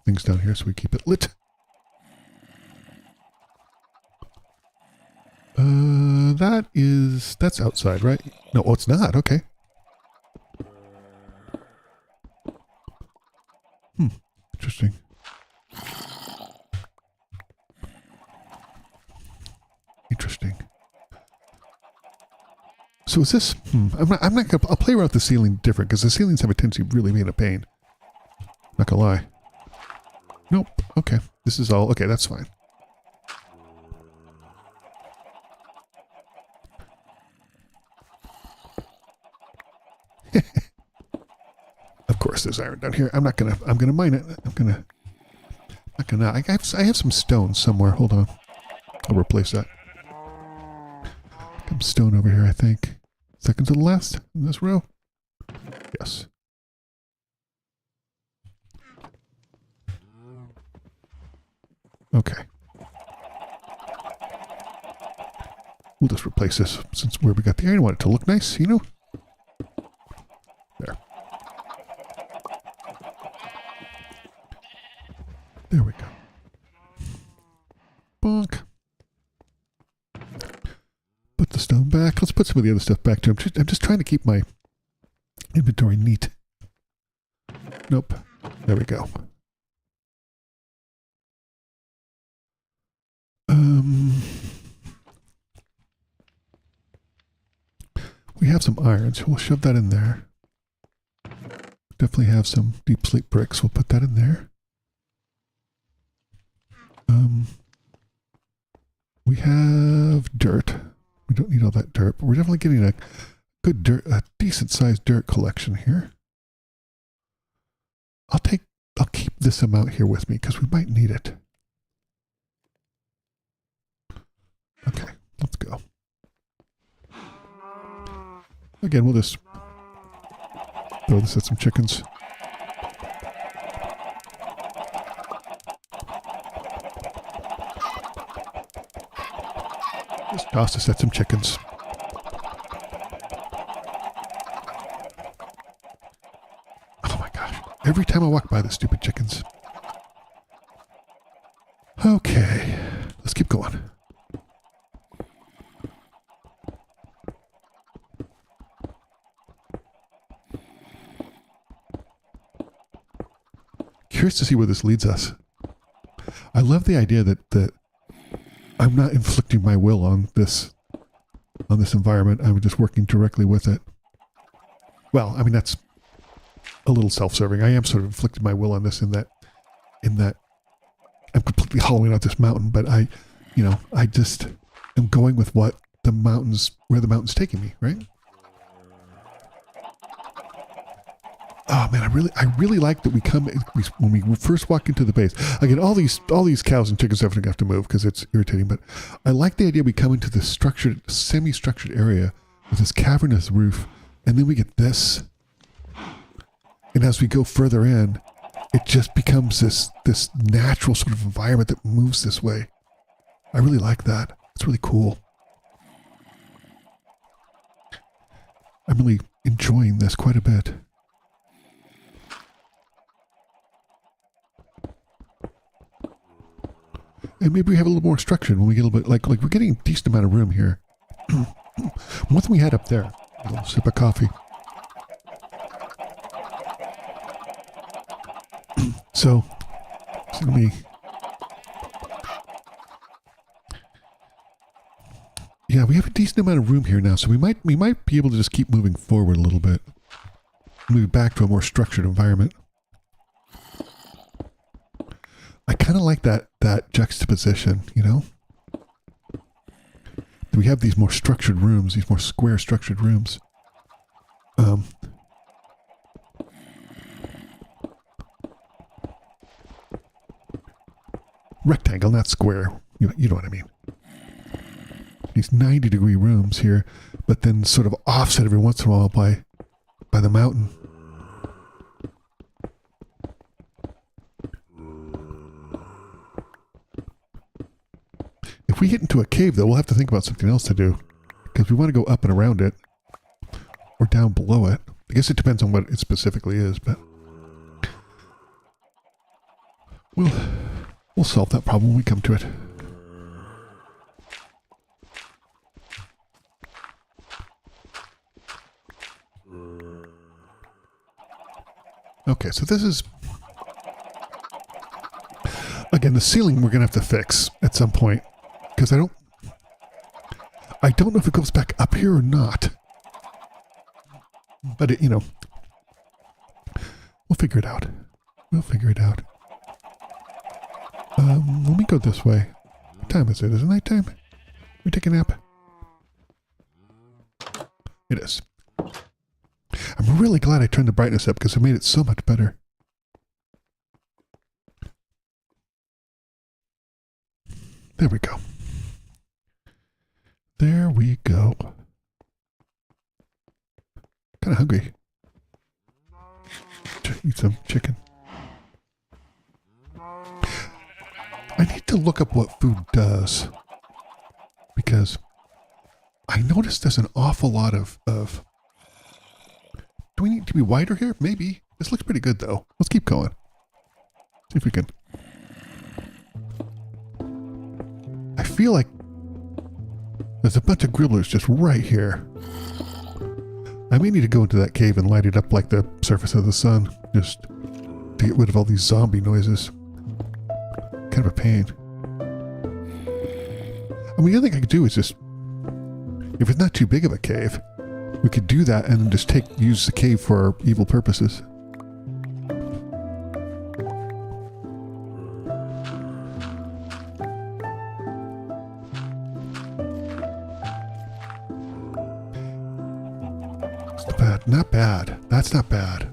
things down here so we keep it lit. That's outside, right? No, oh, it's not. Okay. Interesting. So is this? I'm not gonna. I'll play around with the ceiling different because the ceilings have a tendency of really being a pain. Not gonna lie. Nope. Okay. This is all. Okay, that's fine. Of course, there's iron down here. I'm gonna mine it. I have some stone somewhere. Hold on. I'll replace that. Some stone over here, I think. Second to the last in this row. Yes. Okay. We'll just replace this since where we got the iron. I want it to look nice, you know? There. There we go. Bonk. Put the stone back. Let's put some of the other stuff back too. I'm just trying to keep my inventory neat. Nope. There we go. We have some iron, so we'll shove that in there. Definitely have some deep sleep bricks. We'll put that in there. We have dirt. We don't need all that dirt, but we're definitely getting a good dirt, a decent sized dirt collection here. I'll keep this amount here with me because we might need it. Okay, let's go. Again, we'll just throw this at some chickens. Just toss this at some chickens. Oh my gosh. Every time I walk by the stupid chickens. Okay. Let's keep going. Curious to see where this leads us. I love the idea that I'm not inflicting my will on this environment. I'm just working directly with it. Well, I mean, that's a little self-serving. I am sort of inflicting my will on this in that I'm completely hollowing out this mountain, but I just am going with where the mountain's taking me, right? Oh man, I really like that when we first walk into the base. Again, all these cows and chickens definitely have to move because it's irritating. But I like the idea we come into this semi-structured area with this cavernous roof, and then we get this. And as we go further in, it just becomes this natural sort of environment that moves this way. I really like that. It's really cool. I'm really enjoying this quite a bit. And maybe we have a little more structure when we get a little bit, like we're getting a decent amount of room here. More than we had up there. A little sip of coffee. So let me... Yeah, we have a decent amount of room here now, so we might be able to just keep moving forward a little bit. Move back to a more structured environment. I kind of like that juxtaposition, you know? we have these more structured rooms, these more square structured rooms. Rectangle, not square. You know what I mean. These 90-degree rooms here, but then sort of offset every once in a while by the mountain. If we get into a cave, though, we'll have to think about something else to do. Because we want to go up and around it. Or down below it. I guess it depends on what it specifically is, but... We'll solve that problem when we come to it. Okay, so this is... Again, the ceiling we're going to have to fix at some point. Because I don't know if it goes back up here or not. But, it, we'll figure it out. We'll figure it out. Let me go this way. What time is it? Is it nighttime? We take a nap? It is. I'm really glad I turned the brightness up because it made it so much better. There we go. There we go. Kind of hungry. Eat some chicken. I need to look up what food does. Because I noticed there's an awful lot of... Do we need to be wider here? Maybe. This looks pretty good, though. Let's keep going. See if we can... I feel like there's a bunch of gribblers just right here. I may need to go into that cave and light it up like the surface of the sun, just to get rid of all these zombie noises. Kind of a pain. I mean, the other thing I could do is just, if it's not too big of a cave, we could do that and then just use the cave for evil purposes. Not bad. That's not bad.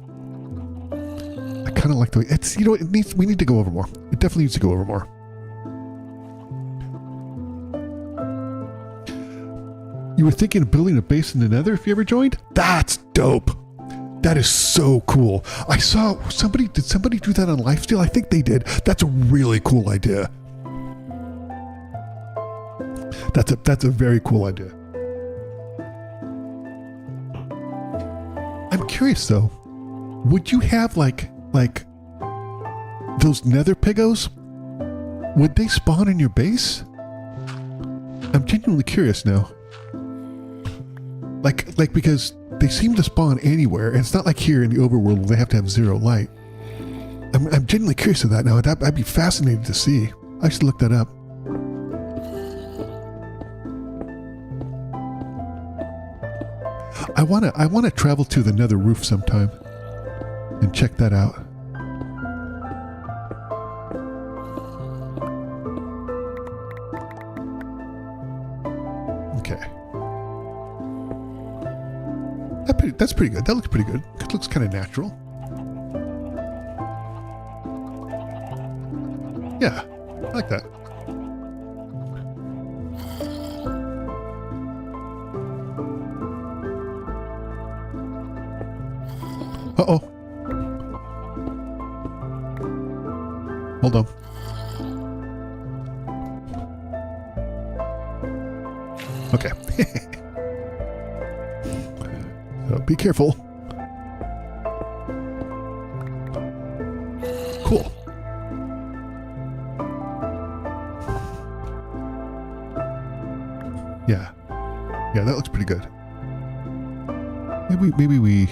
I kind of like the way it's. We need to go over more. It definitely needs to go over more. You were thinking of building a base in the Nether if you ever joined? That's dope. That is so cool. I saw somebody. Did somebody do that on Lifesteal? I think they did. That's a really cool idea. That's a very cool idea. I'm curious though, would you have like those nether pigos? Would they spawn in your base? I'm genuinely curious now. Like because they seem to spawn anywhere, and it's not like here in the overworld where they have to have zero light. I'm genuinely curious of that now. I'd be fascinated to see. I should look that up. I wanna travel to the Nether roof sometime and check that out. Okay. That's pretty good. That looks pretty good. It looks kind of natural. Yeah, I like that. Uh-oh. Hold on. Okay. So be careful. Cool. Yeah. Yeah, that looks pretty good. Maybe we...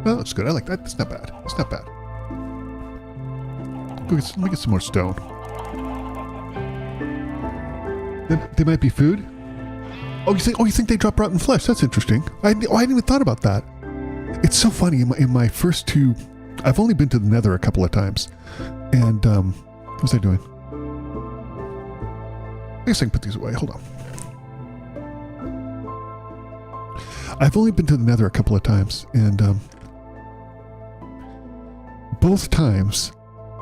Well, that's good. I like that. That's not bad. That's not bad. Let me get some more stone. There might be food. Oh, you think they drop rotten flesh? That's interesting. I hadn't even thought about that. It's so funny. In my first two, I've only been to the Nether a couple of times, and what was I doing? I guess I can put these away. Hold on. I've only been to the Nether a couple of times, and both times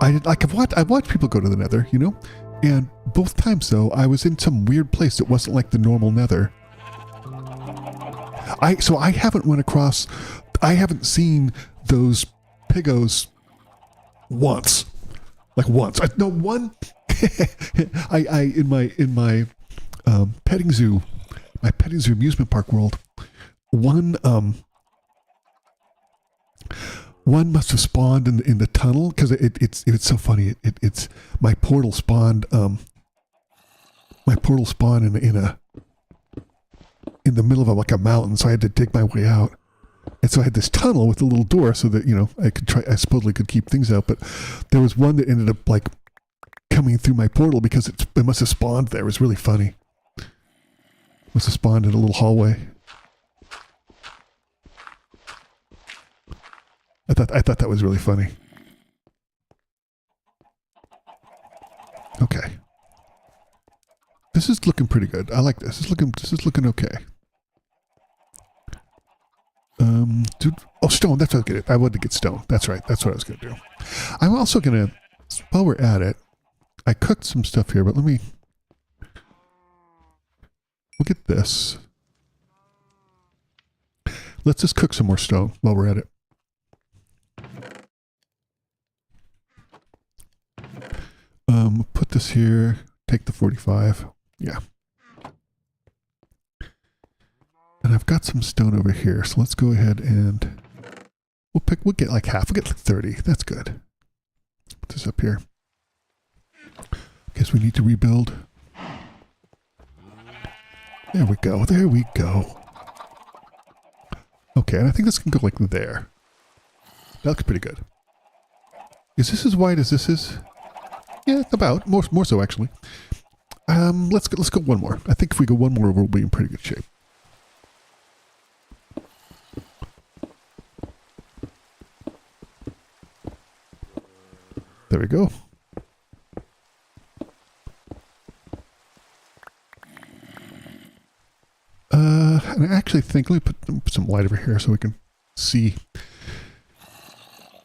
I've watched people go to the Nether, you know, and both times though I was in some weird place that wasn't like the normal Nether. So I haven't seen those pigos once. Like once. In my petting zoo amusement park world, one must have spawned in the tunnel, because it's so funny. It's my portal spawned in the middle of like a mountain, so I had to dig my way out. And so I had this tunnel with a little door so that, you know, I supposedly could keep things out, but there was one that ended up like coming through my portal because it must have spawned there. It was really funny. It must have spawned in a little hallway. I thought that was really funny. Okay. This is looking pretty good. I like this. This is looking okay. Stone. That's what I was gonna do. I wanted to get stone. That's right. That's what I was gonna do. I'm also gonna, while we're at it, I cooked some stuff here, but we'll get this. Let's just cook some more stone while we're at it. Put this here. Take the 45. Yeah. And I've got some stone over here, so let's go ahead and we'll get like half. We'll get like 30. That's good. Put this up here. Guess we need to rebuild. There we go. There we go. Okay, and I think this can go like there. That looks pretty good. Is this as wide as this is? Yeah, about. More so, actually. Let's go one more. I think if we go one more, we'll be in pretty good shape. There we go. And I actually think, let me put some light over here so we can see.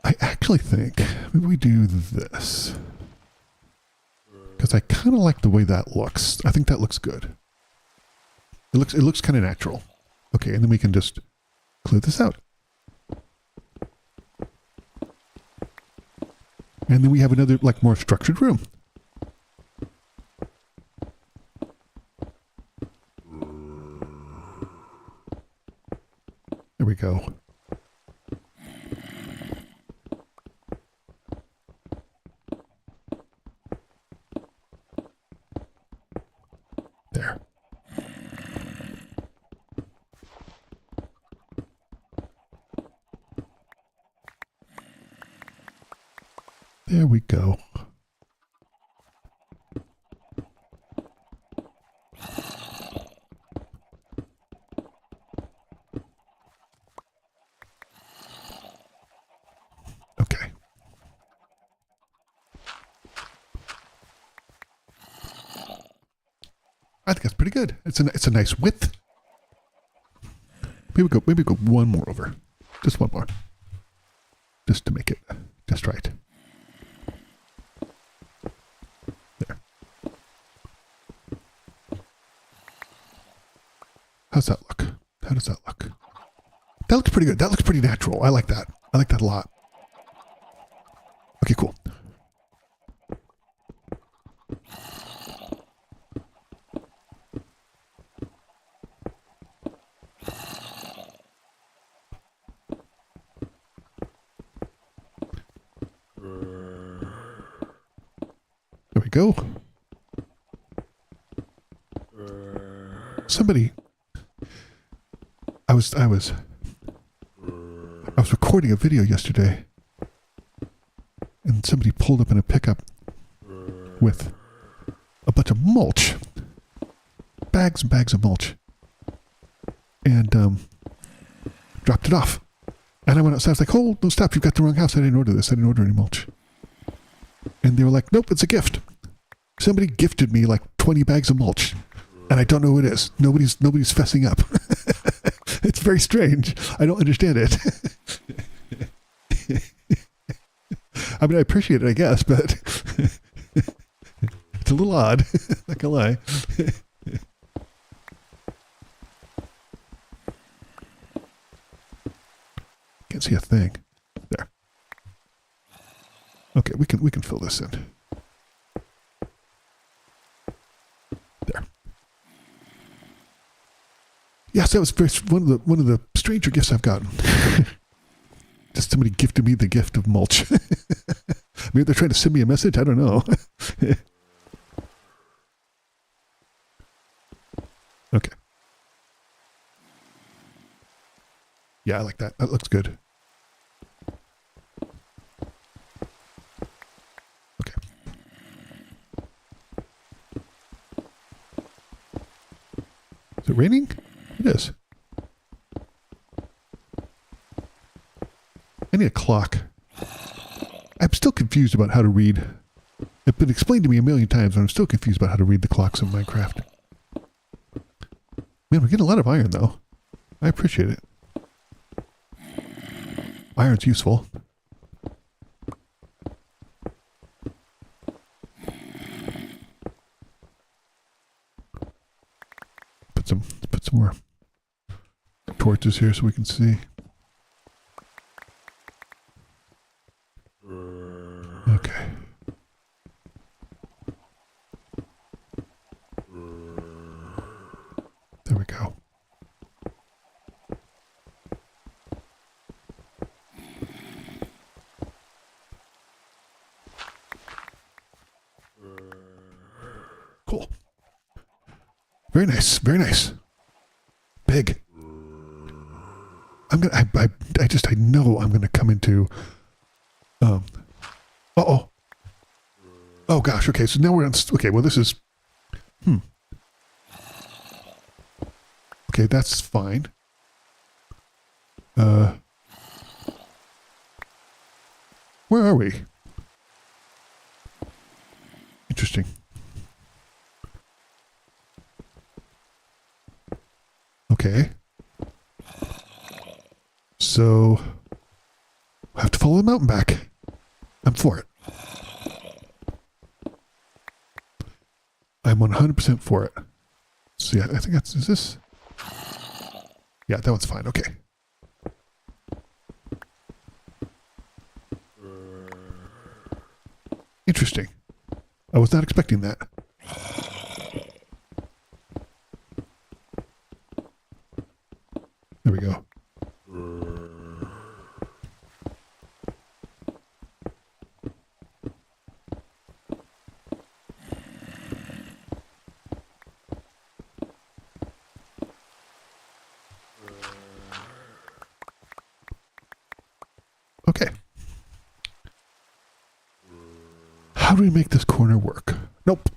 I actually think maybe we do this, because I kind of like the way that looks. I think that looks good. It looks kind of natural. Okay, and then we can just clear this out. And then we have another, like, more structured room. There we go. There. There we go. Okay. I think that's pretty good. It's a nice width. Maybe go one more over. Just one more. Just to make it just right. There. How's that look? How does that look? That looks pretty good. That looks pretty natural. I like that. I like that a lot. Okay, cool. There we go. Somebody, I was recording a video yesterday, and somebody pulled up in a pickup with a bunch of mulch, bags and bags of mulch, and dropped it off. And I went outside. I was like, "Hold, no, stop! You've got the wrong house. I didn't order this. I didn't order any mulch." And they were like, "Nope, it's a gift. Somebody gifted me like 20 bags of mulch, and I don't know who it is. Nobody's fessing up." It's very strange. I don't understand it. I mean, I appreciate it, I guess, but it's a little odd. Not gonna lie. Can't see a thing. There. Okay, we can fill this in. There. Yes, that was one of the stranger gifts I've gotten. Just somebody gifted me the gift of mulch. Maybe they're trying to send me a message. I don't know. Okay. Yeah, I like that. That looks good. Okay. Is it raining? It is. I need a clock. I'm still confused about how to read. It's been explained to me a million times, and I'm still confused about how to read the clocks in Minecraft. Man, we're getting a lot of iron, though. I appreciate it. Iron's useful. Put some more torches here so we can see. Okay. There we go. Cool. Very nice. Very nice. Big. I know I'm gonna come into uh-oh. Oh gosh, okay, so now we're on okay, well this is okay, that's fine. Where are we? Interesting. Okay. So I have to follow the mountain back. I'm for it. I'm 100% for it. So yeah, I think that's, is this? Yeah, that one's fine. Okay. Interesting. I was not expecting that. There we go. Okay. How do we make this corner work? Nope.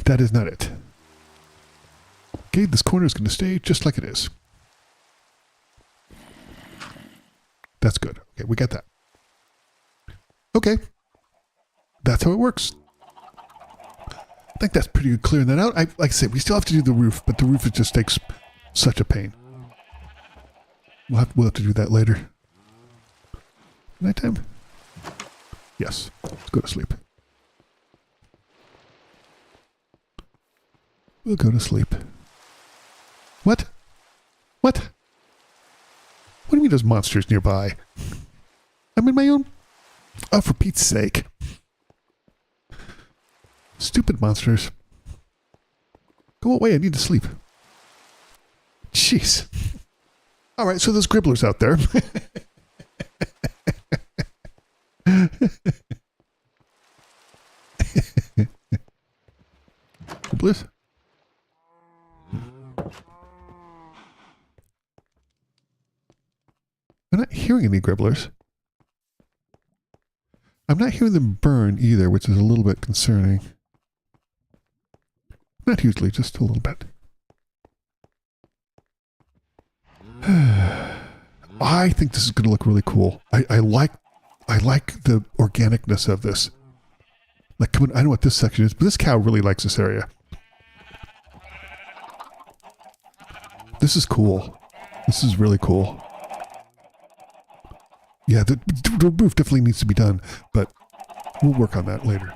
That is not it. Okay, this corner is going to stay just like it is. That's good. Okay, we got that. Okay. That's how it works. I think that's pretty good clearing that out. Like I said, we still have to do the roof, but the roof just takes such a pain. We'll have to do that later. Nighttime? Yes. Let's go to sleep. We'll go to sleep. What? What? What do you mean there's monsters nearby? I'm in my own... Oh, for Pete's sake. Stupid monsters. Go away, I need to sleep. Jeez. Alright, so there's gribblers out there. Gribblers? I'm not hearing any gribblers. I'm not hearing them burn either, which is a little bit concerning. Not hugely, just a little bit. I think this is going to look really cool. I like the organicness of this. Like, come on, I know what this section is, but this cow really likes this area. This is cool. This is really cool. Yeah, the roof definitely needs to be done, but we'll work on that later.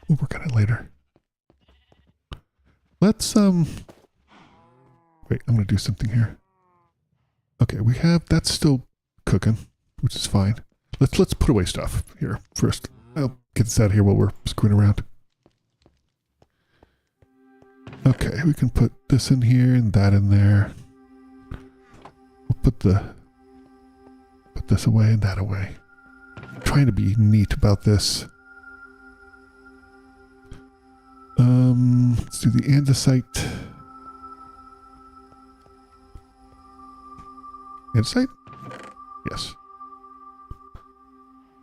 We'll work on it later. Let's, wait, I'm going to do something here. Okay, we have, that's still cooking, which is fine. Let's put away stuff here first. I'll get this out of here while we're screwing around. Okay, we can put this in here and that in there. We'll put this away and that away. I'm trying to be neat about this. Let's do the andesite. Andesite? Yes.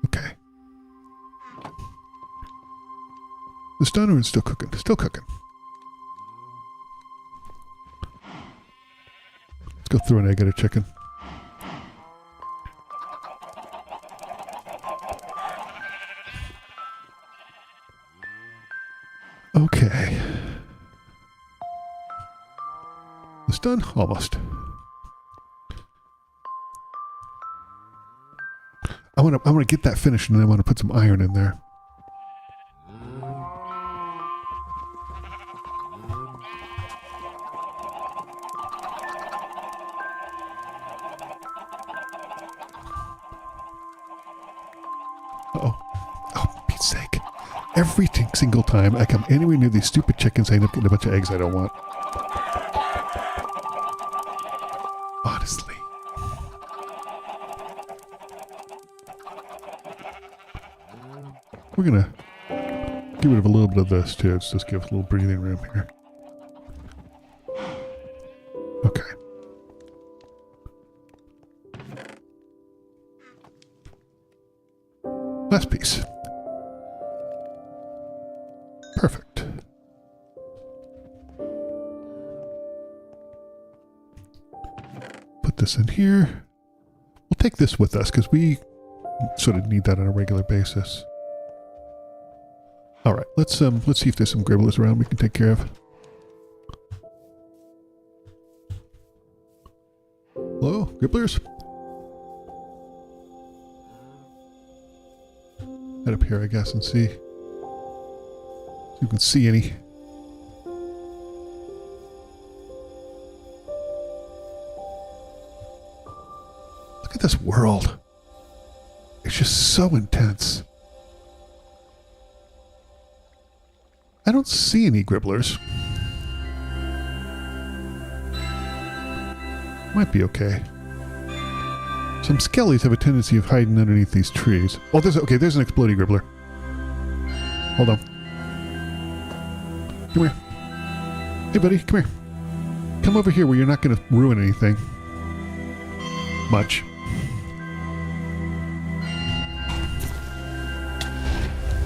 Okay. It's done or it's still cooking? Still cooking. Let's go through an egg at a chicken. Okay. It's done? Almost. I want to get that finished and then I want to put some iron in there. Uh-oh. Oh, Pete's sake. Every single time I come anywhere near these stupid chickens, I end up getting a bunch of eggs I don't want. Honestly. We're going to get rid of a little bit of this too. Let's just give a little breathing room here. Okay. Last piece. Perfect. Put this in here. We'll take this with us because we sort of need that on a regular basis. All right, let's see if there's some gribblers around we can take care of. Hello, gribblers? Head up here, I guess, and see if you can see any. Look at this world. It's just so intense. I don't see any gribblers. Might be okay. Some skellies have a tendency of hiding underneath these trees. Oh, there's an exploding gribbler. Hold on. Come here. Hey, buddy, come here. Come over here where you're not going to ruin anything. Much.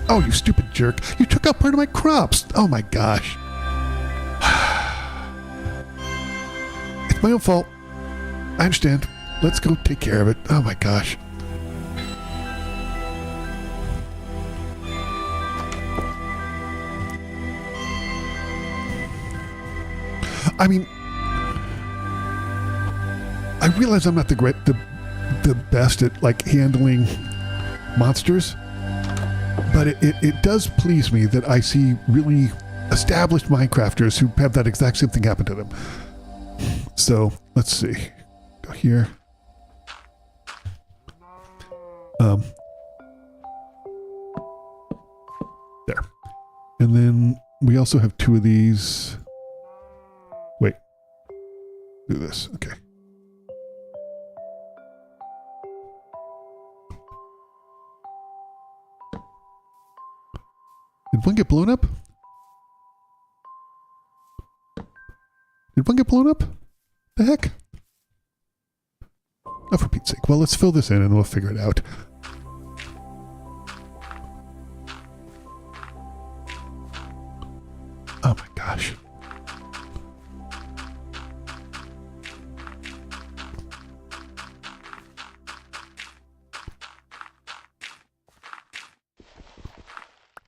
Oh, you stupid jerk. You took out part of my crops. Oh my gosh. It's my own fault. I understand. Let's go take care of it. Oh my gosh. I mean, I realize I'm not the best at like handling monsters. But it does please me that I see really established Minecrafters who have that exact same thing happen to them. So, let's see. Go here. There. And then we also have two of these. Wait. Do this. Okay. Did one get blown up? Did one get blown up? The heck? Oh, for Pete's sake. Well, let's fill this in and we'll figure it out. Oh my gosh.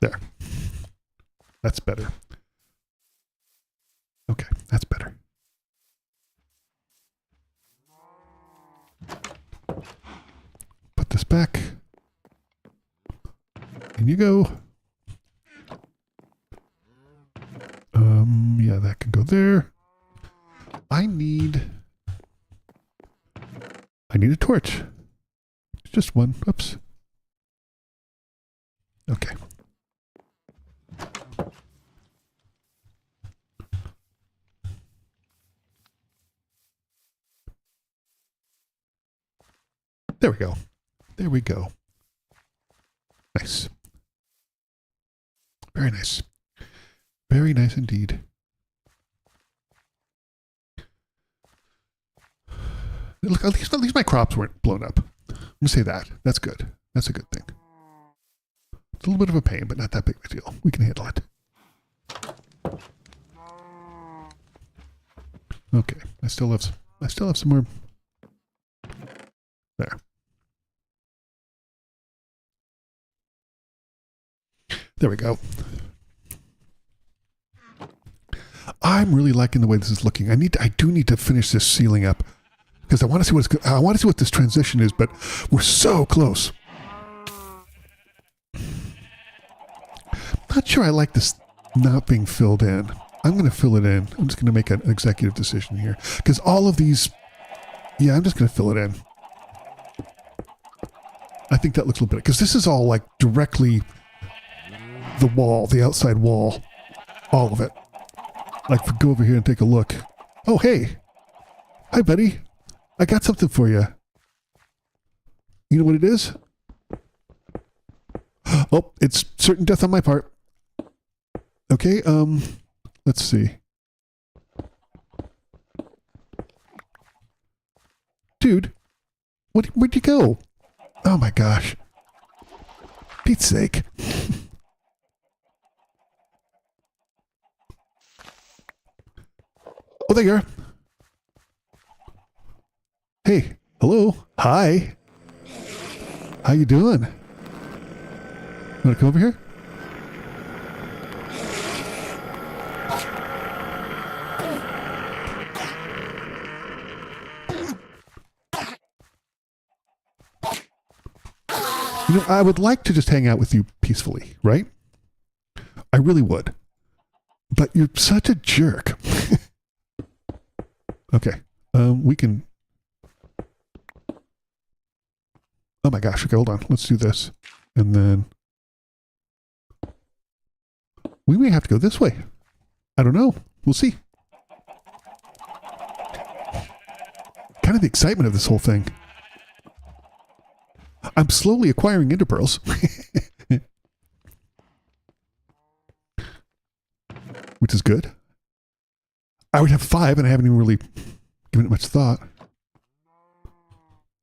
There. That's better. Okay. you go. Yeah, that can go there. I need a torch. Just one. Oops. Okay. There we go. There we go. Nice. Very nice. Very nice indeed. Look, at least my crops weren't blown up. I'm gonna say that. That's good. That's a good thing. It's a little bit of a pain, but not that big of a deal. We can handle it. Okay. I still have some more. There. There we go. I'm really liking the way this is looking. I do need to finish this ceiling up because I want to see what this transition is, but we're so close. Not sure I like this not being filled in. I'm going to fill it in. I'm just going to make an executive decision here because all of these, yeah, I'm just going to fill it in. I think that looks a little bit, because this is all like directly the wall, the outside wall, all of it. Like, go over here and take a look. Oh, hey. Hi, buddy. I got something for you. You know what it is? Oh, it's certain death on my part. Okay, let's see. Dude, where'd you go? Oh my gosh. Pete's sake. Oh, there you are. Hey, hello. Hi. How you doing? Want to come over here? You know, I would like to just hang out with you peacefully, right? I really would. But you're such a jerk. Okay. We can... Oh my gosh. Okay, hold on. Let's do this. And then... We may have to go this way. I don't know. We'll see. Kind of the excitement of this whole thing. I'm slowly acquiring ender pearls. Which is good. I would have 5 and I haven't even really given it much thought.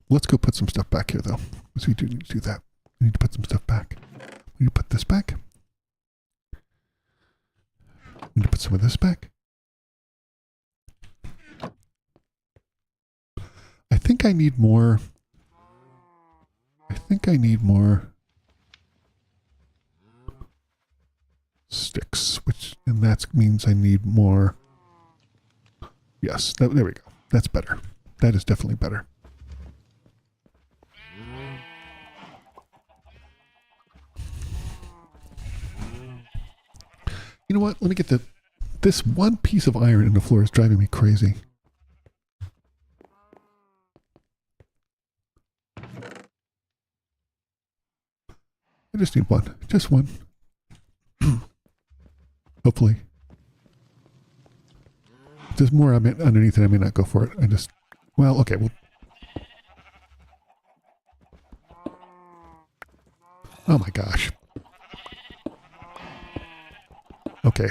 Let's go put some stuff back here though. So we do need to do that. We need to put some stuff back. We need to put this back. We need to put some of this back. I think I need more sticks, and that means I need more. Yes, there we go. That's better. That is definitely better. You know what? Let me get this one piece of iron in the floor is driving me crazy. I just need one. Just one. Hopefully. If there's more underneath it, I may not go for it. Well, okay. Well. Oh my gosh. Okay.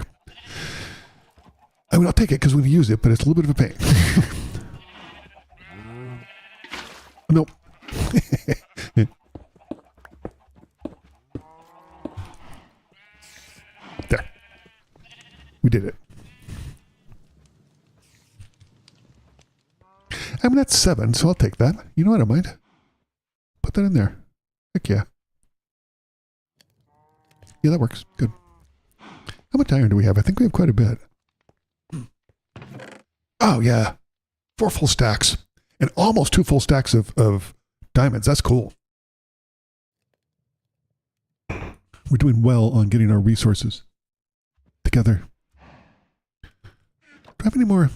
I mean, I'll take it because we're going to use it, but it's a little bit of a pain. Nope. There. We did it. I mean, that's 7, so I'll take that. You know what? I don't mind. Put that in there. Heck yeah. Yeah, that works. Good. How much iron do we have? I think we have quite a bit. Oh, yeah. 4 full stacks. And almost 2 full stacks of diamonds. That's cool. We're doing well on getting our resources together. Do I have any more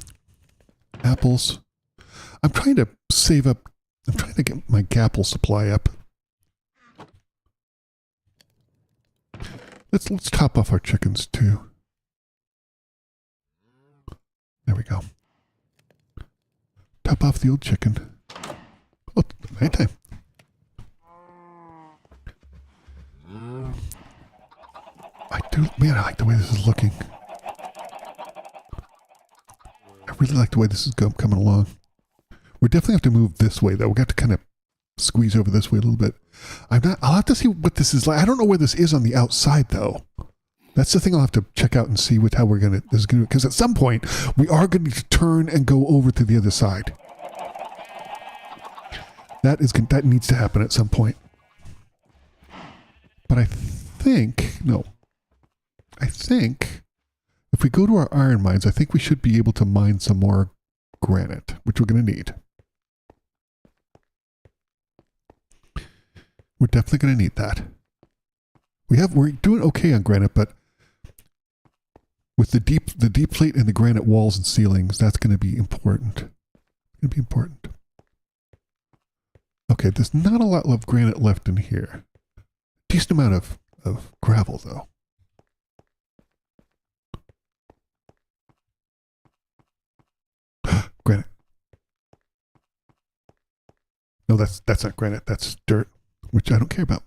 apples? I'm trying to save up. I'm trying to get my gapple supply up. Let's top off our chickens too. There we go. Top off the old chicken. Oh, nighttime. Man, I like the way this is looking. I really like the way this is coming along. We definitely have to move this way, though. We have to kind of squeeze over this way a little bit. I'll have to see what this is like. I don't know where this is on the outside, though. That's the thing I'll have to check out and see how we're going to, because at some point, we are going to turn and go over to the other side. That needs to happen at some point. But I think if we go to our iron mines, I think we should be able to mine some more granite, which we're going to need. We're definitely going to need that. We're doing okay on granite, but with the deep plate and the granite walls and ceilings, that's going to be important. Okay, there's not a lot of granite left in here. Decent amount of gravel, though. Granite. No, that's not granite. That's dirt, which I don't care about.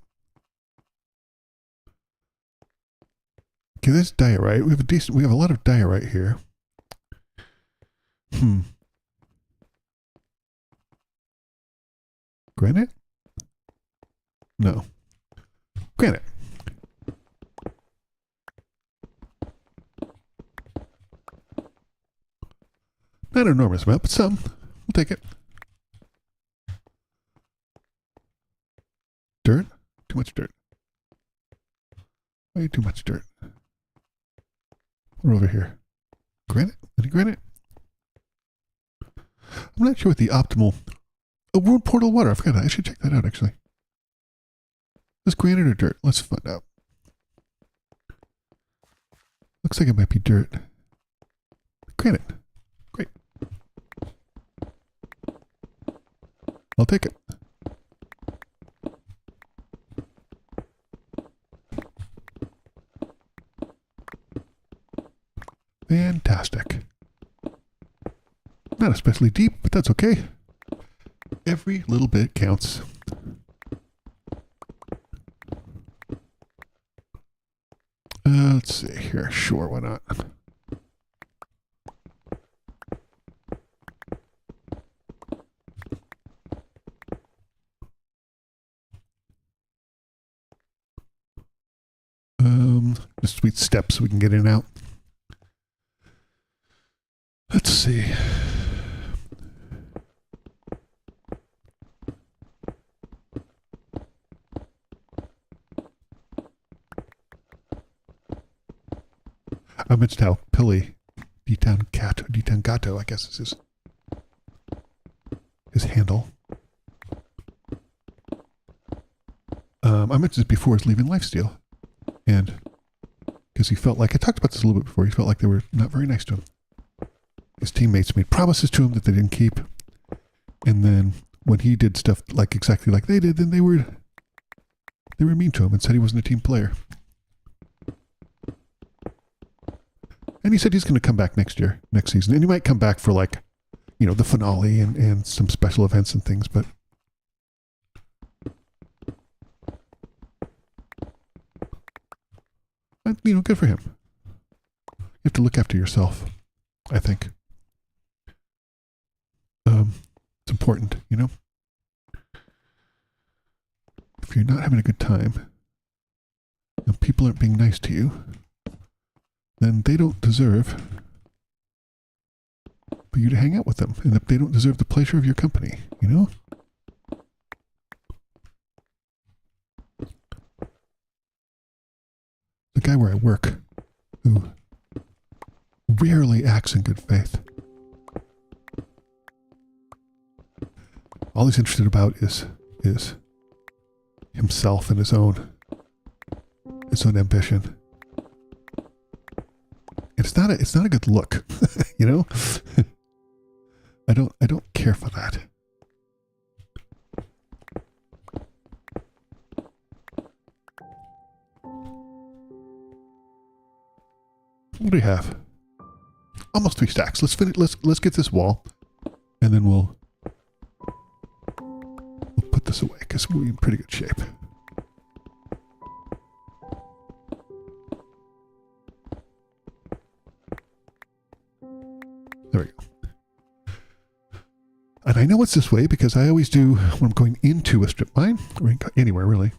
Okay, there's diorite. We have a lot of diorite here. Granite? No. Granite. Not an enormous amount, but some. We'll take it. Dirt? Too much dirt. Way too much dirt. We're over here. Granite? Any granite? I'm not sure what the optimal... Oh, world portal water. I forgot that. I should check that out, actually. Is granite or dirt? Let's find out. Looks like it might be dirt. Granite. Great. I'll take it. Fantastic. Not especially deep, but that's okay. Every little bit counts. Let's see here. Sure, why not? Just sweet steps so we can get in and out. Let's see. I mentioned how Pilly, D-Town Gato, I guess is his handle. I mentioned this before, is leaving Lifesteal. And because he felt like, I talked about this a little bit before, he felt like they were not very nice to him. His teammates made promises to him that they didn't keep. And then when he did stuff like exactly like they did, then they were mean to him and said he wasn't a team player. And he said he's going to come back next season. And he might come back for like, the finale and some special events and things, but good for him. You have to look after yourself, I think. It's important, If you're not having a good time and people aren't being nice to you, then they don't deserve for you to hang out with them, and they don't deserve the pleasure of your company, The guy where I work, who rarely acts in good faith. All he's interested about is himself and his own its own ambition. It's not a good look, you know? I don't care for that. What do we have? Almost 3 stacks. Let's finish. Let's get this wall, and then we'll put this away because we're in pretty good shape. There we go. And I know it's this way because I always do when I'm going into a strip mine, or anywhere really.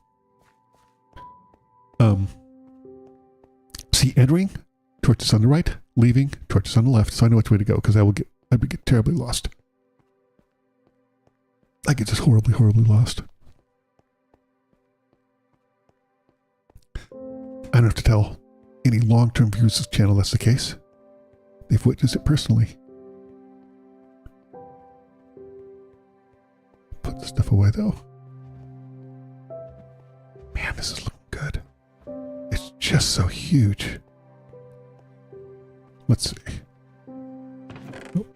See, entering, torches on the right, leaving, torches on the left, so I know which way to go because I'd get terribly lost. I get just horribly, horribly lost. I don't have to tell any long-term viewers of this channel that's the case. They've witnessed it personally. Put the stuff away though. Man, this is looking good. It's just so huge. Let's see. Oh.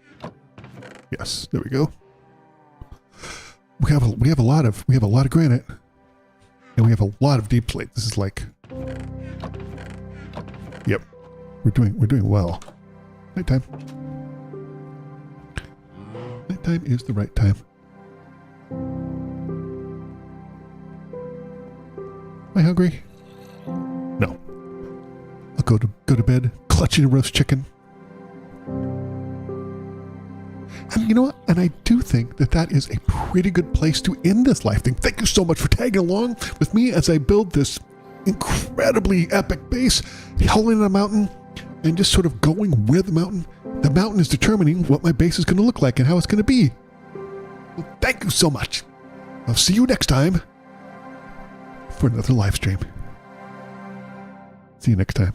Yes, there we go. We have a lot of granite, and we have a lot of deep slate. This is like, yep, we're doing well. Nighttime. Nighttime is the right time. Am I hungry? No. I'll go to bed, clutching a roast chicken. And you know what? And I do think that is a pretty good place to end this live thing. Thank you so much for tagging along with me as I build this incredibly epic base, holding a mountain, and just sort of going where the mountain is determining what my base is going to look like and how it's going to be. Well, thank you so much. I'll see you next time for another live stream. See you next time.